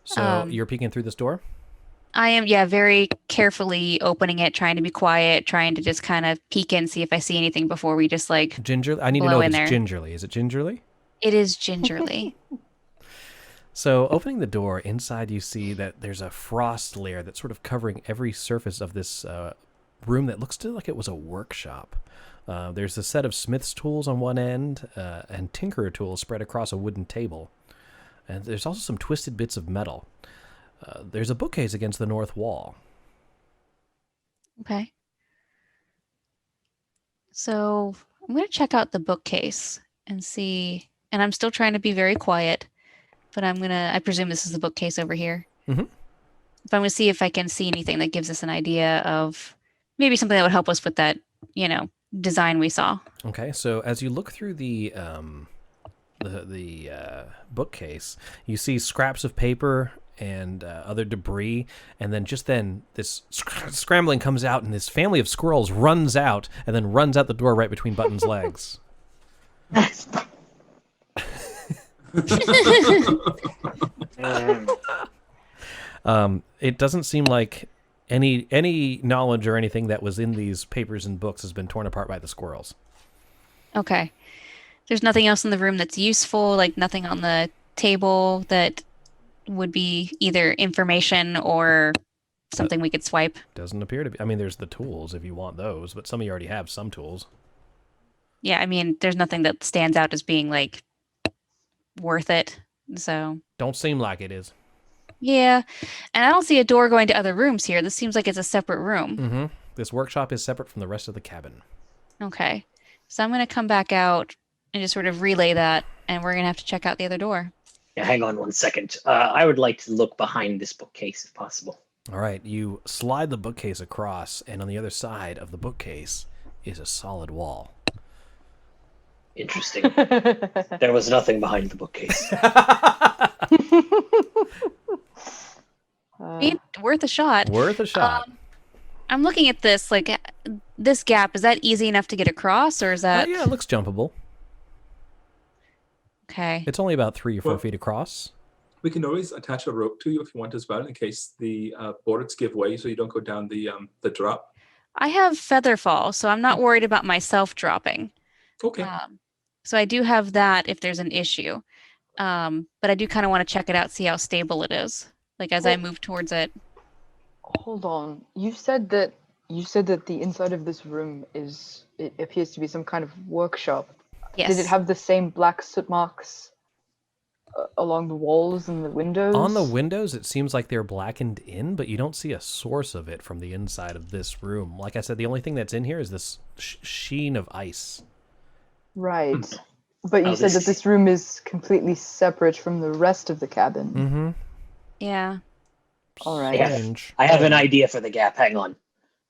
Speaker 1: So you're peeking through this door?
Speaker 13: I am, very carefully opening it, trying to be quiet, trying to just kind of peek in, see if I see anything before we just like
Speaker 1: Gingerly? I need to know if it's gingerly. Is it gingerly?
Speaker 13: It is gingerly.
Speaker 1: So opening the door, inside you see that there's a frost layer that's sort of covering every surface of this room that looks to like it was a workshop. There's a set of smith's tools on one end and tinkerer tools spread across a wooden table. And there's also some twisted bits of metal. There's a bookcase against the north wall.
Speaker 13: Okay. So I'm going to check out the bookcase and see, and I'm still trying to be very quiet, but I presume this is the bookcase over here.
Speaker 1: Mm-hmm.
Speaker 13: But I'm going to see if I can see anything that gives us an idea of maybe something that would help us with that, design we saw.
Speaker 1: Okay, so as you look through the bookcase, you see scraps of paper and other debris, and then this scrambling comes out, and this family of squirrels runs out, and then runs out the door right between Button's legs. It doesn't seem like any knowledge or anything that was in these papers and books has been torn apart by the squirrels.
Speaker 13: Okay. There's nothing else in the room that's useful, like nothing on the table that would be either information or something we could swipe.
Speaker 1: Doesn't appear to be. I mean, there's the tools if you want those, but some of you already have some tools.
Speaker 13: Yeah, I mean, there's nothing that stands out as being like worth it. So
Speaker 1: don't seem like it is.
Speaker 13: Yeah, and I don't see a door going to other rooms here. This seems like it's a separate room.
Speaker 1: Mm-hmm. This workshop is separate from the rest of the cabin.
Speaker 13: Okay, so I'm going to come back out and just sort of relay that, and we're going to have to check out the other door.
Speaker 12: Yeah, hang on 1 second. I would like to look behind this bookcase if possible.
Speaker 1: All right, you slide the bookcase across, and on the other side of the bookcase is a solid wall.
Speaker 12: Interesting. There was nothing behind the bookcase.
Speaker 13: Worth a shot.
Speaker 1: Worth a shot.
Speaker 13: I'm looking at this, like, this gap, is that easy enough to get across, or is that...
Speaker 1: yeah, it looks jumpable.
Speaker 13: Okay.
Speaker 1: It's only about 3 or 4 feet across.
Speaker 9: We can always attach a rope to you if you want as well, in case the boards give way, so you don't go down the drop.
Speaker 13: I have feather fall, so I'm not worried about myself dropping.
Speaker 9: Okay.
Speaker 13: So I do have that if there's an issue. But I do kind of want to check it out, see how stable it is, like as I move towards it.
Speaker 10: Hold on. You said that the inside of this room it appears to be some kind of workshop.
Speaker 13: Yes.
Speaker 10: Did it have the same black soot marks along the walls and the windows?
Speaker 1: On the windows, it seems like they're blackened in, but you don't see a source of it from the inside of this room. Like I said, the only thing that's in here is this sheen of ice.
Speaker 10: Right. But you said that this room is completely separate from the rest of the cabin.
Speaker 1: Mm-hmm.
Speaker 13: Yeah.
Speaker 10: All right.
Speaker 12: I have an idea for the gap. Hang on.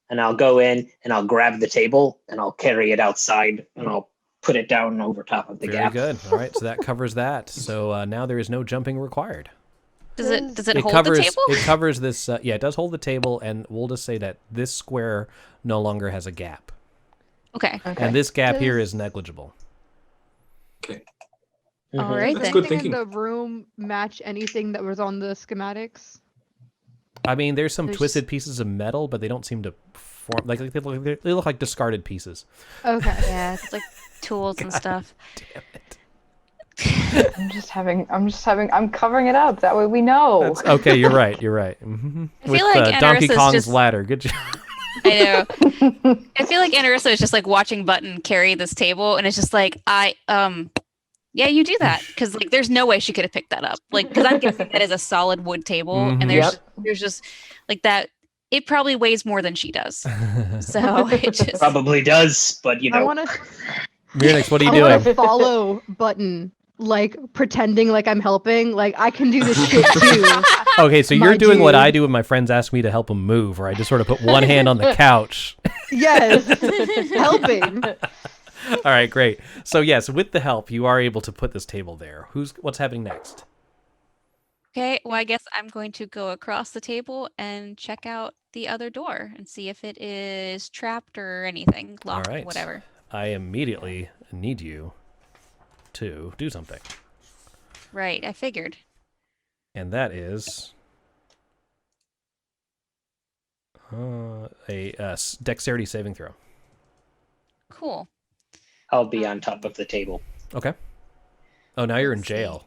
Speaker 12: And I'll go in and I'll grab the table and I'll carry it outside and I'll put it down over top of the gap.
Speaker 1: Very good. All right, so that covers that. So now there is no jumping required.
Speaker 13: Does it hold the table?
Speaker 1: It covers this. Yeah, it does hold the table, and we'll just say that this square no longer has a gap.
Speaker 13: Okay.
Speaker 1: And this gap here is negligible.
Speaker 9: Okay.
Speaker 13: All right,
Speaker 9: That's
Speaker 13: then.
Speaker 9: good
Speaker 15: Does
Speaker 9: thinking.
Speaker 15: the room match anything that was on the schematics?
Speaker 1: I mean, there's some
Speaker 15: There's-
Speaker 1: twisted pieces of metal, but they don't seem to form like they look like discarded pieces.
Speaker 15: Okay.
Speaker 13: Yeah, it's like tools and stuff.
Speaker 1: Damn it.
Speaker 10: I'm covering it up. That way we know.
Speaker 1: That's, okay, you're right. You're right. Mm-hmm.
Speaker 13: I feel like
Speaker 1: Donkey
Speaker 13: Anarissa is
Speaker 1: Kong's
Speaker 13: just-
Speaker 1: ladder. Good job.
Speaker 13: I know. I feel like Anarissa is just like watching Button carry this table, and it's just like, yeah, you do that, because like there's no way she could have picked that up, like, because I'm guessing that is a solid wood table, and there's just like that. It probably weighs more than she does, so it just
Speaker 12: Probably does, but you know.
Speaker 15: I want to.
Speaker 1: Mirnix, what are you
Speaker 15: I want
Speaker 1: doing?
Speaker 15: to follow Button, like pretending like I'm helping. Like I can do this shit too.
Speaker 1: Okay, so you're
Speaker 15: My
Speaker 1: doing what
Speaker 15: dude.
Speaker 1: I do when my friends ask me to help them move, or I just sort of put one hand on the couch.
Speaker 15: Yes, helping.
Speaker 1: All right, great. So yes, with the help, you are able to put this table there. What's happening next?
Speaker 13: Okay, well, I guess I'm going to go across the table and check out the other door and see if it is trapped or anything, locked,
Speaker 1: All right.
Speaker 13: whatever.
Speaker 1: I immediately need you to do something.
Speaker 13: Right, I figured.
Speaker 1: And that is a dexterity saving throw.
Speaker 13: Cool.
Speaker 12: I'll be on top of the table.
Speaker 1: Okay. Oh, now you're in jail.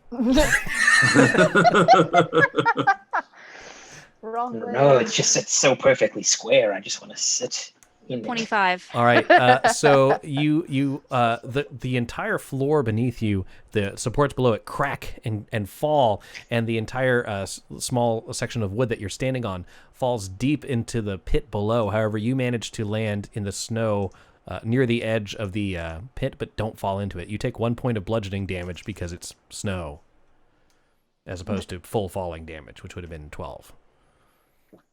Speaker 10: Wrong way.
Speaker 12: No, it's so perfectly square. I just want to sit in it.
Speaker 13: 25.
Speaker 1: All right. So the entire floor beneath you, the supports below it crack and fall, and the entire small section of wood that you're standing on falls deep into the pit below. However, you manage to land in the snow near the edge of the pit, but don't fall into it. You take 1 point of bludgeoning damage because it's snow, as opposed to full falling damage, which would have been 12.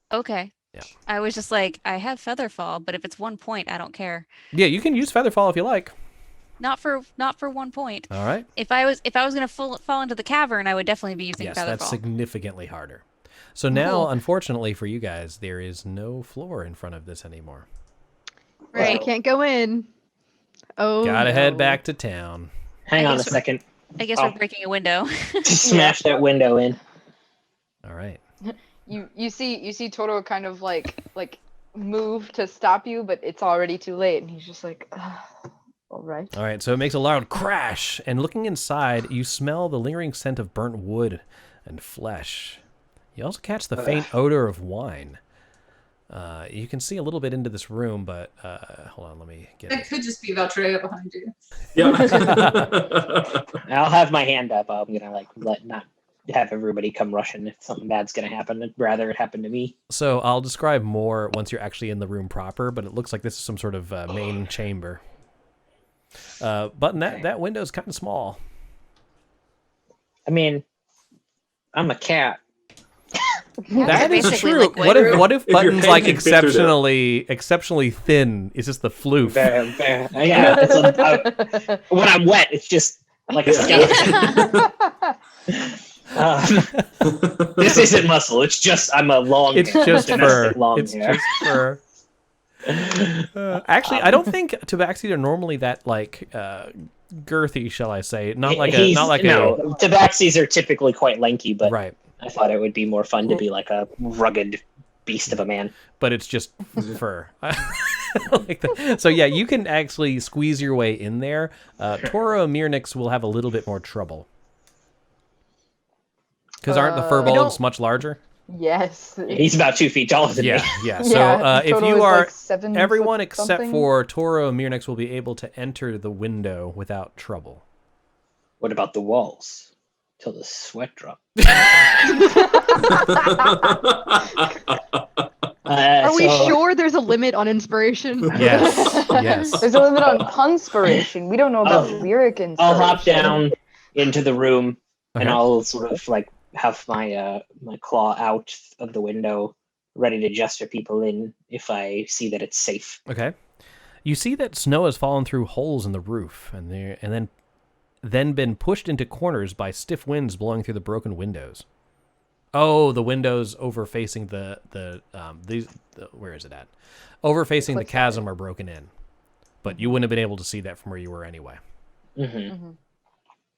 Speaker 13: Okay.
Speaker 1: Yeah.
Speaker 13: I was just like, I have feather fall, but if it's 1 point, I don't care.
Speaker 1: Yeah, you can use Featherfall if you like.
Speaker 13: Not for 1 point.
Speaker 1: All right.
Speaker 13: If I was gonna fall into the cavern, I would definitely be using
Speaker 1: Yes,
Speaker 13: feather
Speaker 1: that's
Speaker 13: fall.
Speaker 1: significantly harder. So now, unfortunately for you guys, there is no floor in front of this anymore.
Speaker 15: Right, can't go in. Oh,
Speaker 1: Gotta head back to town.
Speaker 12: Hang on a second.
Speaker 13: I guess we're breaking a window.
Speaker 12: Smash that window in.
Speaker 1: All right.
Speaker 10: You see Toro kind of like move to stop you, but it's already too late, and he's just like, all right.
Speaker 1: All right, so it makes a loud crash, and looking inside, you smell the lingering scent of burnt wood and flesh. You also catch the faint odor of wine. You can see a little bit into this room, but hold on, let me get
Speaker 11: That could just be Valtreya behind you.
Speaker 9: Yeah.
Speaker 12: I'll have my hand up. I'm gonna not have everybody come rushing if something bad's gonna happen. I'd rather it happen to me.
Speaker 1: So I'll describe more once you're actually in the room proper, but it looks like this is some sort of main chamber. But that window's kind of small.
Speaker 12: I mean, I'm a cat.
Speaker 1: That is true.
Speaker 13: Liquid.
Speaker 1: What if
Speaker 9: If your
Speaker 1: Button's
Speaker 9: head
Speaker 1: like
Speaker 9: can fit through there.
Speaker 1: exceptionally thin? Is this the floof?
Speaker 12: Yeah. When I'm wet, it's just like a skeleton. This isn't muscle. It's just I'm a long.
Speaker 1: It's
Speaker 12: hair.
Speaker 1: just fur.
Speaker 12: Long
Speaker 1: It's
Speaker 12: hair.
Speaker 1: just fur. Actually, I don't think tabaxis are normally that girthy, shall I say?
Speaker 12: Tabaxis are typically quite lanky, but
Speaker 1: right.
Speaker 12: I thought it would be more fun to be like a rugged beast of a man.
Speaker 1: But it's just fur. Like that. So yeah, you can actually squeeze your way in there. Toro Mirnix will have a little bit more trouble. Because aren't the furbolgs much larger?
Speaker 10: Yes.
Speaker 12: He's about 2 feet taller than me.
Speaker 1: Yeah. So if you are,
Speaker 10: like 7
Speaker 1: everyone
Speaker 10: foot
Speaker 1: except
Speaker 10: something.
Speaker 1: for Toro Mirnix will be able to enter the window without trouble.
Speaker 12: What about the walls? Till the sweat drop.
Speaker 15: Are we sure there's a limit on inspiration?
Speaker 1: Yes.
Speaker 10: There's a limit on punspiration. We don't know about lyric inspiration.
Speaker 12: I'll hop down into the room and I'll sort of like have my my claw out of the window, ready to gesture people in if I see that it's safe.
Speaker 1: Okay. You see that snow has fallen through holes in the roof, and then been pushed into corners by stiff winds blowing through the broken windows. Oh, the windows over facing where is it at? Over facing the chasm are broken in, but you wouldn't have been able to see that from where you were anyway.
Speaker 12: Mm-hmm.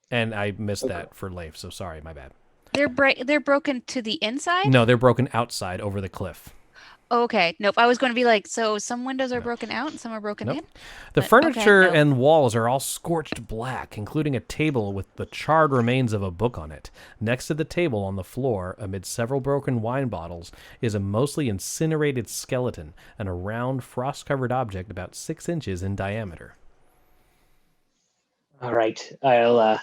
Speaker 1: And I missed that for Leif, so sorry, my bad.
Speaker 13: They're broken to the inside?
Speaker 1: No, they're broken outside over the cliff.
Speaker 13: Okay. Nope. I was going to be like, so some windows are broken out and some are broken in?
Speaker 1: The
Speaker 13: But,
Speaker 1: furniture
Speaker 13: okay, no.
Speaker 1: and walls are all scorched black, including a table with the charred remains of a book on it. Next to the table on the floor, amid several broken wine bottles, is a mostly incinerated skeleton and a round, frost-covered object about 6 inches in diameter.
Speaker 12: All right. I'll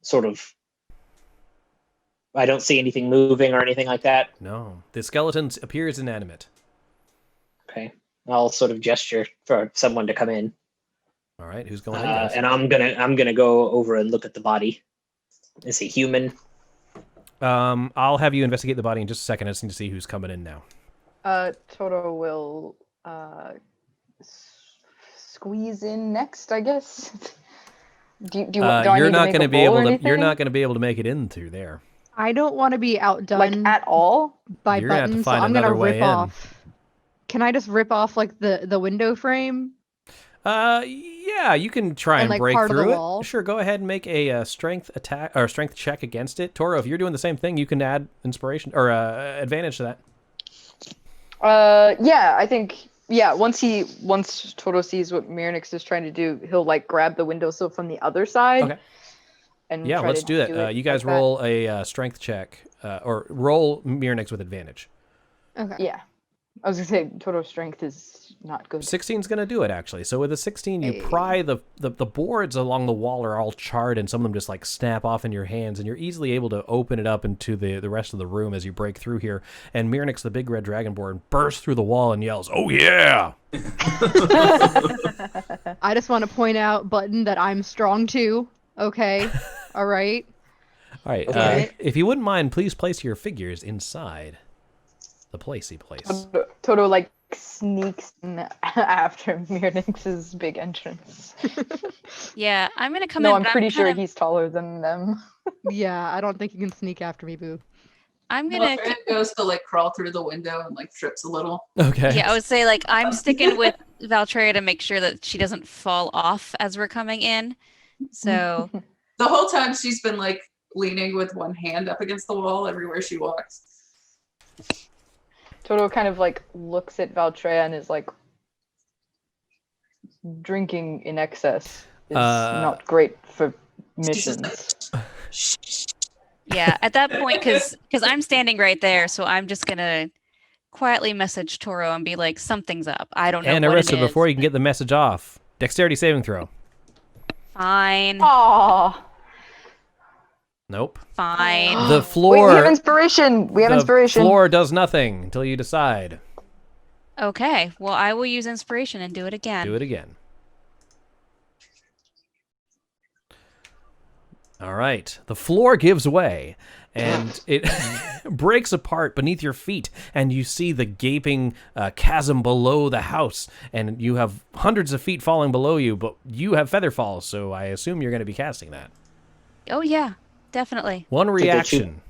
Speaker 12: sort of... I don't see anything moving or anything like that.
Speaker 1: No. The skeleton appears inanimate.
Speaker 12: Okay. I'll sort of gesture for someone to come in.
Speaker 1: All right. Who's going in, guys?
Speaker 12: And I'm gonna go over and look at the body. Is he human?
Speaker 1: I'll have you investigate the body in just a second. I just need to see who's coming in now.
Speaker 10: Toro will squeeze in next, I guess. Do I
Speaker 1: you're
Speaker 10: need
Speaker 1: not
Speaker 10: to make
Speaker 1: going to
Speaker 10: a
Speaker 1: be
Speaker 10: roll
Speaker 1: able
Speaker 10: or
Speaker 1: to. You're
Speaker 10: anything?
Speaker 1: not going to be able to make it in through there.
Speaker 15: I don't want to be outdone
Speaker 10: like at all
Speaker 15: by
Speaker 1: You're gonna have to
Speaker 15: Button, so
Speaker 1: find
Speaker 15: I'm gonna
Speaker 1: another way
Speaker 15: rip
Speaker 1: in.
Speaker 15: off. Can I just rip off like the window frame?
Speaker 1: Yeah, you can try and
Speaker 15: like,
Speaker 1: break
Speaker 15: part of the
Speaker 1: through it.
Speaker 15: wall?
Speaker 1: Sure, go ahead and make a strength attack or strength check against it. Toro, if you're doing the same thing, you can add inspiration or advantage to
Speaker 10: that. Yeah, I think once Toro sees what Mirnix is trying to do, he'll like grab the windowsill from the other side.
Speaker 1: Okay.
Speaker 10: And
Speaker 1: Yeah,
Speaker 10: try
Speaker 1: let's
Speaker 10: to
Speaker 1: do that.
Speaker 10: it
Speaker 1: You guys
Speaker 10: like
Speaker 1: roll a strength check or roll Mirnix with advantage.
Speaker 15: Okay.
Speaker 10: Yeah. I was gonna say Toro's strength is not good.
Speaker 1: 16's gonna do it actually. So with a 16, you pry the boards along the wall are all charred, and some of them just like snap off in your hands, and you're easily able to open it up into the rest of the room as you break through here. And Mirnix, the big red dragonborn, bursts through the wall and yells, "Oh yeah!"
Speaker 15: I just want to point out, Button, that I'm strong too. Okay. All right.
Speaker 1: All right.
Speaker 15: Okay.
Speaker 1: If you wouldn't mind, please place your figures inside the placey place.
Speaker 10: Toro like sneaks in after Mirnix's big entrance.
Speaker 13: Yeah, I'm gonna come
Speaker 10: No,
Speaker 13: in.
Speaker 10: I'm
Speaker 13: but
Speaker 10: pretty sure
Speaker 13: kind of-
Speaker 10: he's taller than them.
Speaker 15: Yeah, I don't think you can sneak after me, Boo.
Speaker 13: I'm gonna.
Speaker 11: Fran goes to like crawl through the window and like trips a little.
Speaker 1: Okay.
Speaker 13: Yeah, I would say like I'm sticking with Valtreya to make sure that she doesn't fall off as we're coming in. So
Speaker 11: The whole time she's been like leaning with one hand up against the wall everywhere she walks.
Speaker 10: Toto kind of like looks at Valtreya and is like, drinking in excess is not great for missions.
Speaker 13: yeah, at that point, because I'm standing right there, so I'm just gonna quietly message Toro and be like, something's up. I don't know
Speaker 1: And
Speaker 13: what it
Speaker 1: Arissa,
Speaker 13: is.
Speaker 1: before you can get the message off, dexterity saving throw.
Speaker 13: Fine.
Speaker 10: Aww.
Speaker 1: Nope.
Speaker 13: Fine.
Speaker 1: The floor.
Speaker 10: Wait, we have inspiration. We have
Speaker 1: the
Speaker 10: inspiration.
Speaker 1: floor does nothing until you decide.
Speaker 13: Okay, well, I will use inspiration and do it again.
Speaker 1: Do it again. All right. The floor gives way, and it breaks apart beneath your feet, and you see the gaping chasm below the house, and you have hundreds of feet falling below you, but you have feather fall, so I assume you're going to be casting that.
Speaker 13: Oh, yeah, definitely.
Speaker 1: One reaction.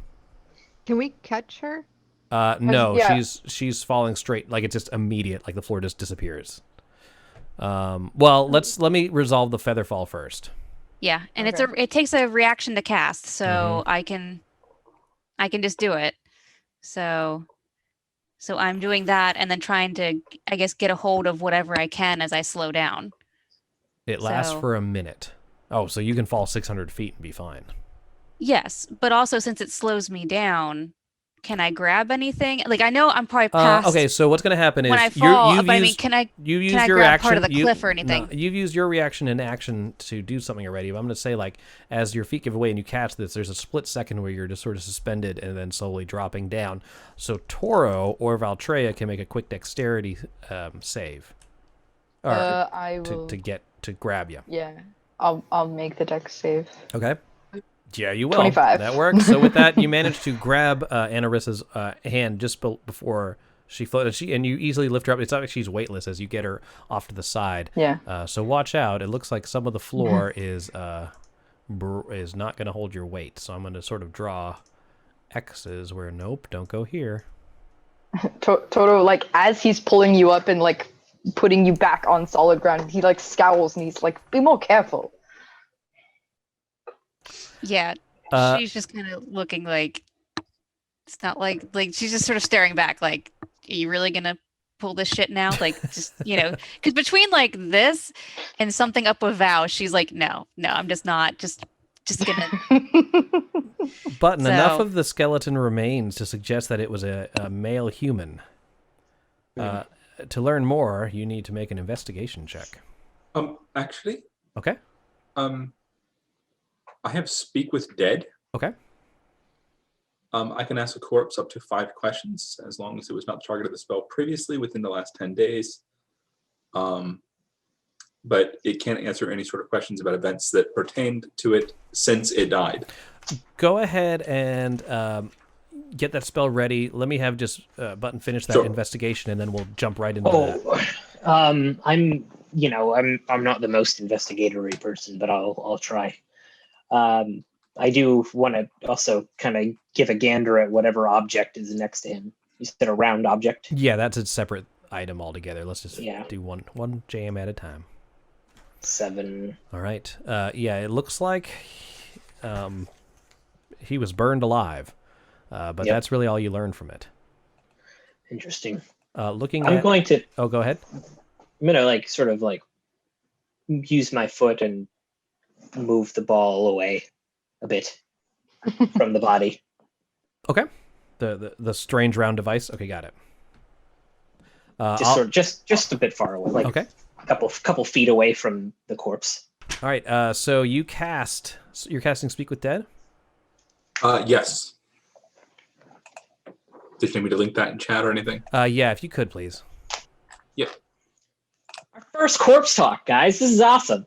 Speaker 15: Can we catch her?
Speaker 1: No,
Speaker 10: Yeah.
Speaker 1: she's falling straight, like it's just immediate, like the floor just disappears. Well, let me resolve the feather fall first.
Speaker 13: Yeah, and
Speaker 10: Okay.
Speaker 13: it takes a reaction to cast, so I can just do it. So I'm doing that and then trying to, I guess, get a hold of whatever I can as I slow down.
Speaker 1: It lasts
Speaker 13: So-
Speaker 1: for a minute. Oh, so you can fall 600 feet and be fine.
Speaker 13: Yes, but also since it slows me down, can I grab anything? Like I know I'm probably past
Speaker 1: Okay, so what's going to happen is
Speaker 13: when I fall,
Speaker 1: you've
Speaker 13: but I
Speaker 1: used,
Speaker 13: mean, can I
Speaker 1: you've used
Speaker 13: can I
Speaker 1: your
Speaker 13: grab
Speaker 1: action,
Speaker 13: part of the cliff or anything?
Speaker 1: No, you've used your reaction and action to do something already. But I'm going to say, like, as your feet give away and you catch this, there's a split second where you're just sort of suspended and then slowly dropping down. So Toro or Valtreya can make a quick dexterity save. Or
Speaker 10: I will.
Speaker 1: to grab you.
Speaker 10: Yeah, I'll make the dex save.
Speaker 1: Okay. Yeah, you will.
Speaker 10: 25.
Speaker 1: That works. So with that, you manage to grab Anarissa's hand just before she floated. And you easily lift her up. It's not like she's weightless as you get her off to the side.
Speaker 10: Yeah.
Speaker 1: So watch out. It looks like some of the floor is not going to hold your weight. So I'm going to sort of draw X's where nope, don't go here.
Speaker 10: Toto, like as he's pulling you up and like putting you back on solid ground, he like scowls and he's like, "Be more careful."
Speaker 13: Yeah, she's just kind of looking like it's not like she's just sort of staring back like, are you really gonna pull this shit now? Like just because between like this and something up with Val, she's like, no, I'm just not just gonna.
Speaker 1: Button, enough of the skeleton remains to suggest that it was a male human. To learn more, you need to make an investigation check.
Speaker 9: Actually.
Speaker 1: Okay.
Speaker 9: I have Speak with Dead.
Speaker 1: Okay.
Speaker 9: I can ask a corpse up to 5 questions as long as it was not the target of the spell previously within the last 10 days. But it can't answer any sort of questions about events that pertained to it since it died.
Speaker 1: Go ahead and get that spell ready. Let me have just Button finish that investigation, and then we'll jump right into that.
Speaker 12: I'm not the most investigatory person, but I'll try. I do want to also kind of give a gander at whatever object is next to him. You said a round object?
Speaker 1: Yeah, that's a separate item altogether. Let's just do one jam at a time.
Speaker 12: 7.
Speaker 1: All right. Yeah, it looks like he was burned alive, but that's really all you learn from it.
Speaker 12: Interesting.
Speaker 1: Looking
Speaker 12: I'm going to...
Speaker 1: Oh, go ahead.
Speaker 12: I'm going to sort of use my foot and move the ball away a bit from the body.
Speaker 1: Okay. The strange round device. Okay, got it.
Speaker 12: Just a bit far away,
Speaker 1: okay,
Speaker 12: a couple feet away from the corpse.
Speaker 1: All right. So you're casting Speak with Dead.
Speaker 9: Yes. Did you need me to link that in chat or anything?
Speaker 1: Yeah, if you could, please.
Speaker 9: Yeah.
Speaker 12: Our first corpse talk, guys. This is awesome.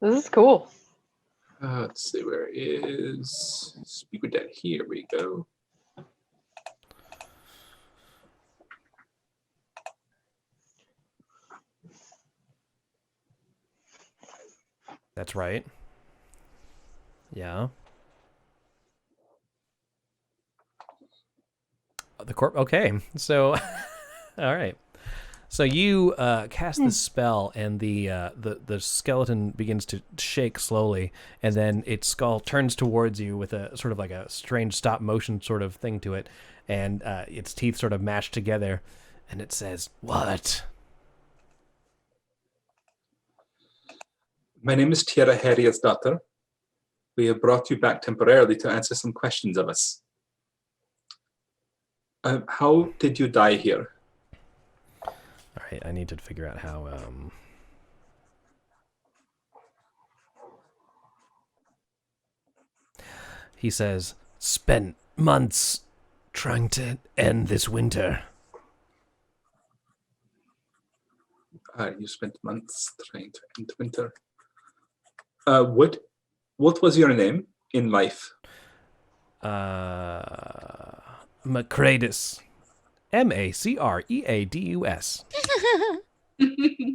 Speaker 10: This is cool.
Speaker 9: Let's see, where is Speak with Dead? Here we go.
Speaker 1: That's right. Yeah. The corp. Okay, so all right. So you cast the spell, and the skeleton begins to shake slowly, and then its skull turns towards you with a sort of like a strange stop motion sort of thing to it, and its teeth sort of mash together, and it says, "What?"
Speaker 9: My name is Tierra Heria's daughter. We have brought you back temporarily to answer some questions of us. How did you die here?
Speaker 1: All right, I need to figure out how. He says, "Spent months trying to end this winter."
Speaker 9: You spent months trying to end winter. What was your name in life?
Speaker 1: Macreadus. Macreadus.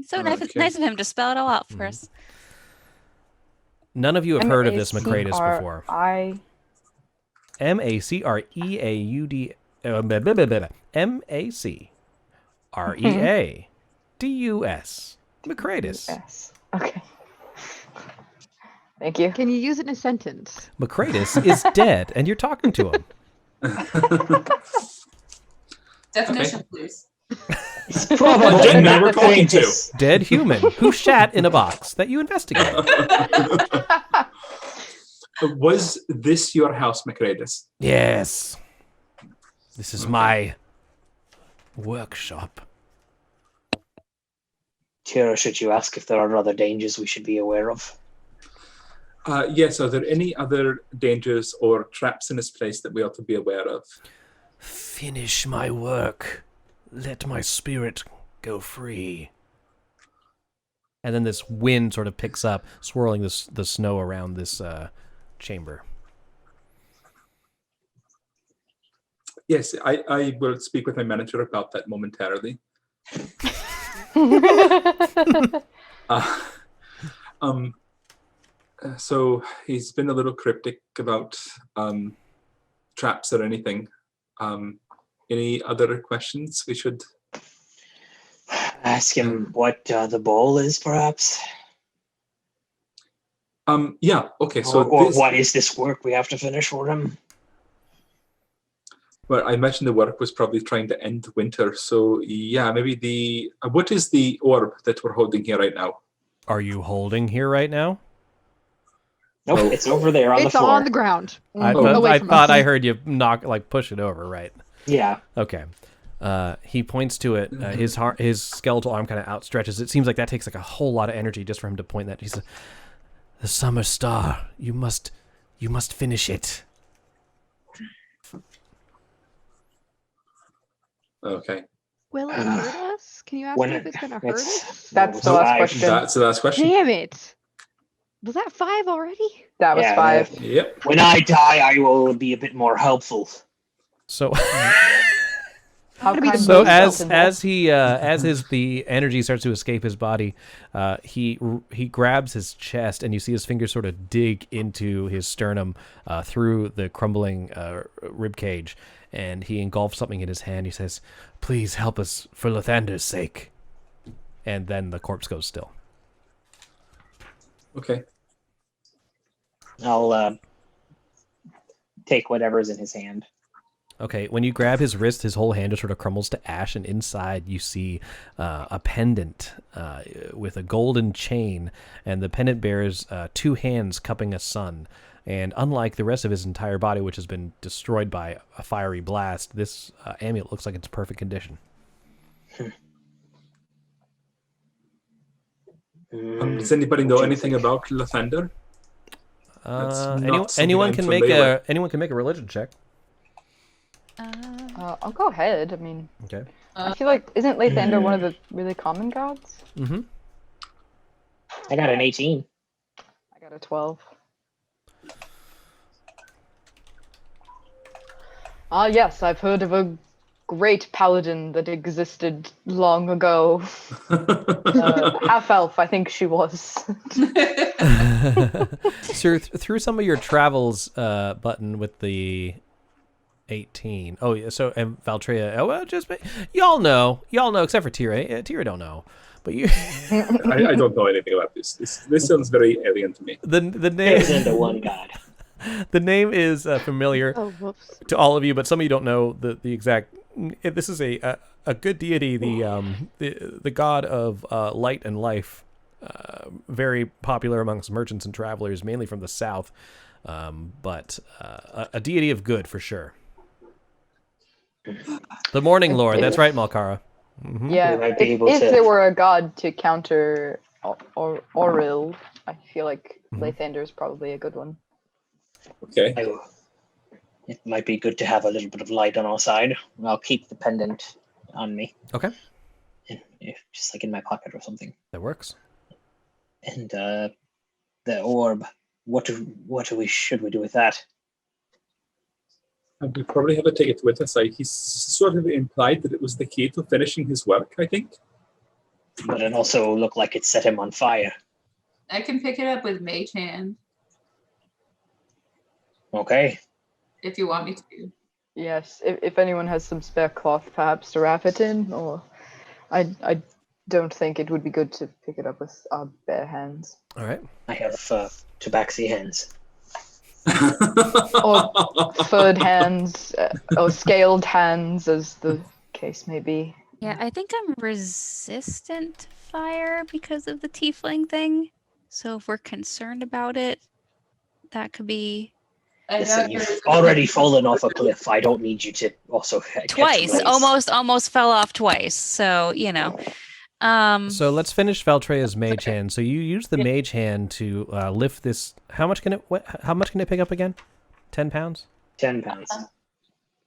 Speaker 13: So nice of him to spell it all out for us.
Speaker 1: None of you have heard of this Macreadus before. Macreaud. Macreadus. Macreadus.
Speaker 10: Yes. Okay. Thank you.
Speaker 15: Can you use it in a sentence?
Speaker 1: Macreadus is dead, and you're talking to him.
Speaker 11: Definition, please.
Speaker 9: Dead man we're talking to.
Speaker 1: Dead human who shat in a box that you investigated.
Speaker 9: Was this your house, Macreadus?
Speaker 1: Yes. This is my workshop.
Speaker 12: Tira, should you ask if there are other dangers we should be aware of?
Speaker 9: Yes, are there any other dangers or traps in this place that we ought to be aware of?
Speaker 1: Finish my work. Let my spirit go free. And then this wind sort of picks up, swirling the snow around this chamber.
Speaker 9: Yes, I will speak with my manager about that momentarily. So he's been a little cryptic about traps or anything. Any other questions we should
Speaker 12: ask him? What the ball is, perhaps.
Speaker 9: Yeah. Okay. So
Speaker 12: or what is this work we have to finish for him?
Speaker 9: Well, I imagine the work was probably trying to end winter. So yeah, maybe what is the orb that we're holding here right now?
Speaker 1: Are you holding here right now?
Speaker 12: Nope, it's over there on the floor.
Speaker 15: It's on the ground.
Speaker 1: I thought I heard you push it over, right?
Speaker 12: Yeah.
Speaker 1: Okay. He points to it. His skeletal arm kind of outstretches. It seems like that takes like a whole lot of energy just for him to point that. He says, "The summer star. You must finish it."
Speaker 9: Okay.
Speaker 15: Will it hurt us? Can you ask me if it's going to hurt us?
Speaker 10: That's the last question.
Speaker 9: That's the last question.
Speaker 15: Damn it. Was that 5 already?
Speaker 10: That was 5.
Speaker 9: Yep.
Speaker 12: When I die, I will be a bit more helpful.
Speaker 1: So,
Speaker 10: How
Speaker 1: as the energy starts to escape his body, he grabs his chest, and you see his fingers sort of dig into his sternum through the crumbling rib cage, and he engulfs something in his hand. He says, "Please help us for Lathander's sake," and then the corpse goes still.
Speaker 9: Okay.
Speaker 12: I'll take whatever's in his hand.
Speaker 1: Okay, when you grab his wrist, his whole hand just sort of crumbles to ash, and inside you see a pendant with a golden chain, and the pendant bears 2 hands cupping a sun. And unlike the rest of his entire body, which has been destroyed by a fiery blast, this amulet looks like it's perfect condition.
Speaker 9: Does anybody know anything about Lathander?
Speaker 1: Anyone can make a religion check.
Speaker 10: I'll go ahead. I mean,
Speaker 1: okay.
Speaker 10: I feel like isn't Lathander one of the really common gods?
Speaker 1: Mm-hmm.
Speaker 12: I got an 18.
Speaker 10: I got a 12. Yes, I've heard of a great paladin that existed long ago. Half elf, I think she was.
Speaker 1: So through some of your travels, Button, with the 18. Oh yeah, so and Valtrea. Oh well, y'all know, except for Tira. Tira don't know, but you.
Speaker 9: I don't know anything about this. This sounds very alien to me.
Speaker 1: The name
Speaker 12: There's into one god.
Speaker 1: The name is familiar to all of you, but some of you don't know the exact. This is a good deity, the god of light and life, very popular amongst merchants and travelers, mainly from the south, but a deity of good for sure. The Morning Lord, that's right, Malkara. Mm-hmm.
Speaker 10: Yeah, if there were a god to counter Oril, I feel like Lathander is probably a good one.
Speaker 9: Okay.
Speaker 12: It might be good to have a little bit of light on our side. I'll keep the pendant on me.
Speaker 1: Okay.
Speaker 12: Just like in my pocket or something.
Speaker 1: That works.
Speaker 12: And the orb, what should we do with that?
Speaker 9: We probably have to take it with us. He sort of implied that it was the key to finishing his work, I think.
Speaker 12: But it also looked like it set him on fire.
Speaker 11: I can pick it up with Mage Hand
Speaker 12: Okay.
Speaker 11: if you want me to.
Speaker 10: Yes, if anyone has some spare cloth, perhaps to wrap it in, or I don't think it would be good to pick it up with our bare hands.
Speaker 1: All right.
Speaker 12: I have tabaxi hands.
Speaker 10: Or furred hands, or scaled hands, as the case may be.
Speaker 13: Yeah, I think I'm resistant to fire because of the tiefling thing. So if we're concerned about it, that could be...
Speaker 12: Listen, you've already fallen off a cliff. I don't need you to also
Speaker 13: twice. Almost fell off twice. So, you know.
Speaker 1: So let's finish Valtrea's mage hand. So you use the mage hand to lift this. How much can it pick up again? 10 pounds?
Speaker 12: 10 pounds.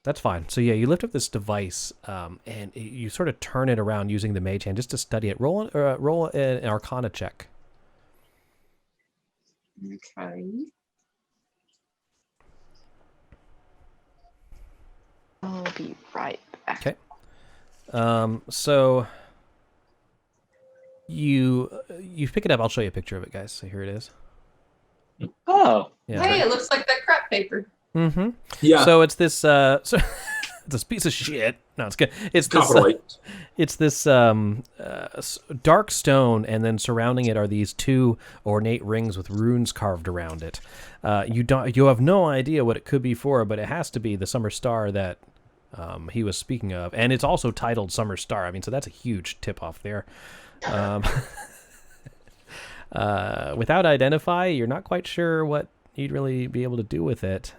Speaker 1: That's fine. So yeah, you lift up this device, and you sort of turn it around using the mage hand just to study it. Roll an Arcana check.
Speaker 11: Okay.
Speaker 10: I'll be right back.
Speaker 1: Okay. So you pick it up. I'll show you a picture of it, guys. So here it is.
Speaker 12: Oh.
Speaker 1: Yeah.
Speaker 11: Hey, it looks like that crap paper.
Speaker 1: Mm-hmm.
Speaker 9: Yeah.
Speaker 1: So it's this. It's this piece of shit. No, it's good. It's this. It's this dark stone, and then surrounding it are these two ornate rings with runes carved around it. You have no idea what it could be for, but it has to be the summer star that he was speaking of, and it's also titled Summer Star. I mean, so that's a huge tip off there. Without identify, you're not quite sure what you'd really be able to do with it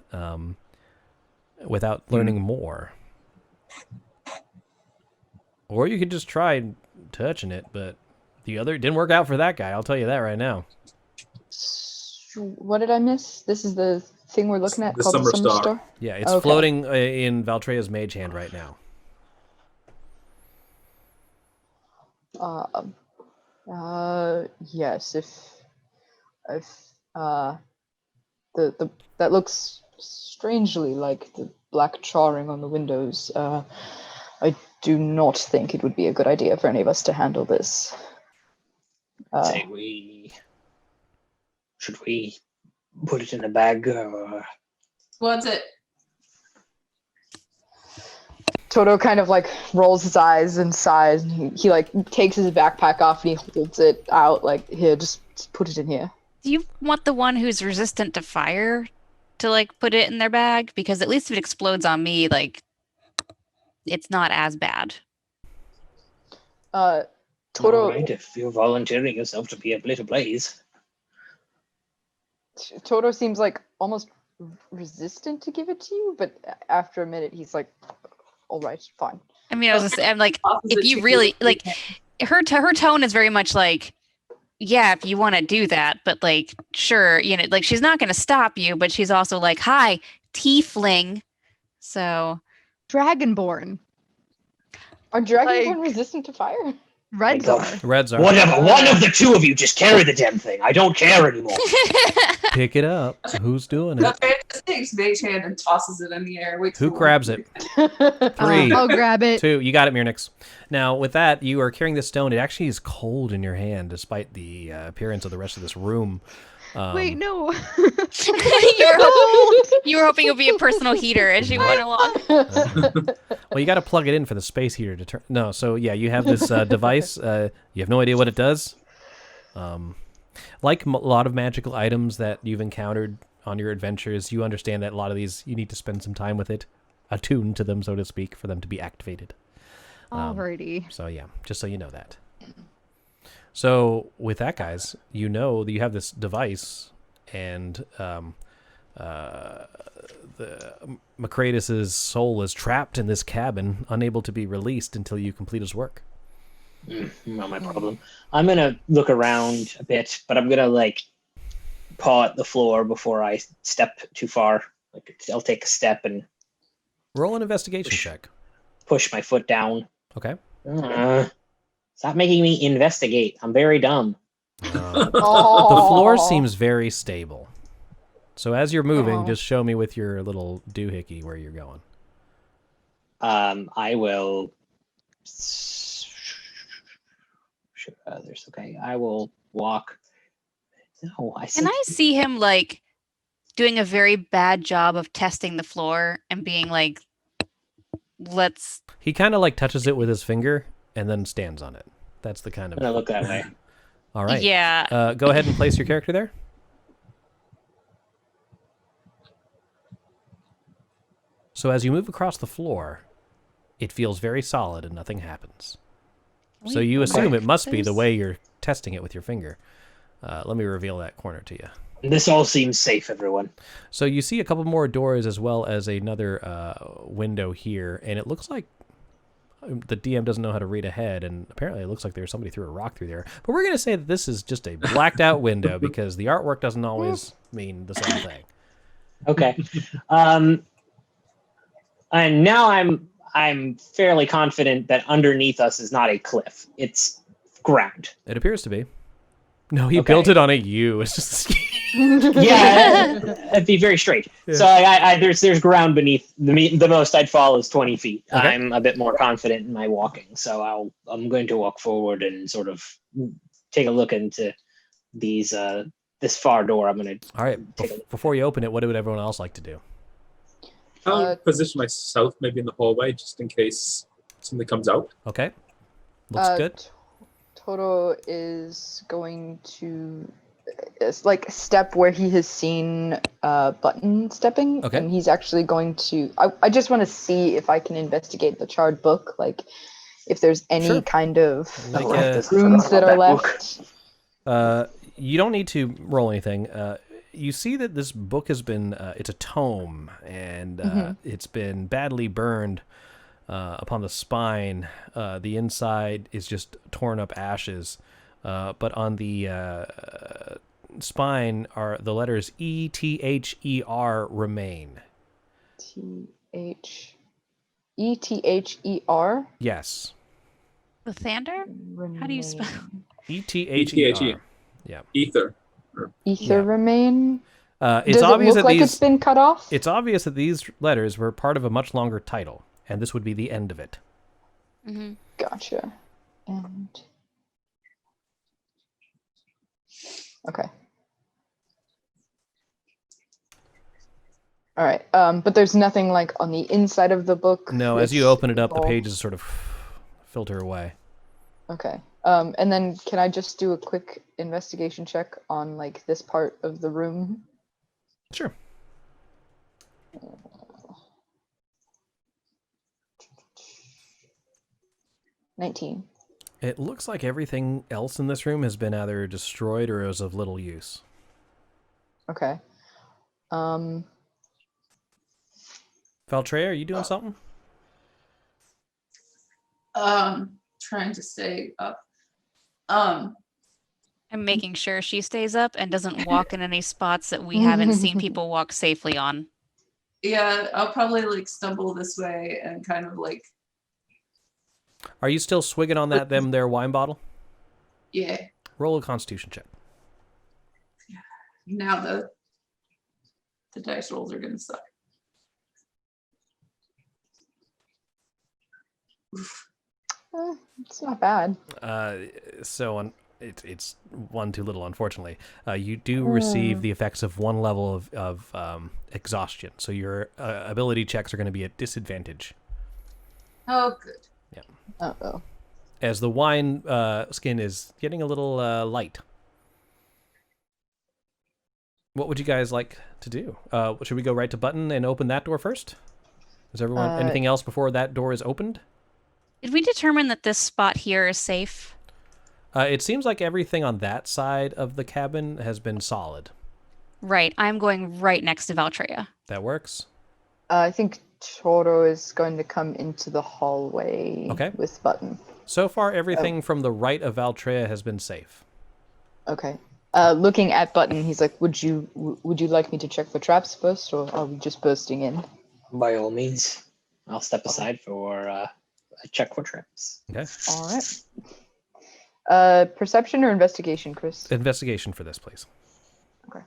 Speaker 1: without learning more. Or you could just try touching it, but the other didn't work out for that guy. I'll tell you that right now.
Speaker 10: What did I miss? This is the thing we're looking at called the Summer Star?
Speaker 1: Yeah, it's floating in Valtrea's mage hand right now.
Speaker 10: Yes, if that looks strangely like the black charring on the windows. I do not think it would be a good idea for any of us to handle this.
Speaker 12: Should we put it in a bag?
Speaker 11: What's it?
Speaker 10: Toto kind of like rolls his eyes and sighs, and he like takes his backpack off and he holds it out like, here, just put it in here.
Speaker 13: Do you want the one who's resistant to fire to like put it in their bag? Because at least if it explodes on me, like it's not as bad.
Speaker 10: Toto.
Speaker 12: All right, if you're volunteering yourself to be a lit ablaze.
Speaker 10: Toto seems like almost resistant to give it to you, but after a minute he's like, all right, fine.
Speaker 13: I mean, I'm like, if you really like, her tone is very much like, yeah, if you want to do that, but like, sure, you know, like she's not going to stop you, but she's also like, hi, tiefling. So,
Speaker 15: Dragonborn.
Speaker 10: Are Dragonborn resistant to fire?
Speaker 15: Reds are.
Speaker 1: Reds are.
Speaker 12: Whatever. One of the two of you just carry the damn thing. I don't care anymore.
Speaker 1: Pick it up. Who's doing it?
Speaker 11: Valtrea just takes Mage Hand and tosses it in the air.
Speaker 1: Who grabs it? 3.
Speaker 15: I'll grab it.
Speaker 1: 2. You got it, Mirnix. Now, with that, you are carrying this stone. It actually is cold in your hand, despite the appearance of the rest of this room.
Speaker 15: Wait, no.
Speaker 13: You were hoping it would be a personal heater as you went along.
Speaker 1: Well, you got to plug it in for the space heater to turn. No, so yeah, you have this device. You have no idea what it does. Like a lot of magical items that you've encountered on your adventures, you understand that a lot of these you need to spend some time with it, attuned to them, so to speak, for them to be activated.
Speaker 15: Alrighty.
Speaker 1: So yeah, just so you know that. So with that, guys, you know that you have this device, and Macretus's soul is trapped in this cabin, unable to be released until you complete his work.
Speaker 12: Not my problem. I'm gonna look around a bit, but I'm gonna like paw at the floor before I step too far. Like I'll take a step and
Speaker 1: roll an investigation check.
Speaker 12: Push my foot down.
Speaker 1: Okay.
Speaker 12: Stop making me investigate. I'm very dumb.
Speaker 1: The floor seems very stable. So as you're moving, just show me with your little doohickey where you're going.
Speaker 12: I will. There's okay. I will walk. No,
Speaker 13: Can I see him like doing a very bad job of testing the floor and being like, let's.
Speaker 1: He kind of like touches it with his finger and then stands on it. That's the kind of.
Speaker 12: I'm gonna look that way.
Speaker 1: All right.
Speaker 13: Yeah.
Speaker 1: Go ahead and place your character there. So as you move across the floor, it feels very solid and nothing happens. So you assume it must be the way you're testing it with your finger. Let me reveal that corner to you.
Speaker 12: This all seems safe, everyone.
Speaker 1: So you see a couple more doors as well as another window here, and it looks like the DM doesn't know how to read ahead, and apparently it looks like there's somebody threw a rock through there. But we're going to say that this is just a blacked out window because the artwork doesn't always mean the same thing.
Speaker 12: Okay. And now I'm fairly confident that underneath us is not a cliff. It's ground.
Speaker 1: It appears to be. No, he built it on a U. It's just
Speaker 12: yeah, it'd be very straight. Yeah. So there's ground beneath. The most I'd fall is 20 feet. Okay. I'm a bit more confident in my walking, so I'm going to walk forward and sort of take a look into these this far door. I'm going to.
Speaker 1: All right. Before you open it, what would everyone else like to do?
Speaker 9: I'll position myself maybe in the hallway just in case something comes out.
Speaker 1: Okay. Looks good.
Speaker 10: Toto is going to like step where he has seen Button stepping.
Speaker 1: Okay.
Speaker 10: And he's actually going to I just want to see if I can investigate the charred book, like if there's any kind of runes that are left.
Speaker 1: You don't need to roll anything. You see that this book has been, it's a tome, and it's been badly burned upon the spine. The inside is just torn up ashes, but on the spine are the letters E-T-H-E-R remain.
Speaker 10: E-T-H-E-R?
Speaker 1: Yes.
Speaker 13: With Thander? How do you spell?
Speaker 1: E-T-H-E-R. Yeah.
Speaker 9: Ether.
Speaker 10: Remain.
Speaker 1: It's
Speaker 10: Does
Speaker 1: obvious
Speaker 10: it look
Speaker 1: that
Speaker 10: like it's been cut off?
Speaker 1: It's obvious that these letters were part of a much longer title, and this would be the end of it.
Speaker 13: Mm-hmm.
Speaker 10: Gotcha. And okay. All right. But there's nothing like on the inside of the book.
Speaker 1: No, as you open it up, the pages sort of filter away.
Speaker 10: Okay. And then can I just do a quick investigation check on like this part of the room?
Speaker 1: Sure.
Speaker 10: $19.
Speaker 1: It looks like everything else in this room has been either destroyed or is of little use.
Speaker 10: Okay.
Speaker 1: Valtreya, are you doing something?
Speaker 11: Trying to stay up.
Speaker 13: I'm making sure she stays up and doesn't walk in any spots that we haven't seen people walk safely on.
Speaker 11: Yeah, I'll probably like stumble this way and kind of like.
Speaker 1: Are you still swigging on their wine bottle?
Speaker 11: Yeah.
Speaker 1: Roll a Constitution check.
Speaker 11: Now the dice rolls are gonna suck.
Speaker 10: It's not bad.
Speaker 1: So it's one too little, unfortunately. You do receive the effects of one level of exhaustion, so your ability checks are going to be at disadvantage.
Speaker 11: Oh, good.
Speaker 1: Yeah.
Speaker 16: Uh-oh.
Speaker 1: As the wine skin is getting a little light. What would you guys like to do? Should we go right to Button and open that door first? Is everyone anything else before that door is opened?
Speaker 13: Did we determine that this spot here is safe?
Speaker 1: It seems like everything on that side of the cabin has been solid.
Speaker 13: Right. I'm going right next to Valtreya.
Speaker 1: That works.
Speaker 16: I think Toro is going to come into the hallway with Button.
Speaker 1: So far, everything from the right of Valtreya has been safe.
Speaker 16: Okay. Looking at Button, he's like, "Would you like me to check for traps first, or are we just bursting in?"
Speaker 12: By all means, I'll step aside for a check for traps.
Speaker 1: Okay.
Speaker 16: All right. Perception or investigation, Chris?
Speaker 1: Investigation for this, please.
Speaker 16: Okay.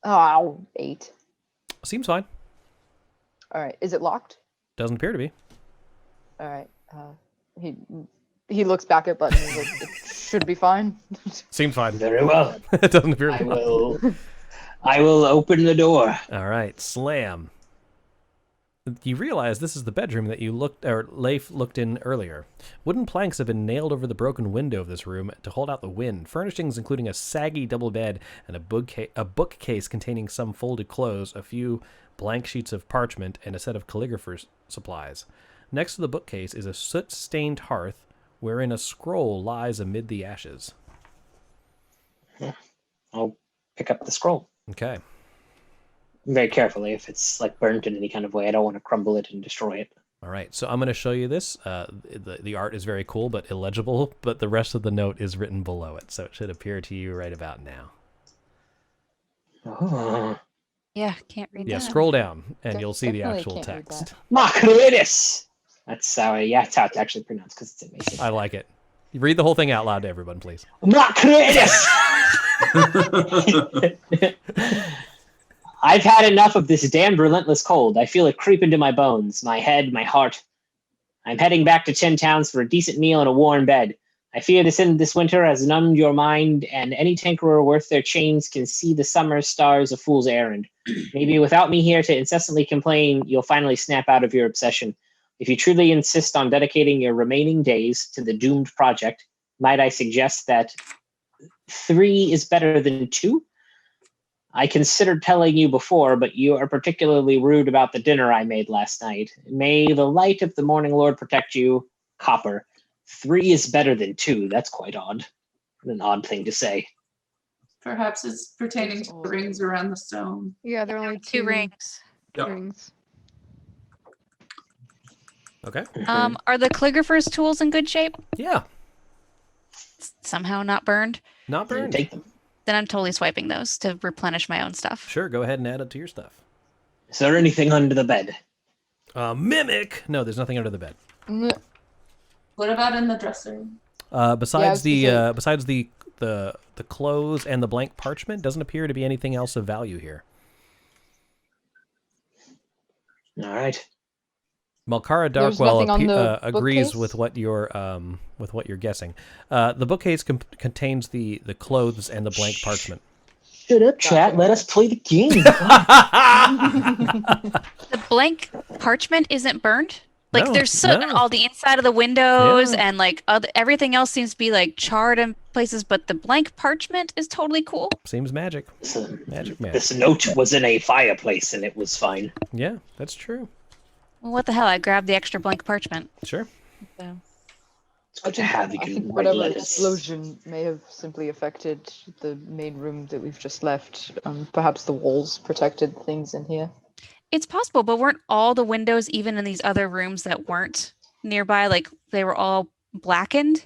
Speaker 16: Oh, 8.
Speaker 1: Seems fine.
Speaker 16: All right. Is it locked?
Speaker 1: Doesn't appear to be.
Speaker 16: All right. He looks back at Button and he's like, "It should be fine."
Speaker 1: Seems fine.
Speaker 12: Very well.
Speaker 1: It doesn't appear to be.
Speaker 12: I will open the door.
Speaker 1: All right. Slam. You realize this is the bedroom that Leif looked in earlier. Wooden planks have been nailed over the broken window of this room to hold out the wind. Furnishings including a saggy double bed and a bookcase containing some folded clothes, a few blank sheets of parchment, and a set of calligrapher's supplies. Next to the bookcase is a soot-stained hearth wherein a scroll lies amid the ashes.
Speaker 12: I'll pick up the scroll.
Speaker 1: Okay.
Speaker 12: Very carefully. If it's like burnt in any kind of way, I don't want to crumble it and destroy it.
Speaker 1: All right, so I'm going to show you this. The art is very cool but illegible, but the rest of the note is written below it, so it should appear to you right about now.
Speaker 12: Oh.
Speaker 13: Yeah, can't read that.
Speaker 1: Yeah, scroll down, and you'll see the actual text.
Speaker 12: Macroides! That's how it's actually pronounced, because it's amazing.
Speaker 1: I like it. You read the whole thing out loud to everyone, please.
Speaker 12: Macroides! I've had enough of this damned relentless cold. I feel it creep into my bones, my head, my heart. I'm heading back to 10 Towns for a decent meal and a warm bed. I fear this winter has numbed your mind, and any tinkerer worth their chains can see the summer stars a fool's errand. Maybe without me here to incessantly complain, you'll finally snap out of your obsession. If you truly insist on dedicating your remaining days to the doomed project, might I suggest that 3 is better than 2? I considered telling you before, but you are particularly rude about the dinner I made last night. May the light of the Morning Lord protect you, Copper. 3 is better than 2. That's quite odd. An odd thing to say.
Speaker 11: Perhaps it's pertaining to the rings around the stone.
Speaker 15: Yeah, there are only
Speaker 13: 2 rings.
Speaker 15: Rings.
Speaker 1: Okay.
Speaker 13: Are the calligrapher's tools in good shape?
Speaker 1: Yeah.
Speaker 13: Somehow not burned?
Speaker 1: Not burned.
Speaker 12: Take them.
Speaker 13: Then I'm totally swiping those to replenish my own stuff.
Speaker 1: Sure, go ahead and add it to your stuff.
Speaker 12: Is there anything under the bed?
Speaker 1: Mimic! No, there's nothing under the bed.
Speaker 11: What about in the dresser?
Speaker 1: Besides the clothes and the blank parchment, doesn't appear to be anything else of value here.
Speaker 12: All right.
Speaker 1: Malkara
Speaker 16: There's nothing on
Speaker 1: Darkwell
Speaker 16: the
Speaker 1: agrees
Speaker 16: bookcase?
Speaker 1: with what you're guessing. The bookcase contains the clothes and the blank parchment.
Speaker 12: Shut up, chat. Let us play the game.
Speaker 13: The blank parchment isn't burned? Like
Speaker 1: No,
Speaker 13: there's soot on
Speaker 1: no.
Speaker 13: all the inside of the windows
Speaker 1: Yeah.
Speaker 13: and like everything else seems to be like charred in places, but the blank parchment is totally cool.
Speaker 1: Seems magic. Magic.
Speaker 12: This note was in a fireplace and it was fine.
Speaker 1: Yeah, that's true.
Speaker 13: Well, what the hell? I grabbed the extra blank parchment.
Speaker 1: Sure.
Speaker 13: So.
Speaker 12: It's good to have you
Speaker 16: I
Speaker 12: can
Speaker 16: think
Speaker 12: write
Speaker 16: whatever
Speaker 12: letters.
Speaker 16: explosion may have simply affected the main room that we've just left. Perhaps the walls protected things in here.
Speaker 13: It's possible, but weren't all the windows, even in these other rooms that weren't nearby, like they were all blackened?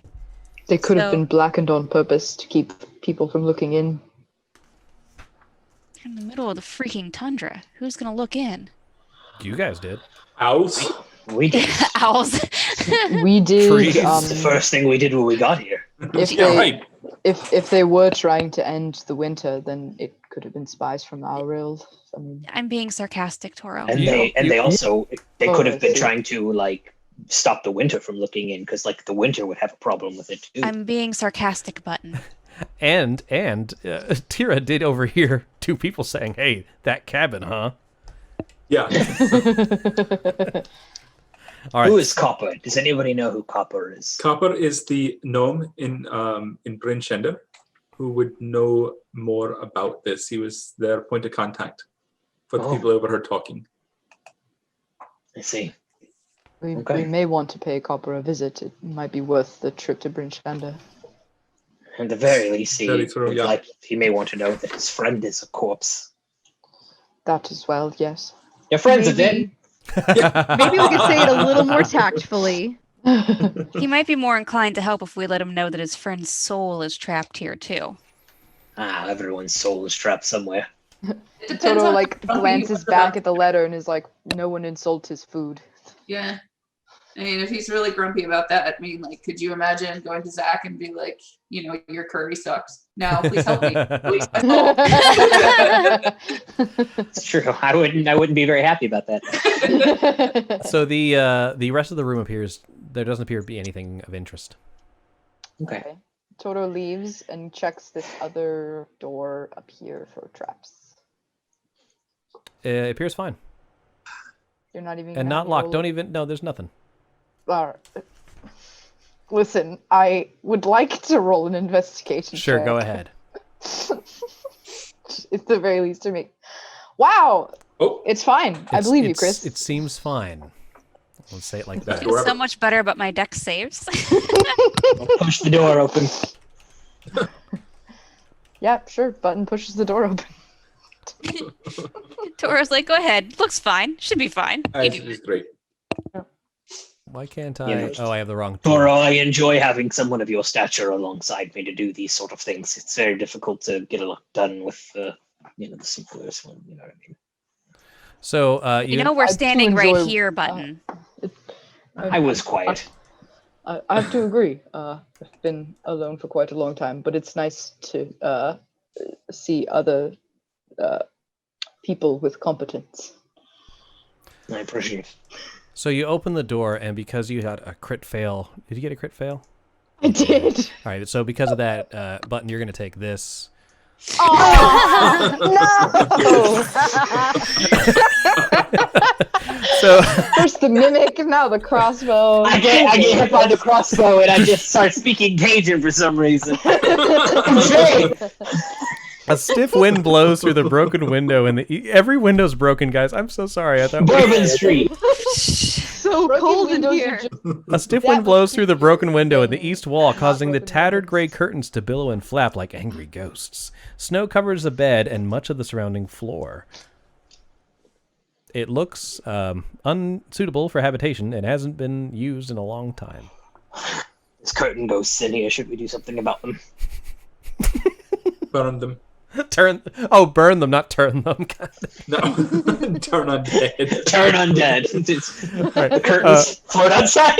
Speaker 16: They could have
Speaker 13: So-
Speaker 16: been blackened on purpose to keep people from looking in.
Speaker 13: In the middle of the freaking tundra. Who's gonna look in?
Speaker 1: You guys did.
Speaker 9: Owls?
Speaker 12: We did.
Speaker 13: Owls.
Speaker 16: We did.
Speaker 1: Trees.
Speaker 12: It's the first thing we did when we got here.
Speaker 16: If
Speaker 9: Yeah,
Speaker 16: they,
Speaker 9: right.
Speaker 16: if they were trying to end the winter, then it could have been spies from our rail. I mean,
Speaker 13: I'm being sarcastic, Toro.
Speaker 12: And
Speaker 1: You-
Speaker 12: they
Speaker 1: you-
Speaker 12: also
Speaker 16: Oh,
Speaker 12: could have
Speaker 16: I
Speaker 12: been
Speaker 16: see.
Speaker 12: trying to like stop the winter from looking in, because like the winter would have a problem with it too.
Speaker 13: I'm being sarcastic, Button.
Speaker 1: And Tira did overhear two people saying, "Hey, that cabin, huh?"
Speaker 9: Yeah.
Speaker 1: All right.
Speaker 12: Who is Copper? Does anybody know who Copper is?
Speaker 9: Copper is the gnome in Bryn Shender who would know more about this. He was their point of contact for the people over her talking.
Speaker 12: I see.
Speaker 16: We may want to pay Copper a visit. It might be worth the trip to Bryn Shender.
Speaker 12: At the very least, he
Speaker 9: yeah.
Speaker 12: he may want to know that his friend is a corpse.
Speaker 16: That as well, yes.
Speaker 12: Your friends are dead.
Speaker 15: Maybe we could say it a little more tactfully.
Speaker 13: He might be more inclined to help if we let him know that his friend's soul is trapped here too.
Speaker 12: Everyone's soul is trapped somewhere.
Speaker 16: Toto like glances back at the letter and is like, "No one insult his food."
Speaker 11: Yeah. I mean, if he's really grumpy about that, I mean, like, could you imagine going to Zach and be like, you know, your curry sucks. Now, please help me. Please help.
Speaker 12: It's true. I wouldn't be very happy about that.
Speaker 1: So the rest of the room there doesn't appear to be anything of interest.
Speaker 12: Okay.
Speaker 16: Toto leaves and checks this other door up here for traps.
Speaker 1: It appears fine.
Speaker 16: You're not even
Speaker 1: and not locked. No, there's nothing.
Speaker 16: Listen, I would like to roll an investigation
Speaker 1: Sure,
Speaker 16: check.
Speaker 1: go ahead.
Speaker 16: At the very least to make. Wow!
Speaker 9: Oh,
Speaker 16: it's fine. I believe you, Chris.
Speaker 1: It seems fine. Let's say it like that.
Speaker 13: It's so much better, but my deck saves.
Speaker 12: Push the door open.
Speaker 16: Yeah, sure. Button pushes the door open.
Speaker 13: Tora's like, go ahead. Looks fine. Should be fine.
Speaker 9: It's great.
Speaker 1: Why can't I?
Speaker 12: You know,
Speaker 1: I have the wrong.
Speaker 12: Toro, I enjoy having someone of your stature alongside me to do these sort of things. It's very difficult to get a lot done with the simplest one. You know what I mean?
Speaker 1: So
Speaker 13: we're standing right here, Button.
Speaker 12: I was quiet.
Speaker 16: I have to agree. I've been alone for quite a long time, but it's nice to see other people with competence.
Speaker 12: I appreciate it.
Speaker 1: So you open the door, and because you had a crit fail, did you get a crit fail?
Speaker 16: I did.
Speaker 1: All right, so because of that, Button, you're going to take this.
Speaker 16: Oh no!
Speaker 1: So
Speaker 16: first the mimic, now the crossbow.
Speaker 12: I get hit by the crossbow, and I just start speaking Cajun for some reason.
Speaker 1: A stiff wind blows through the broken window, and every window's broken, guys. I'm so sorry. I thought
Speaker 12: Bourbon Street.
Speaker 15: So cold in here.
Speaker 1: A stiff wind blows through the broken window in the east wall, causing the tattered gray curtains to billow and flap like angry ghosts. Snow covers the bed and much of the surrounding floor. It looks unsuitable for habitation and hasn't been used in a long time.
Speaker 12: There's curtain ghosts in here. Should we do something about them?
Speaker 9: Burn them.
Speaker 1: Burn them, not turn them.
Speaker 9: No, turn undead.
Speaker 12: Turn undead.
Speaker 1: Right.
Speaker 12: The curtains float outside.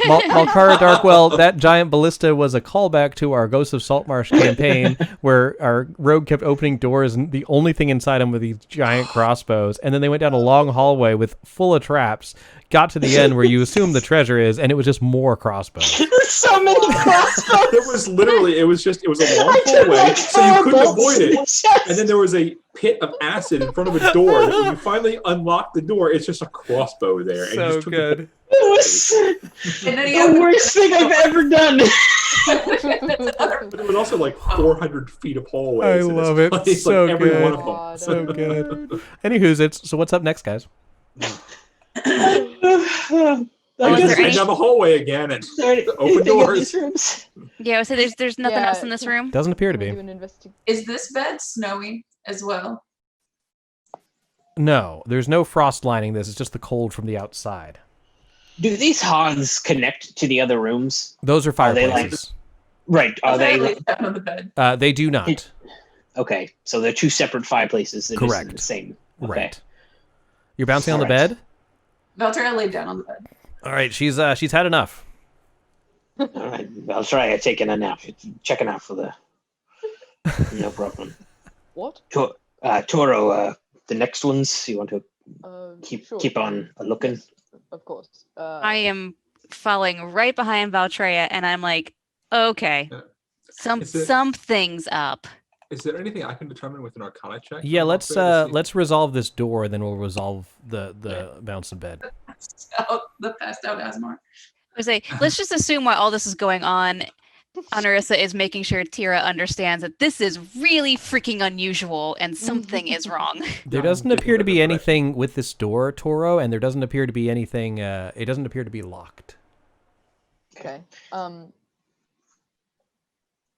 Speaker 1: Malkara Darkwell, that giant ballista was a callback to our Ghosts of Saltmarsh campaign, where our rogue kept opening doors, and the only thing inside them were these giant crossbows. And then they went down a long hallway full of traps, got to the end where you assume the treasure is, and it was just more crossbows.
Speaker 12: There's so many crossbows.
Speaker 9: It was a long hallway, so you couldn't avoid it. And then there was a pit of acid in front of a door. And when you finally unlock the door, it's just a crossbow there. And
Speaker 1: So good.
Speaker 12: It was the worst thing I've ever done.
Speaker 9: But it was also like 400 feet of hallways.
Speaker 1: I love it.
Speaker 9: Place,
Speaker 1: So
Speaker 9: like every
Speaker 1: good.
Speaker 9: one of them.
Speaker 1: So good. Anywho's, so what's up next, guys?
Speaker 9: I just went down the hallway again and open doors.
Speaker 13: Yeah, so there's nothing else in this room?
Speaker 1: Doesn't appear to be.
Speaker 11: Is this bed snowy as well?
Speaker 1: No, there's no frost lining this. It's just the cold from the outside.
Speaker 12: Do these Hans connect to the other rooms?
Speaker 1: Those are fireplaces.
Speaker 12: Right. Are they?
Speaker 11: Down on the bed.
Speaker 1: They do not.
Speaker 12: Okay, so they're two separate fireplaces. That
Speaker 1: Correct.
Speaker 12: The same. Okay.
Speaker 1: Right. You're bouncing on the bed?
Speaker 11: Valterra laid down on the bed.
Speaker 1: All right, she's had enough.
Speaker 12: All right, I'll try taking a nap. Checking out for the. No problem.
Speaker 16: What?
Speaker 12: Toro, the next ones you want to keep on looking.
Speaker 16: of course.
Speaker 13: I am following right behind Valtreya, and I'm like, okay, something's up.
Speaker 9: Is there anything I can determine with an Arcana check?
Speaker 1: Yeah, let's resolve this door, then we'll resolve the bouncing bed.
Speaker 11: The passed out Asmar.
Speaker 13: I say, let's just assume while all this is going on, Anarissa is making sure Tira understands that this is really freaking unusual and something is wrong.
Speaker 1: There doesn't appear to be anything with this door, Toro, and there doesn't appear to be anything. It doesn't appear to be locked.
Speaker 16: Okay.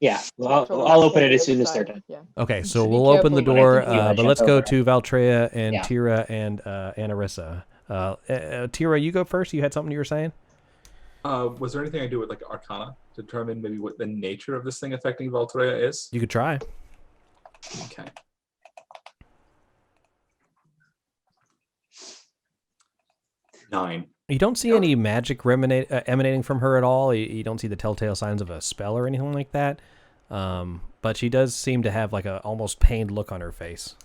Speaker 12: Yeah, well, I'll open it as soon as they're done.
Speaker 16: Yeah.
Speaker 1: Okay, so we'll open the door, but let's go
Speaker 12: over.
Speaker 1: to Valtreya and Tira and Anarissa. Tira, you go first. You had something you were saying?
Speaker 9: Was there anything I do with like Arcana to determine maybe what the nature of this thing affecting Valtreya is?
Speaker 1: You could try.
Speaker 9: Okay. Nine.
Speaker 1: You don't see any magic emanating from her at all. You don't see the telltale signs of a spell or anything like that. But she does seem to have like a almost pained look on her face.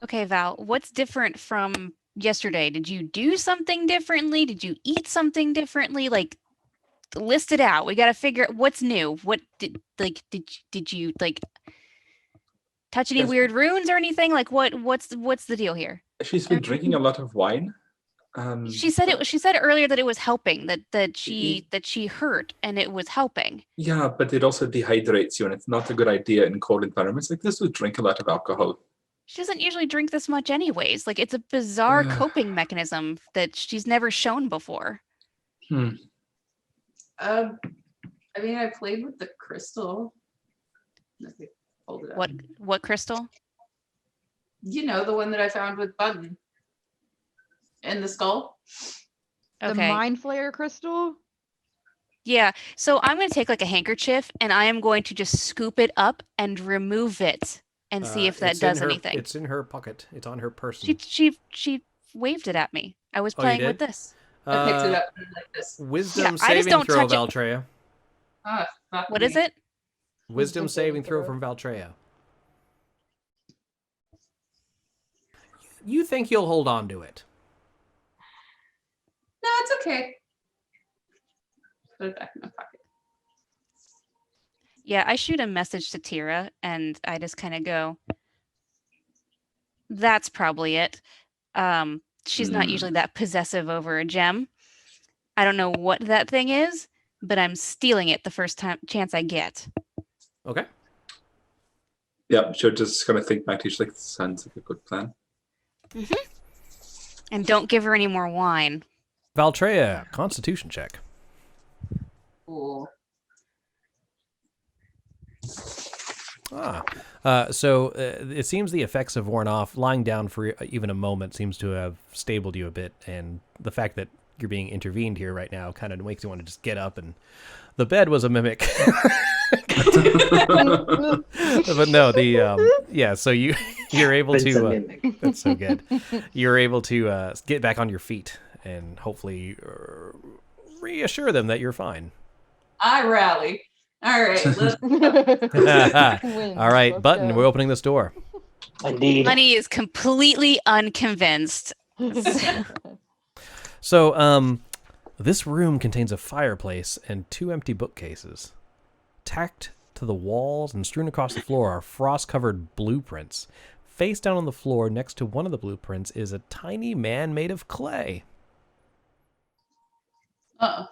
Speaker 13: Okay, Val, what's different from yesterday? Did you do something differently? Did you eat something differently? Like, list it out. We got to figure out what's new. What did you like touch any weird runes or anything? Like, what's the deal here?
Speaker 9: She's been drinking a lot of wine.
Speaker 13: She said earlier that it was helping, that she hurt and it was helping.
Speaker 9: Yeah, but it also dehydrates you, and it's not a good idea in cold environments like this to drink a lot of alcohol.
Speaker 13: She doesn't usually drink this much anyways. Like, it's a bizarre coping mechanism that she's never shown before.
Speaker 11: I mean, I played with the crystal. Hold it up.
Speaker 13: What crystal?
Speaker 11: You know, the one that I found with Button in the skull.
Speaker 15: The Mind Flayer crystal?
Speaker 13: Yeah. So I'm going to take like a handkerchief and I am going to just scoop it up and remove it and see if that does anything.
Speaker 1: It's in her pocket. It's on her person.
Speaker 13: She waved it at me. I was playing with this.
Speaker 11: I picked it up like this.
Speaker 1: Wisdom saving throw, Valtreya.
Speaker 13: What is it?
Speaker 1: Wisdom saving throw from Valtreya. You think you'll hold on to it?
Speaker 11: No, it's okay. Put it back in my pocket.
Speaker 13: Yeah, I shoot a message to Tira and I just kind of go, that's probably it. She's not usually that possessive over a gem. I don't know what that thing is, but I'm stealing it the first chance I get.
Speaker 1: Okay.
Speaker 9: Yeah, she'll just kind of think back to you. She's like, sounds like a good plan.
Speaker 13: And don't give her any more wine.
Speaker 1: Valtreya, Constitution check.
Speaker 11: Cool.
Speaker 1: So it seems the effects have worn off. Lying down for even a moment seems to have stabled you a bit, and the fact that you're being intervened here right now kind of makes you want to just get up. And the bed was a mimic. But no, so you're able to that's so good. You're able to get back on your feet and hopefully reassure them that you're fine.
Speaker 11: I rally. All right, let's
Speaker 1: go. All right, Button, we're opening this door.
Speaker 12: Indeed.
Speaker 13: Honey is completely unconvinced.
Speaker 1: So, this room contains a fireplace and 2 empty bookcases. Tacked to the walls and strewn across the floor are frost-covered blueprints. Face down on the floor next to one of the blueprints is a tiny man made of clay.
Speaker 11: Uh-oh.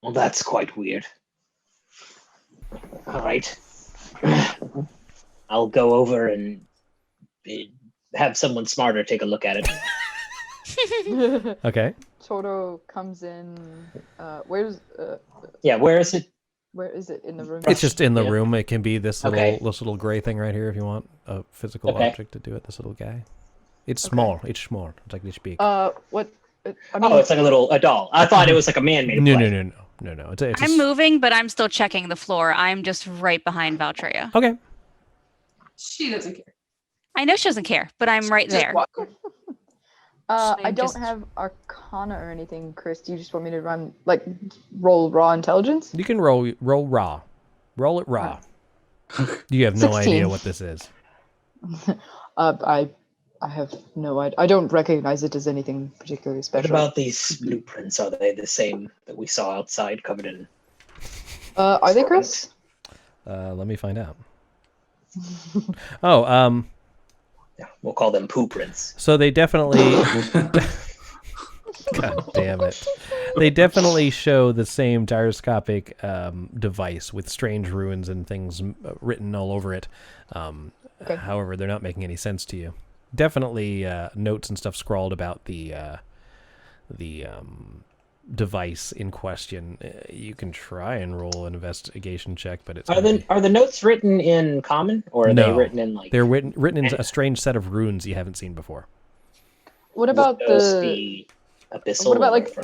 Speaker 12: Well, that's quite weird. All right. I'll go over and have someone smarter take a look at it.
Speaker 1: Okay.
Speaker 16: Toto comes in. Where is it? Where is it in the room?
Speaker 1: It's just in the room. It can be this little gray thing right here if you want a physical object to do it. This little guy. It's small. It's small. It's like this big.
Speaker 16: What?
Speaker 12: It's like a doll. I thought it was like a man made of clay.
Speaker 1: No.
Speaker 13: I'm moving, but I'm still checking the floor. I'm just right behind Valtreya.
Speaker 1: Okay.
Speaker 11: She doesn't care.
Speaker 13: I know she doesn't care, but I'm right there.
Speaker 16: I don't have Arcana or anything, Chris. Do you just want me to roll raw intelligence?
Speaker 1: You can roll raw. Roll it raw. You have no
Speaker 16: 16.
Speaker 1: idea what this is.
Speaker 16: I I have no idea. I don't recognize it as anything particularly
Speaker 12: What
Speaker 16: special.
Speaker 12: about these blueprints? Are they the same that we saw outside covered in?
Speaker 16: Are they, Chris?
Speaker 1: Let me find out. Oh,
Speaker 12: yeah, we'll call them poo prints.
Speaker 1: So they definitely. God damn it! They definitely show the same gyroscopic device with strange runes and things written all over it.
Speaker 16: Okay.
Speaker 1: However, they're not making any sense to you. Definitely notes and stuff scrawled about the device in question. You can try and roll an investigation check, but it's
Speaker 12: are the notes written in common, or are they written in like?
Speaker 1: They're written in a strange set of runes you haven't seen before.
Speaker 16: What about
Speaker 12: the abyssal?
Speaker 16: What about like?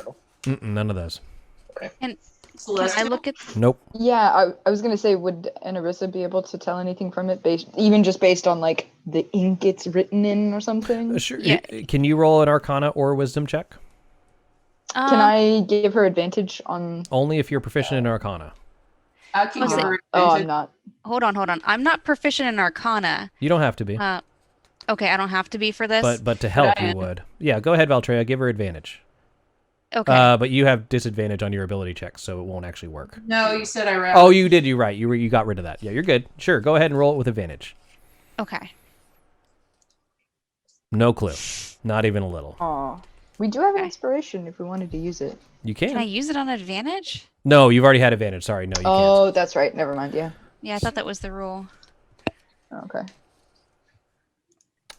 Speaker 1: None of those.
Speaker 12: Okay.
Speaker 13: And can I look at?
Speaker 1: Nope.
Speaker 16: Yeah, I was gonna say, would Anarissa be able to tell anything from it, even just based on like the ink it's written in or something?
Speaker 1: Sure. Yeah. Can you roll an Arcana or Wisdom check?
Speaker 16: Can I give her advantage on?
Speaker 1: Only if you're proficient in Arcana.
Speaker 11: I can give her
Speaker 16: I'm not.
Speaker 13: Hold on. I'm not proficient in Arcana.
Speaker 1: You don't have to be.
Speaker 13: Okay, I don't have to be for this.
Speaker 1: But to help, you would. Yeah, go ahead, Valtreya. Give her advantage.
Speaker 13: Okay.
Speaker 1: But you have disadvantage on your ability checks, so it won't actually work.
Speaker 11: No, you said I read.
Speaker 1: Oh, you did. You're right. You got rid of that. Yeah, you're good. Sure, go ahead and roll it with advantage.
Speaker 13: Okay.
Speaker 1: No clue. Not even a little.
Speaker 16: Aw. We do have an inspiration if we wanted to use it.
Speaker 1: You can.
Speaker 13: Can I use it on advantage?
Speaker 1: No, you've already had advantage. Sorry, no, you can't.
Speaker 16: Oh, that's right. Never mind. Yeah.
Speaker 13: Yeah, I thought that was the rule.
Speaker 16: Okay.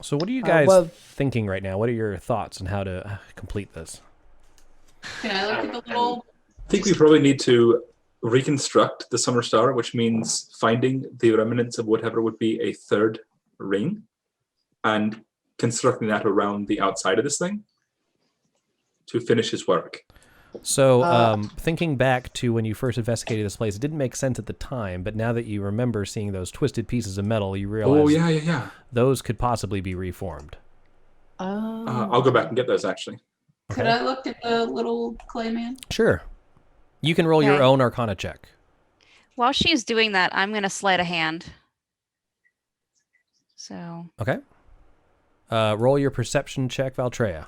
Speaker 1: So what are you guys thinking right now? What are your thoughts on how to complete this?
Speaker 11: Can I look at the little?
Speaker 9: I think we probably need to reconstruct the Summer Star, which means finding the remnants of whatever would be a third ring and constructing that around the outside of this thing to finish his work.
Speaker 1: So thinking back to when you first investigated this place, it didn't make sense at the time, but now that you remember seeing those twisted pieces of metal, you realize
Speaker 9: yeah.
Speaker 1: Those could possibly be reformed.
Speaker 9: I'll go back and get those, actually.
Speaker 11: Could I look at the little clay man?
Speaker 1: Sure. You can roll your own Arcana check.
Speaker 13: While she's doing that, I'm going to sleight a hand. So.
Speaker 1: Okay. Roll your perception check, Valtreya.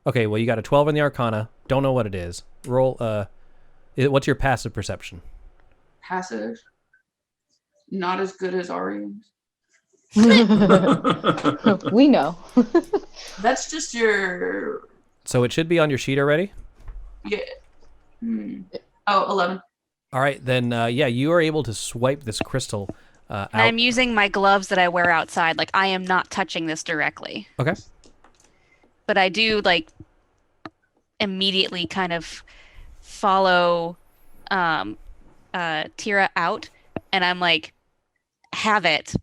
Speaker 1: Okay, well, you got a 12 in the Arcana. Don't know what it is. Roll, what's your passive perception?
Speaker 11: Passive. Not as good as Arian's.
Speaker 16: We know.
Speaker 11: That's just your...
Speaker 1: So it should be on your sheet already?
Speaker 11: Yeah. Oh, 11.
Speaker 1: All right, then, you are able to swipe this crystal out.
Speaker 13: And I'm using my gloves that I wear outside. Like, I am not touching this directly.
Speaker 1: Okay.
Speaker 13: But I do, like, immediately kind of follow Tira out, and I'm like, have it.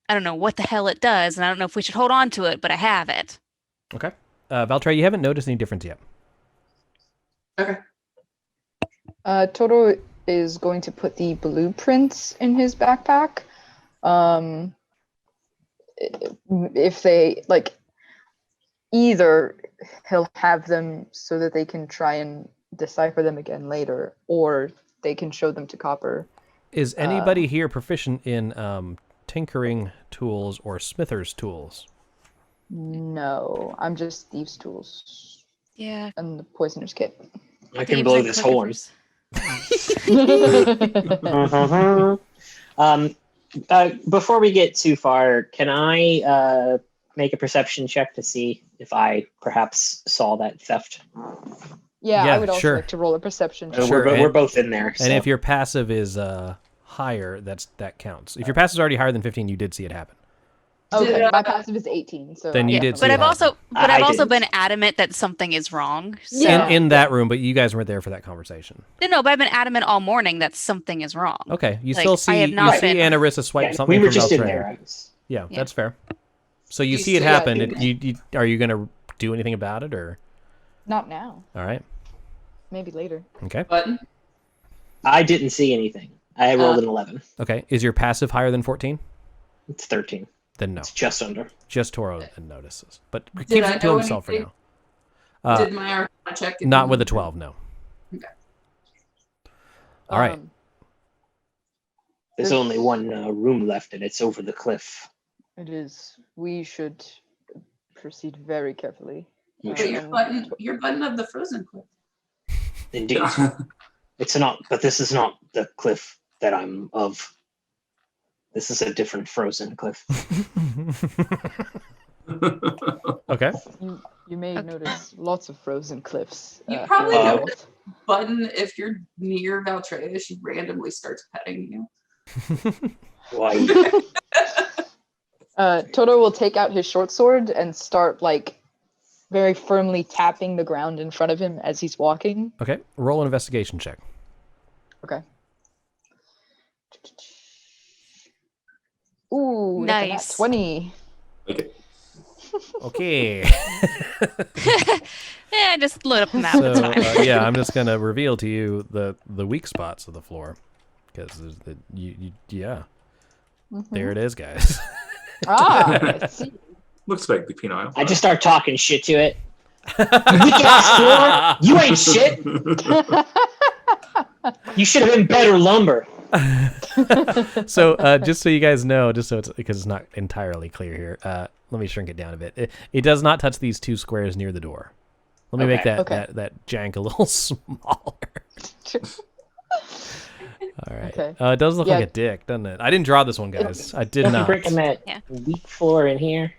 Speaker 13: I don't know what the hell it does, and I don't know if we should hold on to it, but I have it.
Speaker 1: Okay. Valtreya, you haven't noticed any difference yet.
Speaker 11: Okay.
Speaker 16: Toto is going to put the blueprints in his backpack. If they, like, either he'll have them so that they can try and decipher them again later, or they can show them to Copper.
Speaker 1: Is anybody here proficient in tinkering tools or smither's tools?
Speaker 16: No, I'm just thieves' tools.
Speaker 13: Yeah.
Speaker 16: And the poisoner's kit.
Speaker 12: I can blow this horn. Before we get too far, can I make a perception check to see if I perhaps saw that theft?
Speaker 16: Yeah, I would also like to roll a perception check.
Speaker 12: We're both in there.
Speaker 1: And if your passive is higher, that counts. If your passive is already higher than 15, you did see it happen.
Speaker 16: Okay, my passive is 18, so
Speaker 1: then you did see
Speaker 13: but
Speaker 1: it
Speaker 13: I've also been adamant that something is wrong. So.
Speaker 1: In that room, but you guys weren't there for that conversation.
Speaker 13: No, but I've been adamant all morning that something is wrong.
Speaker 1: Okay, you
Speaker 13: Like,
Speaker 1: still see Anarissa swipe something from Valtreya. Yeah, that's fair. So you see it happen. Are you going to do anything about it, or?
Speaker 16: Not now.
Speaker 1: All right.
Speaker 16: Maybe later.
Speaker 1: Okay.
Speaker 11: Button.
Speaker 12: I didn't see anything. I rolled an 11.
Speaker 1: Okay. Is your passive higher than 14?
Speaker 12: It's 13.
Speaker 1: Then no.
Speaker 12: It's just under.
Speaker 1: Just Toro notices, but
Speaker 11: Did
Speaker 1: keeps
Speaker 11: I
Speaker 1: it to
Speaker 11: know
Speaker 1: himself for
Speaker 11: anything?
Speaker 1: now.
Speaker 11: Did my Arcana check?
Speaker 1: Not with a 12, no.
Speaker 11: Okay.
Speaker 1: All right.
Speaker 12: There's only one room left, and it's over the cliff.
Speaker 16: It is. We should proceed very carefully.
Speaker 11: But you're button of the frozen cliff.
Speaker 12: Indeed. But this is not the cliff that I'm of. This is a different frozen cliff.
Speaker 1: Okay.
Speaker 16: You may notice lots of frozen cliffs.
Speaker 11: You probably notice Button if you're near Valtreya, she randomly starts petting you.
Speaker 12: Why?
Speaker 16: Toto will take out his short sword and start like very firmly tapping the ground in front of him as he's walking.
Speaker 1: Okay. Roll an investigation check.
Speaker 16: Okay. Ooh,
Speaker 13: nice.
Speaker 16: 20.
Speaker 1: Okay.
Speaker 13: Yeah, just load up the map.
Speaker 1: So,
Speaker 13: It's fine.
Speaker 1: yeah, I'm just gonna reveal to you the weak spots of the floor, because yeah, there it is, guys.
Speaker 16: I see.
Speaker 9: Looks like the penile.
Speaker 12: I just start talking shit to it. Weak ass floor. You ain't shit. You should have been better lumber.
Speaker 1: So just so you guys know, because it's not entirely clear here, let me shrink it down a bit. It does not touch these two squares near the door. Let me make that jank a little smaller. All right.
Speaker 16: Okay.
Speaker 1: It does look like a dick, doesn't it? I didn't draw this one, guys. I did not.
Speaker 12: Breaking that weak floor in here.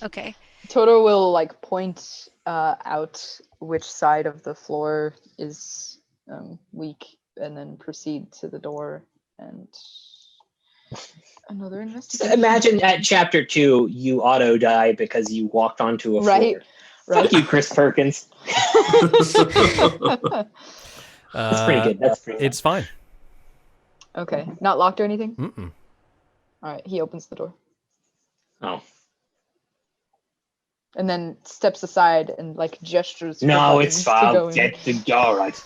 Speaker 13: Okay.
Speaker 16: Toto will like point out which side of the floor is weak, and then proceed to the door and another investigation.
Speaker 12: Imagine at chapter 2, you auto die because you walked onto a floor.
Speaker 16: Right.
Speaker 12: Fuck you, Chris Perkins. That's pretty good. That's pretty good.
Speaker 1: It's fine.
Speaker 16: Okay. Not locked or anything?
Speaker 1: Mm-mm.
Speaker 16: All right. He opens the door.
Speaker 12: Oh.
Speaker 16: And then steps aside and like gestures. for
Speaker 12: No,
Speaker 16: Buttons
Speaker 12: it's
Speaker 16: to
Speaker 12: fine.
Speaker 16: go in.
Speaker 12: All right.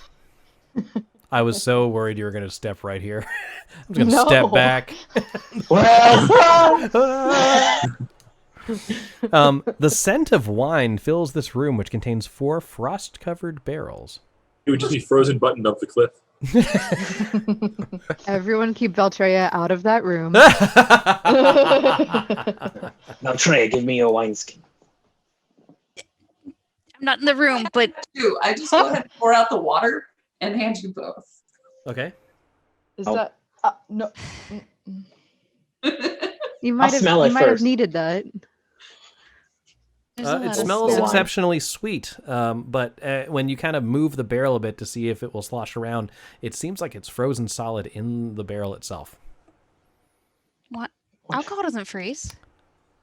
Speaker 1: I was so worried you were going to step right here. I'm just going to step back. The scent of wine fills this room, which contains 4 frost-covered barrels.
Speaker 9: It would just be frozen Button of the cliff.
Speaker 15: Everyone keep Valtreya out of that room.
Speaker 12: Now, Trey, give me your wineskin.
Speaker 13: I'm not in the room, but
Speaker 11: I just go ahead and pour out the water and hand you both.
Speaker 1: Okay.
Speaker 16: Is that no?
Speaker 15: You might have needed that.
Speaker 1: It smells exceptionally sweet, but when you kind of move the barrel a bit to see if it will slosh around, it seems like it's frozen solid in the barrel itself.
Speaker 13: What? Alcohol doesn't freeze.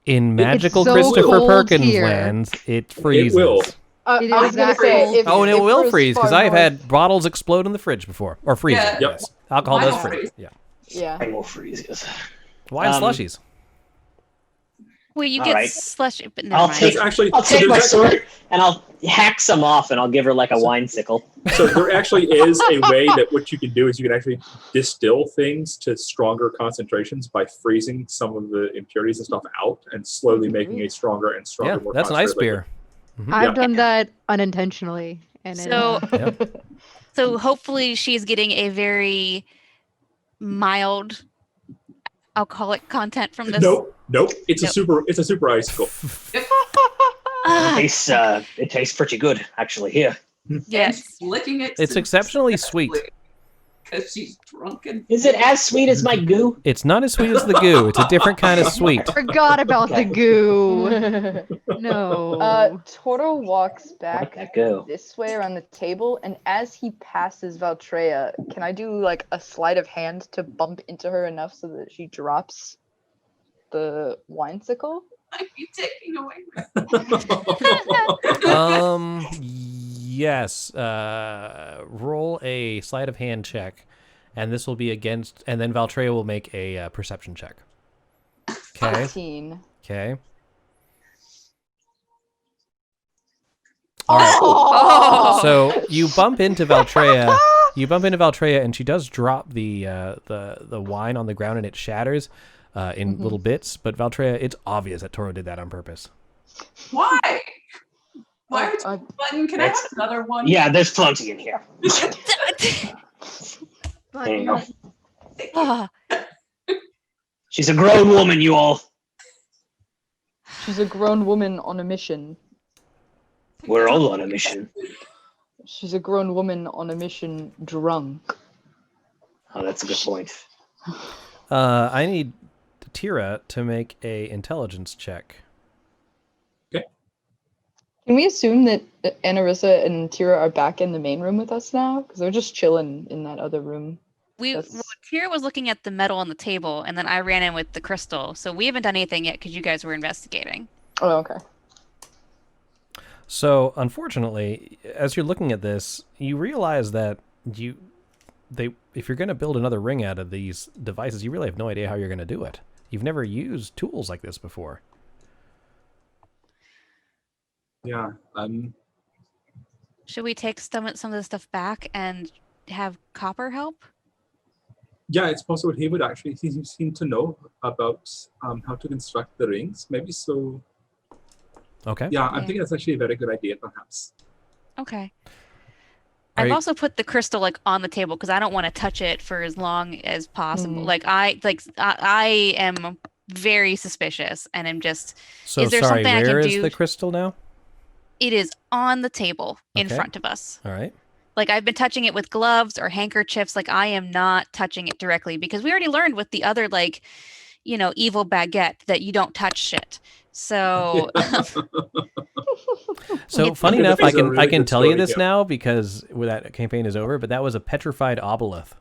Speaker 1: In magical
Speaker 15: so
Speaker 1: Christopher
Speaker 15: cold
Speaker 1: Perkins
Speaker 15: here.
Speaker 1: lands, it freezes.
Speaker 9: It will.
Speaker 15: It
Speaker 16: I
Speaker 15: is
Speaker 16: was gonna
Speaker 15: that
Speaker 16: say,
Speaker 15: cold.
Speaker 16: if-
Speaker 1: And it will freeze, because
Speaker 16: far
Speaker 1: I've
Speaker 16: north-
Speaker 1: had bottles explode in the fridge before. Or freeze.
Speaker 11: Yeah.
Speaker 9: Yep.
Speaker 1: Yes. Alcohol
Speaker 11: Mine
Speaker 1: does
Speaker 11: will
Speaker 1: freeze.
Speaker 11: freeze.
Speaker 1: Yeah.
Speaker 16: Yeah.
Speaker 12: I will freeze, yes.
Speaker 1: Wine slushies.
Speaker 13: Wait, you
Speaker 12: All
Speaker 13: get
Speaker 12: right.
Speaker 13: slush, but never
Speaker 12: I'll
Speaker 13: mind.
Speaker 12: take
Speaker 9: Actually,
Speaker 12: I'll take
Speaker 9: there's
Speaker 12: my
Speaker 9: actually-
Speaker 12: sword and I'll hack some off and I'll give her like a wine sickle.
Speaker 9: So there actually is a way that what you can do is you can actually distill things to stronger concentrations by freezing some of the impurities and stuff out and slowly making a stronger and stronger.
Speaker 1: Yeah,
Speaker 9: more
Speaker 1: that's an ice
Speaker 9: concentrated
Speaker 1: beer.
Speaker 15: I've done that unintentionally, and
Speaker 13: So,
Speaker 1: Yep.
Speaker 13: so hopefully she's getting a very mild alcoholic content from this.
Speaker 9: Nope. It's a super icicle.
Speaker 12: It tastes pretty good, actually. Here.
Speaker 13: Yes.
Speaker 11: Licking it.
Speaker 1: It's exceptionally sweet.
Speaker 11: Because she's drunken.
Speaker 12: Is it as sweet as my goo?
Speaker 1: It's not as sweet as the goo. It's a different kind of sweet.
Speaker 15: forgot about the goo. No.
Speaker 16: Toro walks back
Speaker 12: that go?
Speaker 16: this way around the table, and as he passes Valtreya, can I do like a sleight of hand to bump into her enough so that she drops the wine sickle?
Speaker 11: Are you taking away
Speaker 1: Yes. Roll a sleight of hand check, and this will be against, and then Valtreya will make a perception check. Okay.
Speaker 16: 15.
Speaker 1: Okay. All right.
Speaker 13: Oh.
Speaker 1: So you bump into Valtreya. And she does drop the wine on the ground, and it shatters in little bits. But Valtreya, it's obvious that Toro did that on purpose.
Speaker 11: Why? Why would you Button? Can I have another one?
Speaker 12: Yeah, there's plenty in here. There you go.
Speaker 13: Ah,
Speaker 12: She's a grown woman, you all.
Speaker 16: She's a grown woman on a mission.
Speaker 12: We're all on a mission.
Speaker 16: She's a grown woman on a mission, drunk.
Speaker 12: Oh, that's a good point.
Speaker 1: I need Tira to make a intelligence check.
Speaker 16: Can we assume that Anarissa and Tira are back in the main room with us now? Because they're just chilling in that other room.
Speaker 13: Well, Tira was looking at the metal on the table, and then I ran in with the crystal. So we haven't done anything yet because you guys were investigating.
Speaker 16: Oh, okay.
Speaker 1: So, unfortunately, as you're looking at this, you realize that if you're going to build another ring out of these devices, you really have no idea how you're going to do it. You've never used tools like this before.
Speaker 9: Yeah.
Speaker 13: Should we take some of the stuff back and have Copper help?
Speaker 9: Yeah, it's possible he would actually. He seemed to know about how to construct the rings. Maybe so.
Speaker 1: Okay.
Speaker 9: Yeah, I'm thinking that's actually a very good idea, perhaps.
Speaker 13: Okay. I've also put the crystal like on the table because I don't want to touch it for as long as possible. I am very suspicious, and I'm just.
Speaker 1: So
Speaker 13: is there
Speaker 1: sorry,
Speaker 13: something I can
Speaker 1: where
Speaker 13: do?
Speaker 1: is the crystal now?
Speaker 13: It is on the table in
Speaker 1: Okay.
Speaker 13: front of us.
Speaker 1: All right.
Speaker 13: Like I've been touching it with gloves or handkerchiefs. Like I am not touching it directly because we already learned with the other evil baguette that you don't touch shit. So
Speaker 1: So funny enough, I can tell you this now because that campaign is over, but that was a petrified obelisk.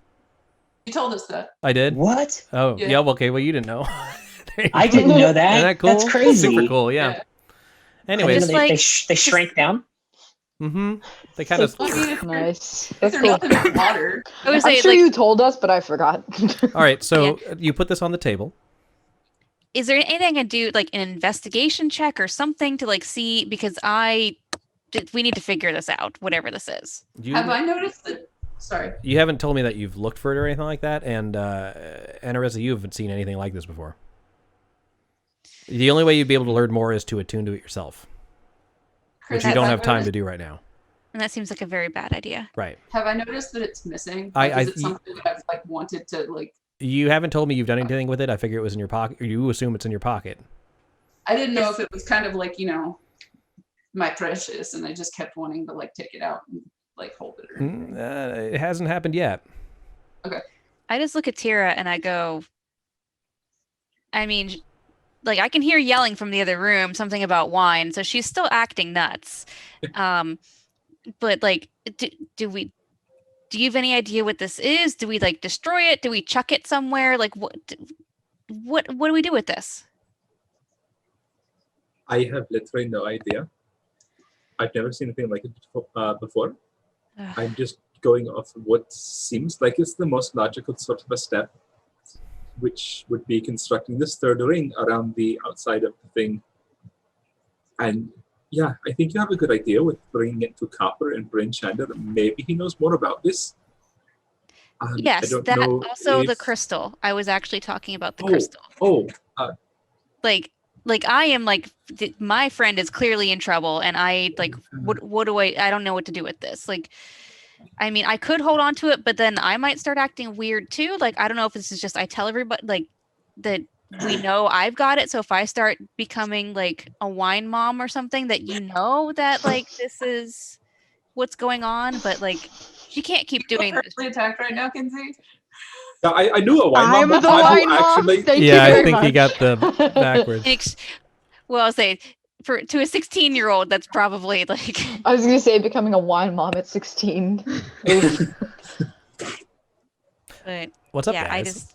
Speaker 11: You told us that.
Speaker 1: I did?
Speaker 12: What?
Speaker 1: Oh,
Speaker 11: Yeah.
Speaker 1: yeah, okay, well you didn't know.
Speaker 12: I didn't know that.
Speaker 1: Isn't that cool?
Speaker 12: That's crazy.
Speaker 1: Super cool, yeah. Anyways,
Speaker 12: they shrank down.
Speaker 1: Mm-hmm. They kind of
Speaker 16: Nice.
Speaker 11: If they're nothing but water.
Speaker 13: I would
Speaker 16: I'm
Speaker 13: say,
Speaker 16: sure you told us, but I forgot.
Speaker 1: All right, so you put this on the table.
Speaker 13: is there anything I can do, like an investigation check or something to see? Because we need to figure this out, whatever this is.
Speaker 11: Have I noticed that? Sorry.
Speaker 1: You haven't told me that you've looked for it or anything like that, and Anarissa, you haven't seen anything like this before. The only way you'd be able to learn more is to attune to it yourself, which you don't have time to do right now.
Speaker 13: And that seems like a very bad idea.
Speaker 1: Right.
Speaker 11: Have I noticed that it's missing?
Speaker 1: Is
Speaker 11: it something that I've wanted to
Speaker 1: You haven't told me you've done anything with it. I figure it was in your pocket, or you assume it's in your pocket.
Speaker 11: I didn't know if it was kind of my precious, and I just kept wanting to take it out and hold it.
Speaker 1: It hasn't happened yet.
Speaker 11: Okay.
Speaker 13: I just look at Tira and I go, I mean, I can hear yelling from the other room, something about wine. So she's still acting nuts. But do you have any idea what this is? Do we destroy it? Do we chuck it somewhere? What do we do with this?
Speaker 9: I have literally no idea. I've never seen anything like it before. I'm just going off what seems like it's the most logical sort of a step, which would be constructing this third ring around the outside of the thing. And yeah, I think you have a good idea with bringing it to Copper and Bryn Chander. Maybe he knows more about this.
Speaker 13: Yes, that also the crystal. I was actually talking about the crystal. I am my friend is clearly in trouble, and I what do I don't know what to do with this. I mean, I could hold on to it, but then I might start acting weird too. I don't know if this is just I tell everybody that we know I've got it. So if I start becoming a wine mom or something, that that this is what's going on, but you can't keep doing this.
Speaker 11: Attacked right now, Kinsey.
Speaker 9: Yeah, I knew a wine mom,
Speaker 15: I'm the wine mom. Thank you
Speaker 1: I
Speaker 15: very
Speaker 1: think
Speaker 15: much.
Speaker 1: he got the backwards.
Speaker 13: I'll say to a 16-year-old, that's probably
Speaker 16: I was gonna say becoming a wine mom at 16.
Speaker 13: But
Speaker 1: what's up,
Speaker 13: yeah,
Speaker 1: guys?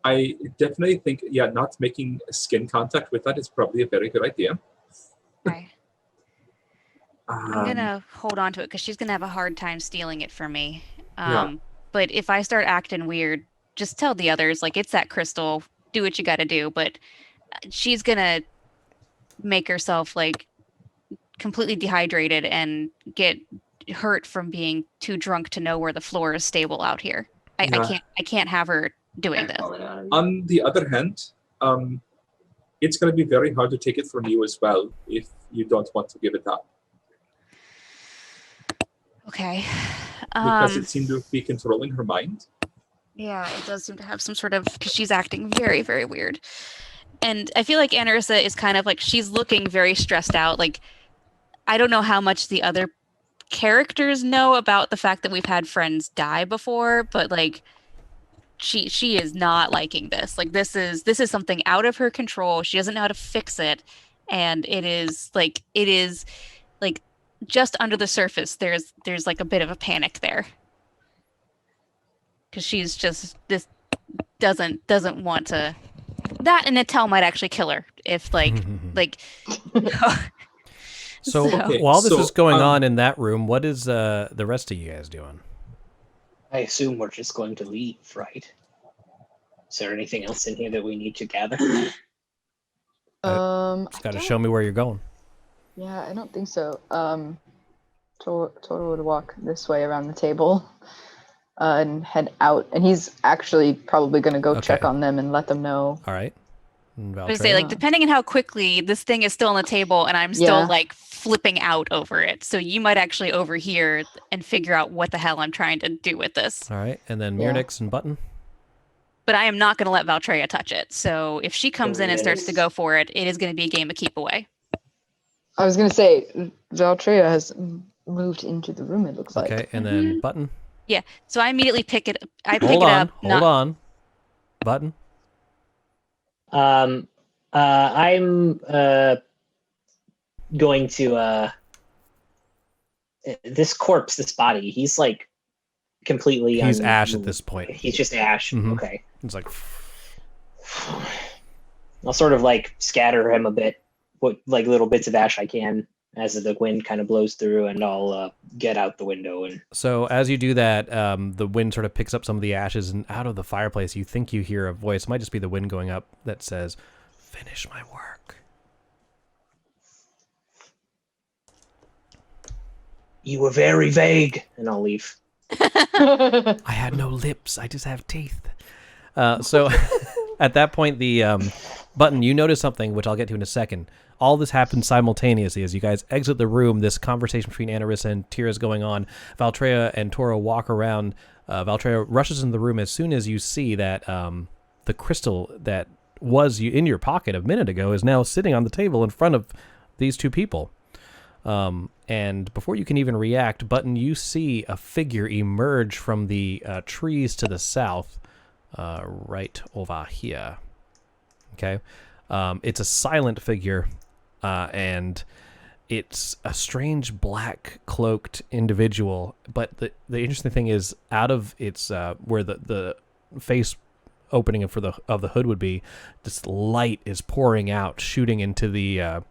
Speaker 9: I definitely think, not making skin contact with that is probably a very good idea.
Speaker 13: Okay. I'm gonna hold on to it because she's gonna have a hard time stealing it from me. But if I start acting weird, just tell the others it's that crystal. Do what you got to do. But she's gonna make herself completely dehydrated and get hurt from being too drunk to know where the floor is stable out here. I can't have her doing this.
Speaker 9: On the other hand, it's going to be very hard to take it from you as well if you don't want to give it up.
Speaker 13: Okay.
Speaker 9: Because it seemed to be controlling her mind.
Speaker 13: Yeah, it does seem to have some sort of, because she's acting very, very weird. And I feel like Anarissa is kind of like, she's looking very stressed out. Like, I don't know how much the other characters know about the fact that we've had friends die before, but like, she is not liking this. Like, this is something out of her control. She doesn't know how to fix it. And it is like just under the surface, there's like a bit of a panic there. Because she's just this doesn't want to. That and Natel might actually kill her if like.
Speaker 1: So while this is going on in that room, what is the rest of you guys doing?
Speaker 12: I assume we're just going to leave, right? Is there anything else in here that we need to gather?
Speaker 1: Just got to show me where you're going.
Speaker 16: Yeah, I don't think so. Toro would walk this way around the table and head out, and he's actually probably going to go check on them and let them know.
Speaker 1: All right.
Speaker 13: I would say, like, depending on how quickly this thing is still on the table and I'm still like flipping out over it, so you might actually overhear and figure out what the hell I'm trying to do with this.
Speaker 1: All right, and then Mirnix and Button.
Speaker 13: But I am not going to let Valtreya touch it. So if she comes in and starts to go for it, it is going to be a game of keep away.
Speaker 16: I was going to say, Valtreya has moved into the room, it looks like.
Speaker 1: Okay, and then Button.
Speaker 13: Yeah, so I immediately pick it up.
Speaker 1: Hold on. Button.
Speaker 12: I'm going to this corpse, this body, he's like completely
Speaker 1: he's ash at this point.
Speaker 12: He's just ash.
Speaker 1: Mm-hmm.
Speaker 12: Okay.
Speaker 1: It's like
Speaker 12: I'll sort of like scatter him a bit, put like little bits of ash I can as the wind kind of blows through, and I'll get out the window. And
Speaker 1: so as you do that, the wind sort of picks up some of the ashes, and out of the fireplace you think you hear a voice. It might just be the wind going up that says, "Finish my work."
Speaker 12: You were very vague, and I'll leave.
Speaker 1: I had no lips. I just have teeth. So at that point, the Button, you notice something, which I'll get to in a second. All this happens simultaneously as you guys exit the room. This conversation between Anarissa and Tira is going on. Valtreya and Toro walk around. Valtreya rushes into the room as soon as you see that the crystal that was in your pocket a minute ago is now sitting on the table in front of these two people. And before you can even react, Button, you see a figure emerge from the trees to the south, right over here. Okay. It's a silent figure, and it's a strange black cloaked individual. But the interesting thing is, out of its where the face opening of the hood would be, this light is pouring out, shooting into the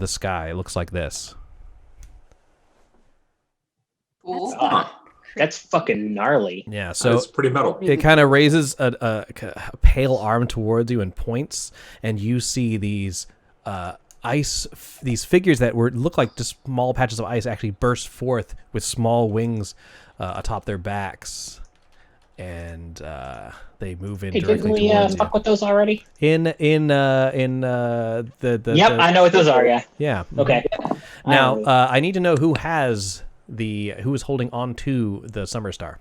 Speaker 1: sky. It looks like this.
Speaker 11: Cool.
Speaker 12: That's fucking gnarly.
Speaker 1: Yeah, so
Speaker 9: it's pretty metal.
Speaker 1: It kind of raises a pale arm towards you and points, and you see these these figures that look like just small patches of ice actually burst forth with small wings atop their backs, and they move in directly
Speaker 12: towards you. Didn't we fuck with those already?
Speaker 1: In the
Speaker 12: Yep, I know what those are. Yeah.
Speaker 1: Yeah.
Speaker 12: Okay.
Speaker 1: Now I need to know who is holding on to the Summer Star.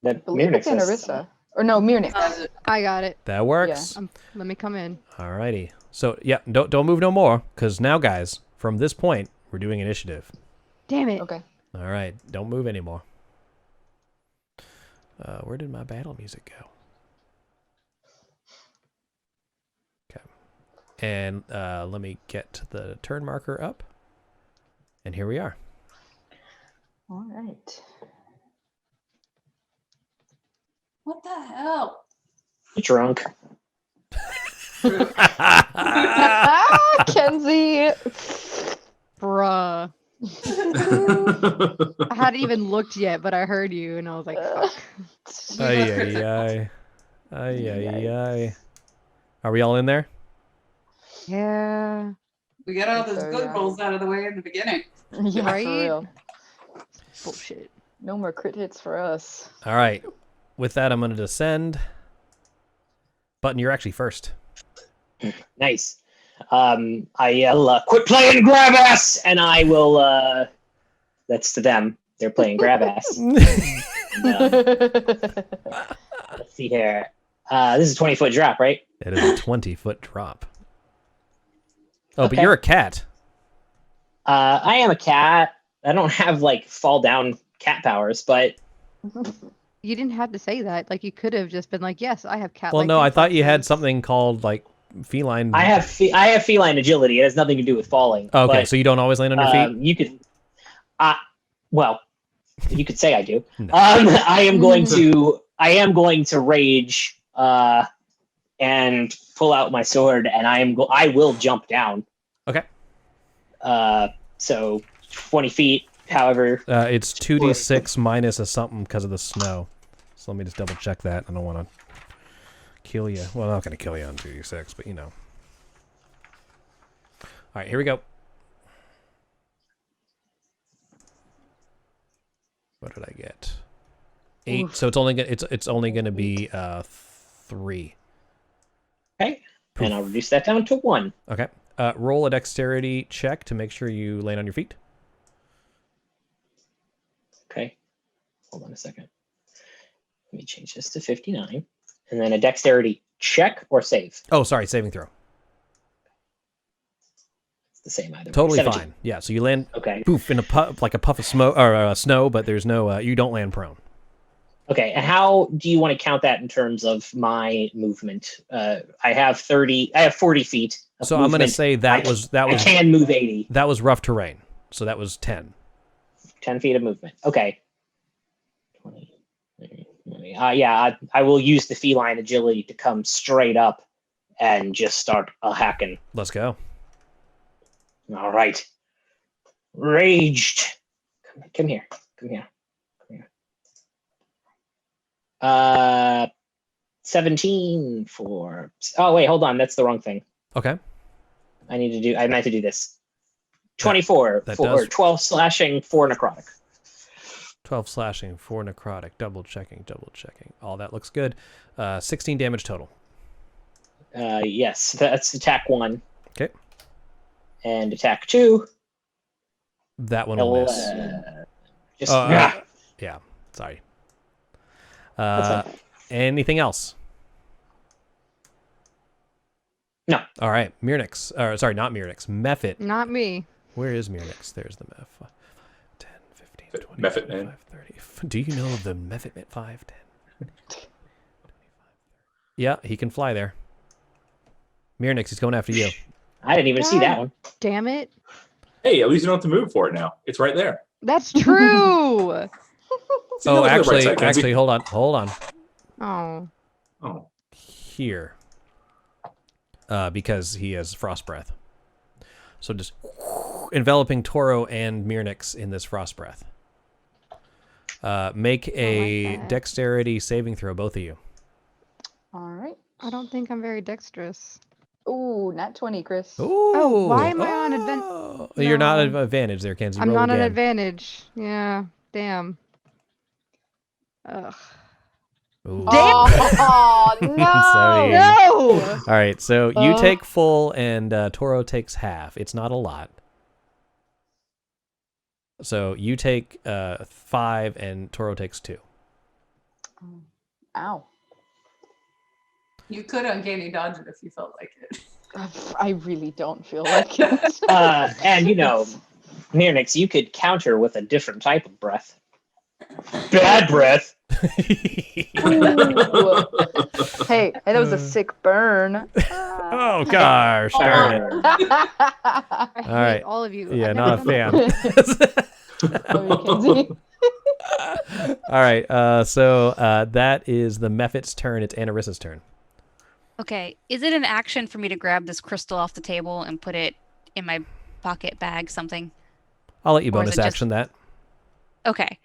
Speaker 12: That
Speaker 16: Mirnix Anarissa. Or no, Mirnix.
Speaker 15: I got it.
Speaker 1: That works.
Speaker 15: Yeah. Let me come in.
Speaker 1: Alrighty. So yeah, don't move no more, because now, guys, from this point, we're doing initiative.
Speaker 15: Damn it.
Speaker 16: Okay.
Speaker 1: All right, don't move anymore. Where did my battle music go? Okay. And let me get the turn marker up. And here we are.
Speaker 16: All right.
Speaker 11: What the hell?
Speaker 12: Drunk.
Speaker 16: Kenzie.
Speaker 15: Bruh. I hadn't even looked yet, but I heard you, and I was like, fuck.
Speaker 1: Ay. Ay. Are we all in there?
Speaker 15: Yeah.
Speaker 11: We got all those good rolls out of the way in the beginning.
Speaker 16: Yeah,
Speaker 15: Right?
Speaker 16: for real.
Speaker 15: Bullshit.
Speaker 16: No more crit hits for us.
Speaker 1: All right. With that, I'm going to descend. Button, you're actually first.
Speaker 12: Nice. I yell, quit playing grab ass, and I will, that's to them. They're playing grab ass. Let's see here. This is a 20-foot drop, right?
Speaker 1: It is a 20-foot drop. Oh,
Speaker 12: Okay.
Speaker 1: but you're a cat.
Speaker 12: I am a cat. I don't have like fall down cat powers, but
Speaker 15: You didn't have to say that. Like you could have just been like, "Yes, I have cat."
Speaker 1: Well, no, I thought you had something called like feline.
Speaker 12: I have feline agility. It has nothing to do with falling.
Speaker 1: Oh, okay,
Speaker 12: but,
Speaker 1: so you don't always land on your feet.
Speaker 12: You could, well, you could say I do. No. I am going to rage and pull out my sword, and I will jump down.
Speaker 1: Okay.
Speaker 12: So 20 feet. However,
Speaker 1: it's 2d6 minus a something because of the snow. So let me just double check that. I don't want to kill you. Well, I'm not going to kill you on 2d6, but you know. All right, here we go. What did I get? 8. Oof. So it's only gonna be 3.
Speaker 12: Okay, and I'll reduce that down to 1.
Speaker 1: Okay. Roll a dexterity check to make sure you land on your feet.
Speaker 12: Okay. Hold on a second. Let me change this to 59. And then a dexterity check or save.
Speaker 1: Oh, sorry, saving throw.
Speaker 12: It's the same either.
Speaker 1: Totally
Speaker 12: 17.
Speaker 1: fine. Yeah, so you land
Speaker 12: poof
Speaker 1: in a puff of smoke or snow, but there's no you don't land prone.
Speaker 12: Okay, and how do you want to count that in terms of my movement? I have 40 feet.
Speaker 1: So I'm going to say I
Speaker 12: can move 80.
Speaker 1: That was rough terrain. So that was 10.
Speaker 12: 10 feet of movement. Okay. 20. Yeah, I will use the feline agility to come straight up and just start hacking.
Speaker 1: Let's go.
Speaker 12: All right. Raged. Come here. 17 for... Oh, wait, hold on. That's the wrong thing.
Speaker 1: Okay.
Speaker 12: I meant to do this. 24 for 12 slashing, 4 necrotic.
Speaker 1: 12 slashing, 4 necrotic, double checking. All that looks good. 16 damage total.
Speaker 12: Yes, that's attack 1.
Speaker 1: Okay.
Speaker 12: And attack 2.
Speaker 1: That one will miss. Yeah, sorry. Anything else?
Speaker 12: No.
Speaker 1: All right, Myrnix. Sorry, not Myrnix. Mephit.
Speaker 15: Not me.
Speaker 1: Where is Myrnix? There's the Meph. 10, 15, 20,
Speaker 9: Mephit man.
Speaker 1: 30. Do you know of the Mephit 5, 10? Yeah, he can fly there. Myrnix, he's going after you.
Speaker 12: I didn't even see that one.
Speaker 15: Damn it.
Speaker 9: Hey, at least you don't have to move for it now. It's right there.
Speaker 15: That's true.
Speaker 1: Oh, actually, hold on.
Speaker 15: Oh.
Speaker 1: Here. Because he has frost breath. So just enveloping Toro and Myrnix in this frost breath. Make a dexterity saving throw, both of you.
Speaker 2: All right.
Speaker 15: I don't think I'm very dexterous.
Speaker 2: Ooh, nat 20, Chris.
Speaker 1: Ooh.
Speaker 15: Oh, why am I on advantage?
Speaker 1: You're not at advantage there, Kenzie.
Speaker 15: I'm
Speaker 1: Roll
Speaker 15: not
Speaker 1: again.
Speaker 15: on advantage. Yeah, damn. Ugh.
Speaker 1: Ooh.
Speaker 2: Oh, no!
Speaker 15: No!
Speaker 1: All right, so you take full and Toro takes half. It's not a lot. So you take 5 and Toro takes 2.
Speaker 2: Ow.
Speaker 11: You could uncanny dodge it if you felt like it.
Speaker 2: I really don't feel like it.
Speaker 12: And Myrnix, you could counter with a different type of breath. Bad breath.
Speaker 2: Hey, that was a sick burn.
Speaker 1: Oh gosh, darn it.
Speaker 15: I hate
Speaker 1: All right.
Speaker 15: all of you.
Speaker 1: Yeah,
Speaker 15: I've
Speaker 1: not a
Speaker 15: never
Speaker 1: fan. All right, so that is the Mephit's turn. It's Anarissa's turn.
Speaker 13: Okay, is it an action for me to grab this crystal off the table and put it in my pocket bag, something?
Speaker 1: I'll let you
Speaker 13: Or is
Speaker 1: bonus
Speaker 13: it just-
Speaker 1: action that.
Speaker 13: Okay,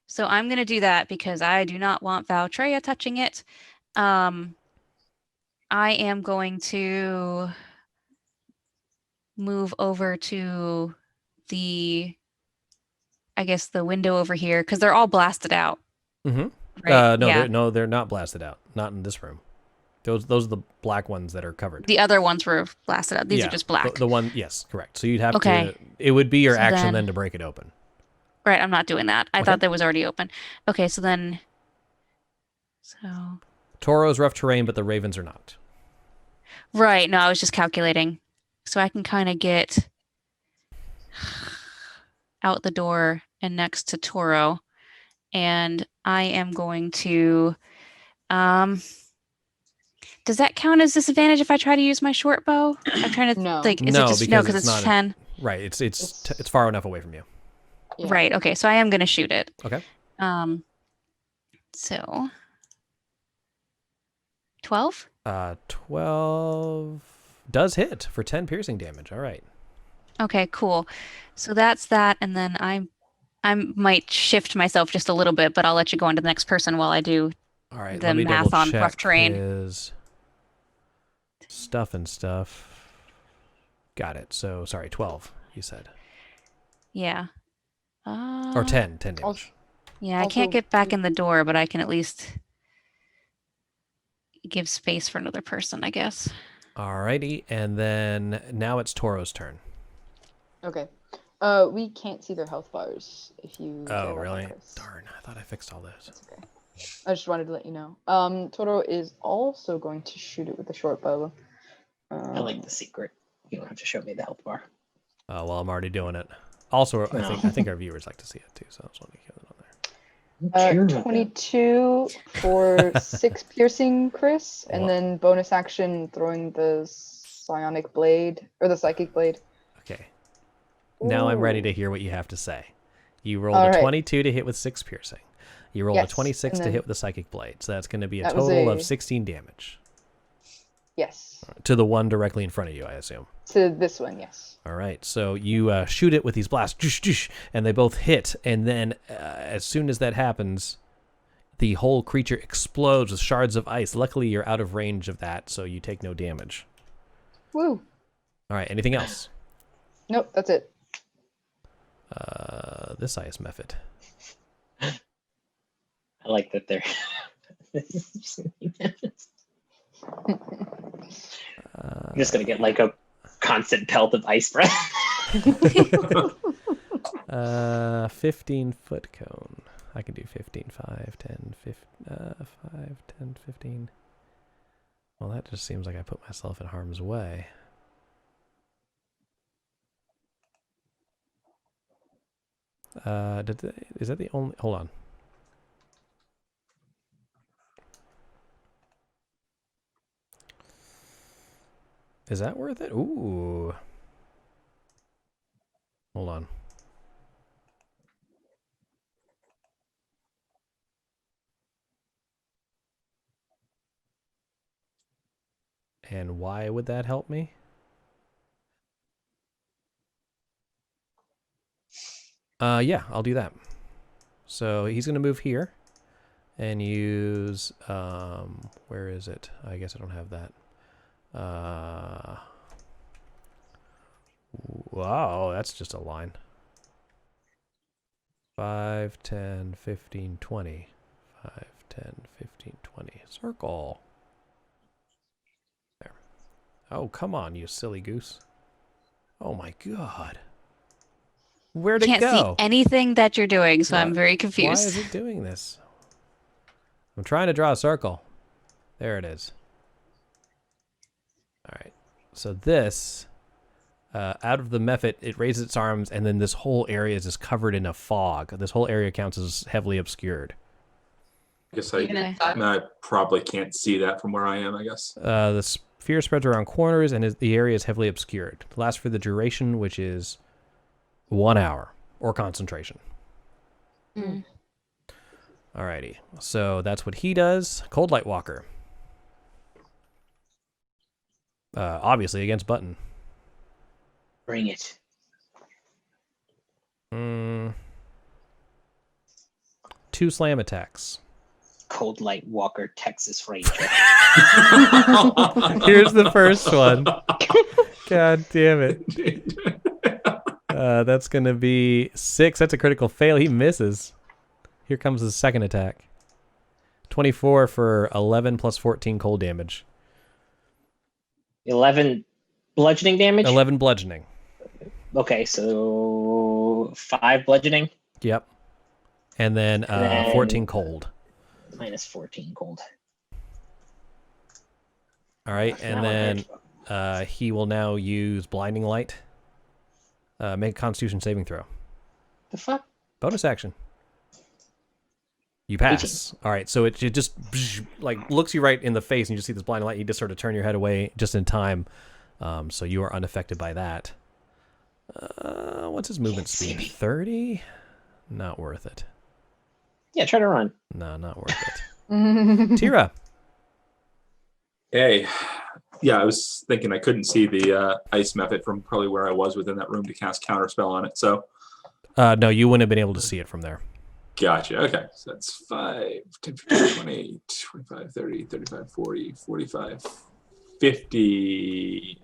Speaker 13: so I'm going to do that because I do not want Valtreya touching it. I am going to move over to the window over here because they're all blasted out.
Speaker 1: Mm-hmm.
Speaker 13: Right?
Speaker 1: No, they're not blasted out. Not in this room. Those are the black ones that are covered.
Speaker 13: The other ones were blasted out. These are just black.
Speaker 1: The one, yes, correct. So you'd have
Speaker 13: Okay.
Speaker 1: to. It would be your
Speaker 13: So
Speaker 1: action then to break it open.
Speaker 13: Right, I'm not doing that. I thought that was already open. Okay, so then... So...
Speaker 1: Toro's rough terrain, but the ravens are not.
Speaker 13: Right, no, I was just calculating. So I can kind of get out the door and next to Toro. And I am going to... does that count as disadvantage if I try to use my short bow? I'm trying to like, is it just no? Because it's 10.
Speaker 1: Right, it's far enough away from you.
Speaker 13: Yeah. Right. Okay. So I am going to shoot it.
Speaker 1: Okay.
Speaker 13: So 12.
Speaker 1: 12 does hit for 10 piercing damage. All right.
Speaker 13: Okay. Cool. So that's that, and then I might shift myself just a little bit, but I'll let you go on to the next person while I do.
Speaker 1: All right.
Speaker 13: The math on rough terrain.
Speaker 1: His stuff and stuff. Got it. So sorry, 12. You said.
Speaker 13: Yeah.
Speaker 1: Or 10 damage.
Speaker 13: Yeah, I can't get back in the door, but I can at least give space for another person, I guess.
Speaker 1: Alrighty, and then now it's Toro's turn.
Speaker 16: Okay. We can't see their health bars if you.
Speaker 1: Oh, really? Darn, I thought I fixed all this.
Speaker 16: That's okay. I just wanted to let you know. Toro is also going to shoot it with a short bow.
Speaker 12: I like the secret. You don't have to show me the health bar.
Speaker 1: Oh, well, I'm already doing it. Also, I think our viewers like to see it too, so I just want to get it on there.
Speaker 16: 22 for 6 piercing, Chris, and then bonus action throwing the psionic blade or the psychic blade.
Speaker 1: Okay. Now I'm ready to hear what you have to say. You rolled a 22 to hit with 6 piercing. You rolled a 26 to hit with the psychic blade, so that's going to be a total of 16 damage.
Speaker 16: Yes.
Speaker 1: To the one directly in front of you, I assume.
Speaker 16: To this one, yes.
Speaker 1: All right, so you shoot it with these blasts, and they both hit, and then as soon as that happens, the whole creature explodes with shards of ice. Luckily, you're out of range of that, so you take no damage.
Speaker 16: Woo.
Speaker 1: All right, anything else?
Speaker 16: Nope, that's it.
Speaker 1: This ice method.
Speaker 12: I like that they're... I'm just going to get like a constant pelt of ice breath.
Speaker 1: 15-foot cone. I can do 15, 5, 10, 5, 10, 15. Well, that just seems like I put myself in harm's way. Is that the only... Hold on. Is that worth it? Ooh. Hold on. And why would that help me? Yeah, I'll do that. So he's going to move here and use, where is it? I guess I don't have that. Wow, that's just a line. 5, 10, 15, 20. 5, 10, 15, 20. Circle. There. Oh, come on, you silly goose. Oh my god. Where'd it go?
Speaker 13: Can't see anything that you're doing, so I'm very confused.
Speaker 1: Why is it doing this? I'm trying to draw a circle. There it is. All right. So this, out of the method, it raises its arms, and then this whole area is just covered in a fog. This whole area counts as heavily obscured.
Speaker 9: I guess I probably can't see that from where I am, I guess.
Speaker 1: The sphere spreads around corners, and the area is heavily obscured. It lasts for the duration, which is 1 hour, or concentration.
Speaker 13: Mm.
Speaker 1: Alrighty. So that's what he does. Cold Light Walker. Obviously against Button.
Speaker 12: Bring it.
Speaker 1: 2 slam attacks.
Speaker 12: Cold Light Walker, Texas Ranger.
Speaker 1: Here's the first one. God damn it. That's going to be 6. That's a critical fail. He misses. Here comes his second attack. 24 for 11 plus 14 cold damage.
Speaker 12: 11 bludgeoning damage?
Speaker 1: 11 bludgeoning.
Speaker 12: Okay, so 5 bludgeoning?
Speaker 1: Yep. And then, 14 cold.
Speaker 12: Minus 14 cold.
Speaker 1: All right, and then he will now use blinding light. Make a Constitution saving throw.
Speaker 12: The fuck?
Speaker 1: Bonus action. You pass. 18. All right, so it just like looks you right in the face, and you just see this blinding light. You just sort of turn your head away just in time, so you are unaffected by that. What's his movement speed? 30? Not worth it.
Speaker 12: Yeah, try to run.
Speaker 1: No, not worth it. Tira.
Speaker 9: Hey. Yeah, I was thinking I couldn't see the ice method from probably where I was within that room to cast Counterspell on it, so...
Speaker 1: No, you wouldn't have been able to see it from there.
Speaker 9: Gotcha, okay. So that's 5, 10, 15, 20, 25, 30, 35, 40, 45, 50,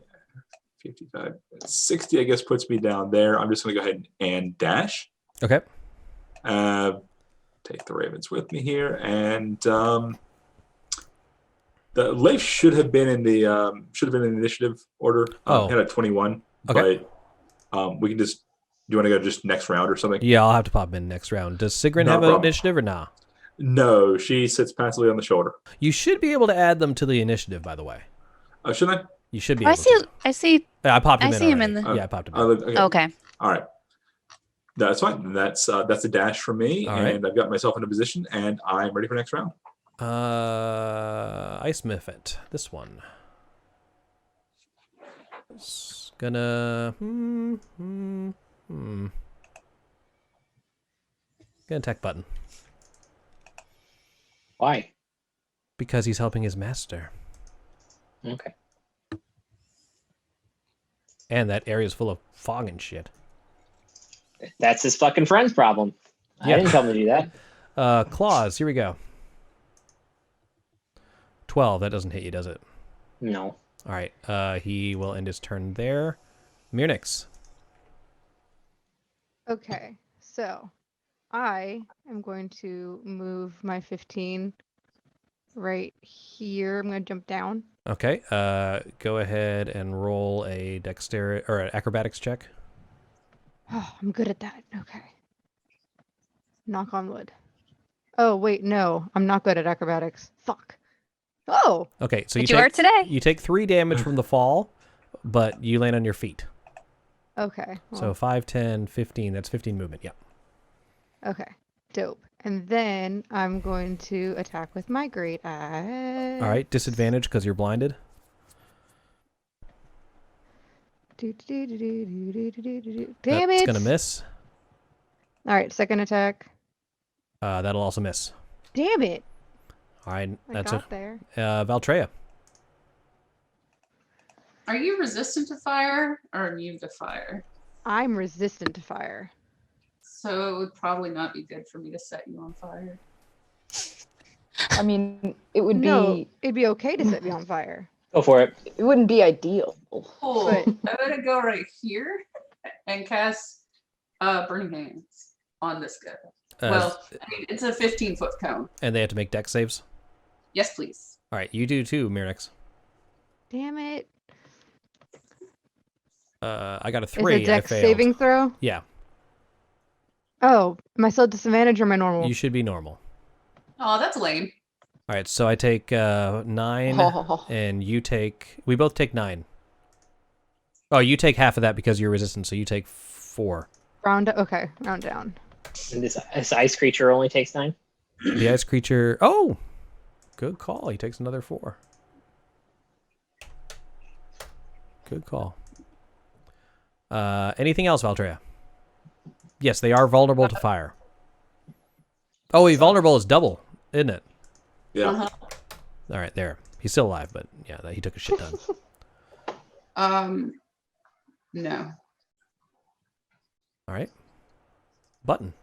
Speaker 9: 55, 60, I guess, puts me down there. I'm just going to go ahead and dash.
Speaker 1: Okay.
Speaker 9: Take the Ravens with me here, and the Leif should have been in the initiative order. Had a 21.
Speaker 1: Okay.
Speaker 9: But we can just. Do you want to go just next round or something?
Speaker 1: Yeah, I'll have to pop in next round. Does Sigrun have an initiative or nah?
Speaker 9: No, she sits passively on the shoulder.
Speaker 1: You should be able to add them to the initiative, by the way.
Speaker 9: Oh, should I?
Speaker 1: You should be able to.
Speaker 13: I see.
Speaker 1: Yeah, I popped him in.
Speaker 13: I see him in the.
Speaker 1: Yeah, I popped him in.
Speaker 13: Okay.
Speaker 9: All right. That's fine. That's a dash for me,
Speaker 1: all right.
Speaker 9: And I've got myself in a position, and I'm ready for next round.
Speaker 1: Ice Miffet. This one. It's gonna. Gonna attack Button.
Speaker 12: Why?
Speaker 1: Because he's helping his master.
Speaker 12: Okay.
Speaker 1: And that area's full of fog and shit.
Speaker 12: That's his fucking friend's problem. I didn't tell him to do that.
Speaker 1: Claws, here we go. 12, that doesn't hit you, does it?
Speaker 12: No.
Speaker 1: All right, he will end his turn there. Mirnix.
Speaker 15: Okay, so I am going to move my 15 right here. I'm going to jump down.
Speaker 1: Okay, go ahead and roll a dexterity or an acrobatics check.
Speaker 15: Oh, I'm good at that. Okay. Knock on wood. Oh, wait, no. I'm not good at acrobatics. Fuck. Oh!
Speaker 1: Okay, so
Speaker 13: you are today.
Speaker 1: You take 3 damage from the fall, but you land on your feet.
Speaker 15: Okay. Well,
Speaker 1: so 5, 10, 15. That's 15 movement, yep.
Speaker 15: Okay. Dope. And then I'm going to attack with my great axe.
Speaker 1: All right, disadvantage because you're blinded.
Speaker 15: Damn
Speaker 1: That's
Speaker 15: it!
Speaker 1: gonna miss.
Speaker 15: All right, second attack.
Speaker 1: That'll also miss.
Speaker 15: Damn it!
Speaker 1: All right, that's
Speaker 15: got there.
Speaker 1: Valtreya.
Speaker 11: Are you resistant to fire or immune to fire?
Speaker 15: I'm resistant to fire.
Speaker 11: So it would probably not be good for me to set you on fire.
Speaker 16: I mean, it would
Speaker 15: No, it'd be okay to set me on fire.
Speaker 12: Go for it.
Speaker 16: It wouldn't be ideal.
Speaker 11: Cool.
Speaker 15: But-
Speaker 11: I'm gonna go right here and cast Burning Hands on this guy. Well, I mean, it's a 15-foot cone.
Speaker 1: And they have to make dex saves?
Speaker 11: Yes, please.
Speaker 1: All right, you do too, Mirnix.
Speaker 15: Damn it.
Speaker 1: I got a
Speaker 15: Is
Speaker 1: 3.
Speaker 15: it dex
Speaker 1: I failed.
Speaker 15: saving throw?
Speaker 1: Yeah.
Speaker 15: Oh, am I still at disadvantage or am I normal?
Speaker 1: You should be normal.
Speaker 11: Oh, that's lame.
Speaker 1: All right, so I take 9, and you take... We both take 9. Oh, you take half of that because you're resistant, so you take 4.
Speaker 15: Okay, round down.
Speaker 12: And this ice creature only takes 9?
Speaker 1: The ice creature... Oh! Good call. He takes another 4. Good call. Anything else, Valtreya? Yes, they are vulnerable to fire. Oh, wait, vulnerable is double, isn't it?
Speaker 9: Yeah.
Speaker 1: All right, there. He's still alive, but yeah, he took a shit ton.
Speaker 11: No.
Speaker 1: All right. Button.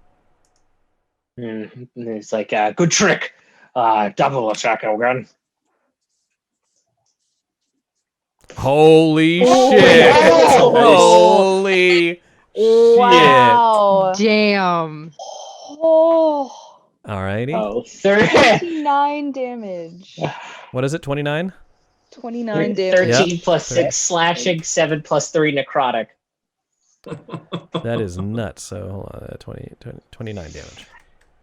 Speaker 12: It's like, good trick. Double attack, Ogren.
Speaker 1: Holy shit! Holy
Speaker 15: Wow. Damn.
Speaker 6: Oh.
Speaker 1: Alrighty.
Speaker 12: Oh,
Speaker 6: 29 damage.
Speaker 1: What is it? 29?
Speaker 6: 29 damage.
Speaker 12: 13 plus 6 slashing, 7 plus 3 necrotic.
Speaker 1: That is nuts. So hold on, 29 damage.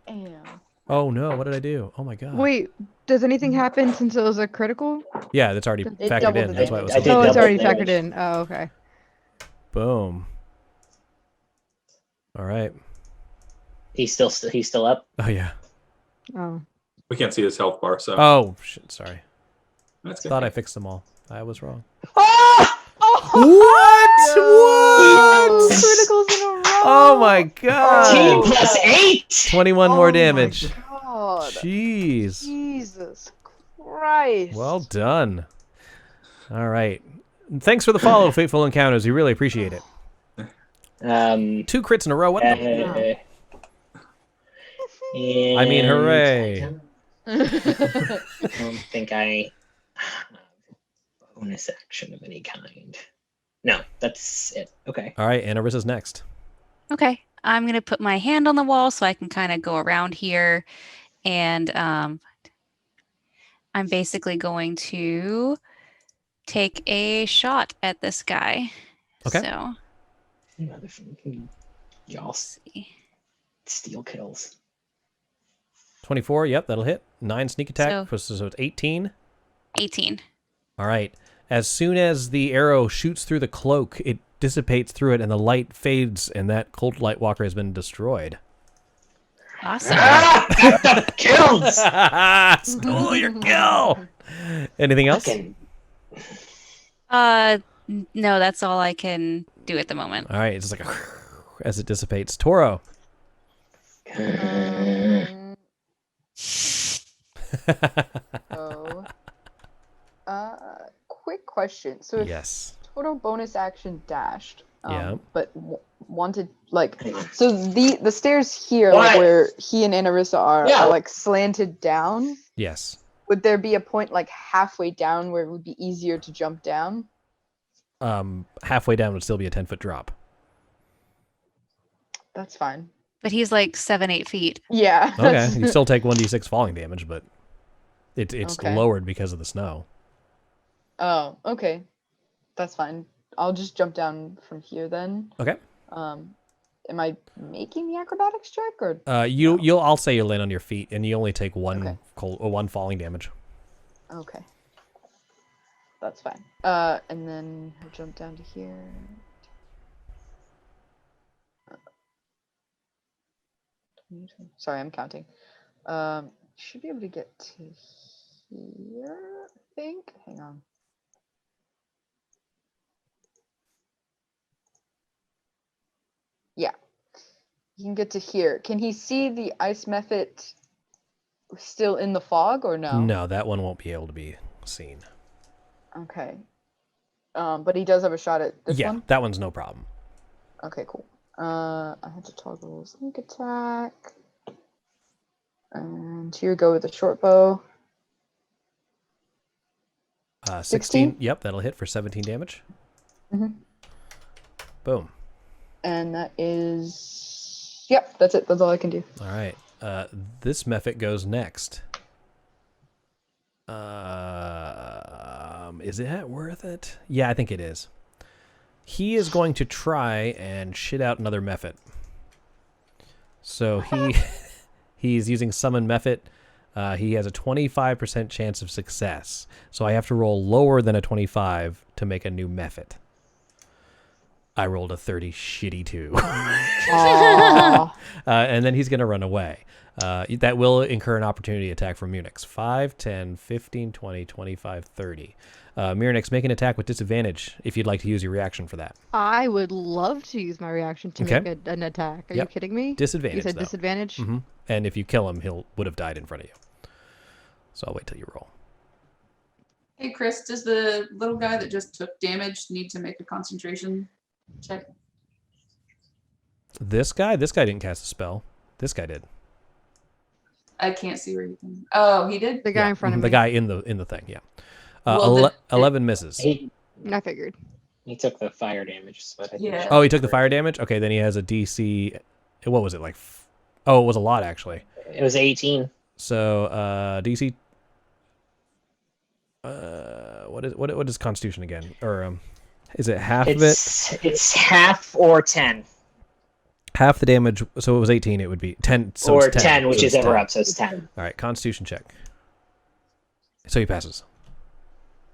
Speaker 15: Damn.
Speaker 1: Oh no, what did I do? Oh my god.
Speaker 15: Wait, does anything happen since it was a critical?
Speaker 1: Yeah, that's already
Speaker 15: It
Speaker 1: factored
Speaker 15: doubled
Speaker 1: in.
Speaker 15: the
Speaker 1: That's why it was
Speaker 12: I
Speaker 1: so
Speaker 12: did
Speaker 15: Oh,
Speaker 1: low.
Speaker 15: it's
Speaker 12: double
Speaker 15: already
Speaker 12: damage.
Speaker 15: factored in. Oh, okay.
Speaker 1: Boom. All right.
Speaker 12: He's still up.
Speaker 1: Oh yeah.
Speaker 15: Oh.
Speaker 9: We can't see his health bar, so.
Speaker 1: Oh shit, sorry.
Speaker 9: That's good.
Speaker 1: Thought I fixed them all. I was wrong.
Speaker 15: What? Criticals in a row.
Speaker 1: Oh my god.
Speaker 12: Team plus 8.
Speaker 1: 21 more damage.
Speaker 15: God.
Speaker 1: Jeez.
Speaker 15: Jesus Christ.
Speaker 1: Well done. All right. Thanks for the follow, Fateful Encounters. We really appreciate it. 2 crits in a row. What the? I mean, hooray.
Speaker 12: I don't think I have a bonus action of any kind. No, that's it. Okay.
Speaker 1: All right, and Arissa's next.
Speaker 13: Okay, I'm gonna put my hand on the wall so I can kind of go around here, and I'm basically going to take a shot at this guy.
Speaker 1: Okay.
Speaker 13: So
Speaker 12: Y'all steal kills.
Speaker 1: 24, yep, that'll hit. 9 sneak attack,
Speaker 13: So-
Speaker 1: so it's 18.
Speaker 13: 18.
Speaker 1: All right. As soon as the arrow shoots through the cloak, it dissipates through it, and the light fades, and that Cold Light Walker has been destroyed.
Speaker 13: Awesome.
Speaker 12: Kills!
Speaker 1: Stole your kill! Anything else?
Speaker 13: No, that's all I can do at the moment.
Speaker 1: All right, it's just like as it dissipates. Toro.
Speaker 16: So, quick question. So if
Speaker 1: Yes.
Speaker 16: total bonus action dashed,
Speaker 1: Yeah.
Speaker 16: but wanted like so the stairs here
Speaker 12: What?
Speaker 16: like, where he and Anarissa
Speaker 12: Yeah.
Speaker 16: are like slanted down.
Speaker 1: Yes.
Speaker 16: Would there be a point like halfway down where it would be easier to jump down?
Speaker 1: Halfway down would still be a 10-foot drop.
Speaker 16: That's fine.
Speaker 13: But he's like 7-8 feet.
Speaker 16: Yeah.
Speaker 1: Okay, you still take 1d6 falling damage, but it's
Speaker 16: Okay.
Speaker 1: lowered because of the snow.
Speaker 16: Oh, okay. That's fine. I'll just jump down from here then.
Speaker 1: Okay.
Speaker 16: Am I making the acrobatics check or?
Speaker 1: I'll say you land on your feet, and you only take one one falling damage.
Speaker 16: Okay. That's fine. And then I'll jump down to here. Sorry, I'm counting. Should be able to get to here, I think. Hang on. Yeah. You can get to here. Can he see the ice method still in the fog or no?
Speaker 1: No, that one won't be able to be seen.
Speaker 16: Okay. But he does have a shot at this
Speaker 1: Yeah,
Speaker 16: one?
Speaker 1: that one's no problem.
Speaker 16: Okay, cool. I had to toggle sneak attack. And here we go with the short bow.
Speaker 1: 16.
Speaker 16: 16?
Speaker 1: Yep, that'll hit for 17 damage.
Speaker 16: Mhm.
Speaker 1: Boom.
Speaker 16: And that is... Yep, that's it. That's all I can do.
Speaker 1: All right. This Mephit goes next. Is it worth it? Yeah, I think it is. He is going to try and shit out another Mephit. So he's using Summon Mephit. He has a 25% chance of success. So I have to roll lower than a 25 to make a new Mephit. I rolled a 30 shitty 2. And then he's going to run away. That will incur an opportunity attack from Munix. 5, 10, 15, 20, 25, 30. Murinix, make an attack with disadvantage if you'd like to use your reaction for that.
Speaker 15: I would love to use my reaction to
Speaker 1: Okay.
Speaker 15: make an attack. Are
Speaker 1: Yep.
Speaker 15: you kidding me?
Speaker 1: Disadvantage,
Speaker 15: You said
Speaker 1: though.
Speaker 15: disadvantage?
Speaker 1: Mm-hmm. And if you kill him, would have died in front of you. So I'll wait till you roll.
Speaker 11: Hey, Chris, does the little guy that just took damage need to make a concentration check?
Speaker 1: This guy didn't cast a spell. This guy did.
Speaker 11: I can't see where you can. Oh, he did?
Speaker 15: The guy in front of
Speaker 1: The
Speaker 15: me.
Speaker 1: guy in the thing, yeah.
Speaker 11: Well, then-
Speaker 1: 11 misses.
Speaker 12: He
Speaker 15: I figured.
Speaker 12: took the fire damage. So I think
Speaker 11: Yeah.
Speaker 1: Oh, he took the fire damage? Okay, then he has a DC. What was it, like? Oh, it was a lot, actually.
Speaker 12: It was 18.
Speaker 1: So, DC. What is Constitution again? Or Is it half of it?
Speaker 12: It's half or 10.
Speaker 1: Half the damage. So it was 18. It would be 10. So
Speaker 12: or
Speaker 1: it's
Speaker 12: 10, which
Speaker 1: so
Speaker 12: is
Speaker 1: it's
Speaker 12: ever
Speaker 1: 10.
Speaker 12: up, so it's 10.
Speaker 1: All right, Constitution check. So he passes.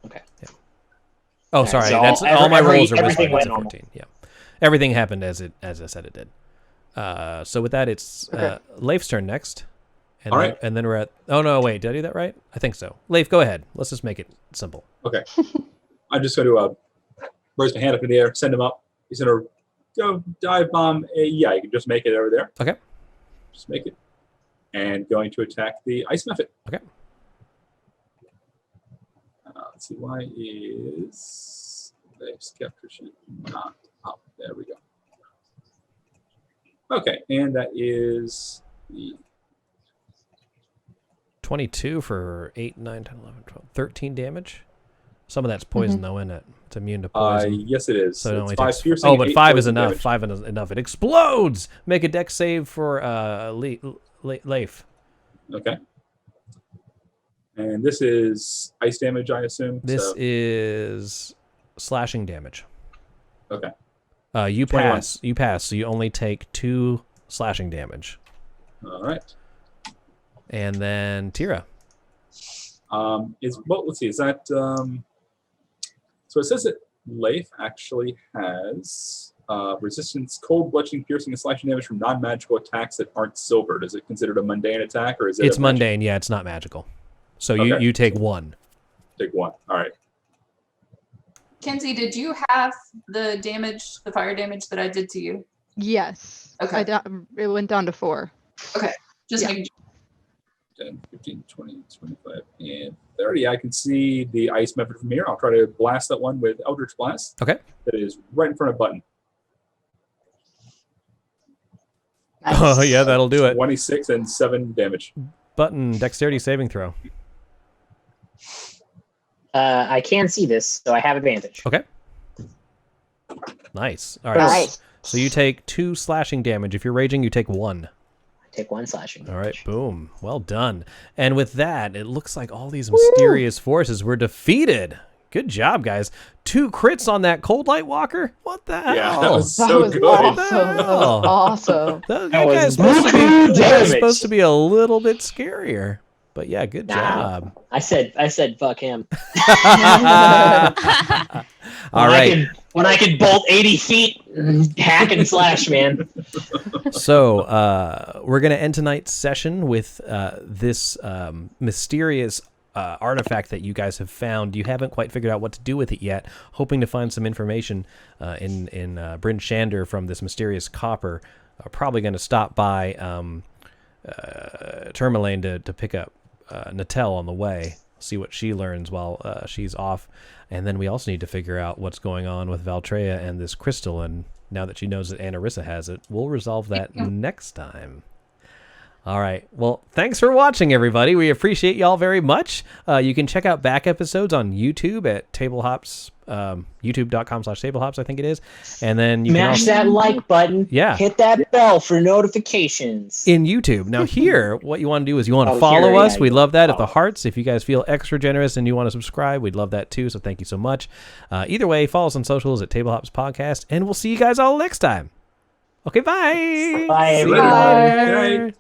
Speaker 12: Okay.
Speaker 1: Yeah. Oh,
Speaker 12: All right,
Speaker 1: sorry.
Speaker 12: so
Speaker 1: That's all my rolls are
Speaker 12: everything
Speaker 1: went
Speaker 12: went
Speaker 1: 14. Yeah. Everything happened as I said it did. So with that, it's Leif's turn next. And
Speaker 9: all
Speaker 1: then,
Speaker 9: right.
Speaker 1: And then we're at. Oh no! Wait, did I do that right? I think so. Leif, go ahead. Let's just make it simple.
Speaker 9: Okay. I'm just going to raise my hand up in the air, send him up. He's going to go dive bomb. Yeah, you can just make it over there.
Speaker 1: Okay.
Speaker 9: Just make it. And going to attack the ice method.
Speaker 1: Okay.
Speaker 9: Let's see. Why is Leif's capture sheet not up? There we go. Okay, and that is the
Speaker 1: 22 for 8, 9, 10, 11, 12, 13 damage. Some of that's poison, though, isn't it? It's immune to poison.
Speaker 9: Yes, it is.
Speaker 1: So it
Speaker 9: It's
Speaker 1: only
Speaker 9: 5
Speaker 1: takes.
Speaker 9: piercing
Speaker 1: Oh,
Speaker 9: and
Speaker 1: but
Speaker 9: 8
Speaker 1: 5 is
Speaker 9: poison
Speaker 1: enough.
Speaker 9: damage.
Speaker 1: 5 is enough. It explodes. Make a dex save for Leif.
Speaker 9: Okay. And this is ice damage, I assume.
Speaker 1: This is slashing damage.
Speaker 9: Okay.
Speaker 1: You
Speaker 9: 21.
Speaker 1: pass. You pass. So you only take 2 slashing damage.
Speaker 9: All right.
Speaker 1: And then Tira.
Speaker 9: Let's see. Is that so? It says that Leif actually has resistance, cold, bludgeoning, piercing, and slashing damage from non-magical attacks that aren't silvered. Is it considered a mundane attack, or is it?
Speaker 1: It's mundane. Yeah, it's not magical. So
Speaker 9: Okay.
Speaker 1: you take 1.
Speaker 9: Take 1. All right.
Speaker 11: Kenzie, did you have the damage, the fire damage that I did to you?
Speaker 15: Yes.
Speaker 11: Okay.
Speaker 15: It went down to 4.
Speaker 11: Okay. Just making
Speaker 9: 10, 15, 20, 25, and 30. I can see the ice method from here. I'll try to blast that one with Eldritch Blast.
Speaker 1: Okay.
Speaker 9: That is right in front of Button.
Speaker 15: Nice.
Speaker 1: Oh yeah, that'll do it.
Speaker 9: 26 and 7 damage.
Speaker 1: Button dexterity saving throw.
Speaker 12: I can see this, so I have advantage.
Speaker 1: Okay. Nice. All right.
Speaker 12: Nice.
Speaker 1: So you take 2 slashing damage. If you're raging, you take 1.
Speaker 12: Take 1 slashing damage.
Speaker 1: All right. Boom. Well done. And with that, it looks like all these mysterious forces were defeated. Good job, guys. 2 crits on that cold light walker. What the hell?
Speaker 9: Yeah, that was
Speaker 16: That
Speaker 9: so
Speaker 16: was
Speaker 9: good.
Speaker 16: awesome. That was awesome.
Speaker 1: That
Speaker 12: That
Speaker 1: guy's
Speaker 12: was
Speaker 1: supposed to be,
Speaker 12: buku
Speaker 1: that guy's
Speaker 12: damage.
Speaker 1: supposed to be a little bit scarier. But yeah, good
Speaker 12: Nah.
Speaker 1: job.
Speaker 12: I said fuck him.
Speaker 1: All right.
Speaker 12: When I could bolt 80 feet, hack and slash, man.
Speaker 1: So we're going to end tonight's session with this mysterious artifact that you guys have found. You haven't quite figured out what to do with it yet. Hoping to find some information in Bryn Shander from this mysterious copper. Probably going to stop by Tourmaline to pick up Natel on the way. See what she learns while she's off. And then we also need to figure out what's going on with Valtreya and this crystal. And now that she knows that Anarissa has it, we'll resolve that next time. All right. Well, thanks for watching, everybody. We appreciate y'all very much. You can check out back episodes on YouTube at Tablehops, youtube.com/Tablehops, I think it is. And then you
Speaker 12: Smash that like button.
Speaker 1: Yeah.
Speaker 12: Hit that bell for notifications.
Speaker 1: In YouTube. Now here, what you want to do is you want to
Speaker 12: Oh,
Speaker 1: follow
Speaker 12: here,
Speaker 1: us.
Speaker 12: yeah,
Speaker 1: We
Speaker 12: you
Speaker 1: love that. If
Speaker 12: follow.
Speaker 1: the hearts, if you guys feel extra generous and you want to subscribe, we'd love that too. So thank you so much. Either way, follow us on socials at Tablehops Podcast, and we'll see you guys all next time. Okay, bye.
Speaker 12: Bye,
Speaker 1: See you
Speaker 12: everyone.
Speaker 1: later.
Speaker 9: Bye.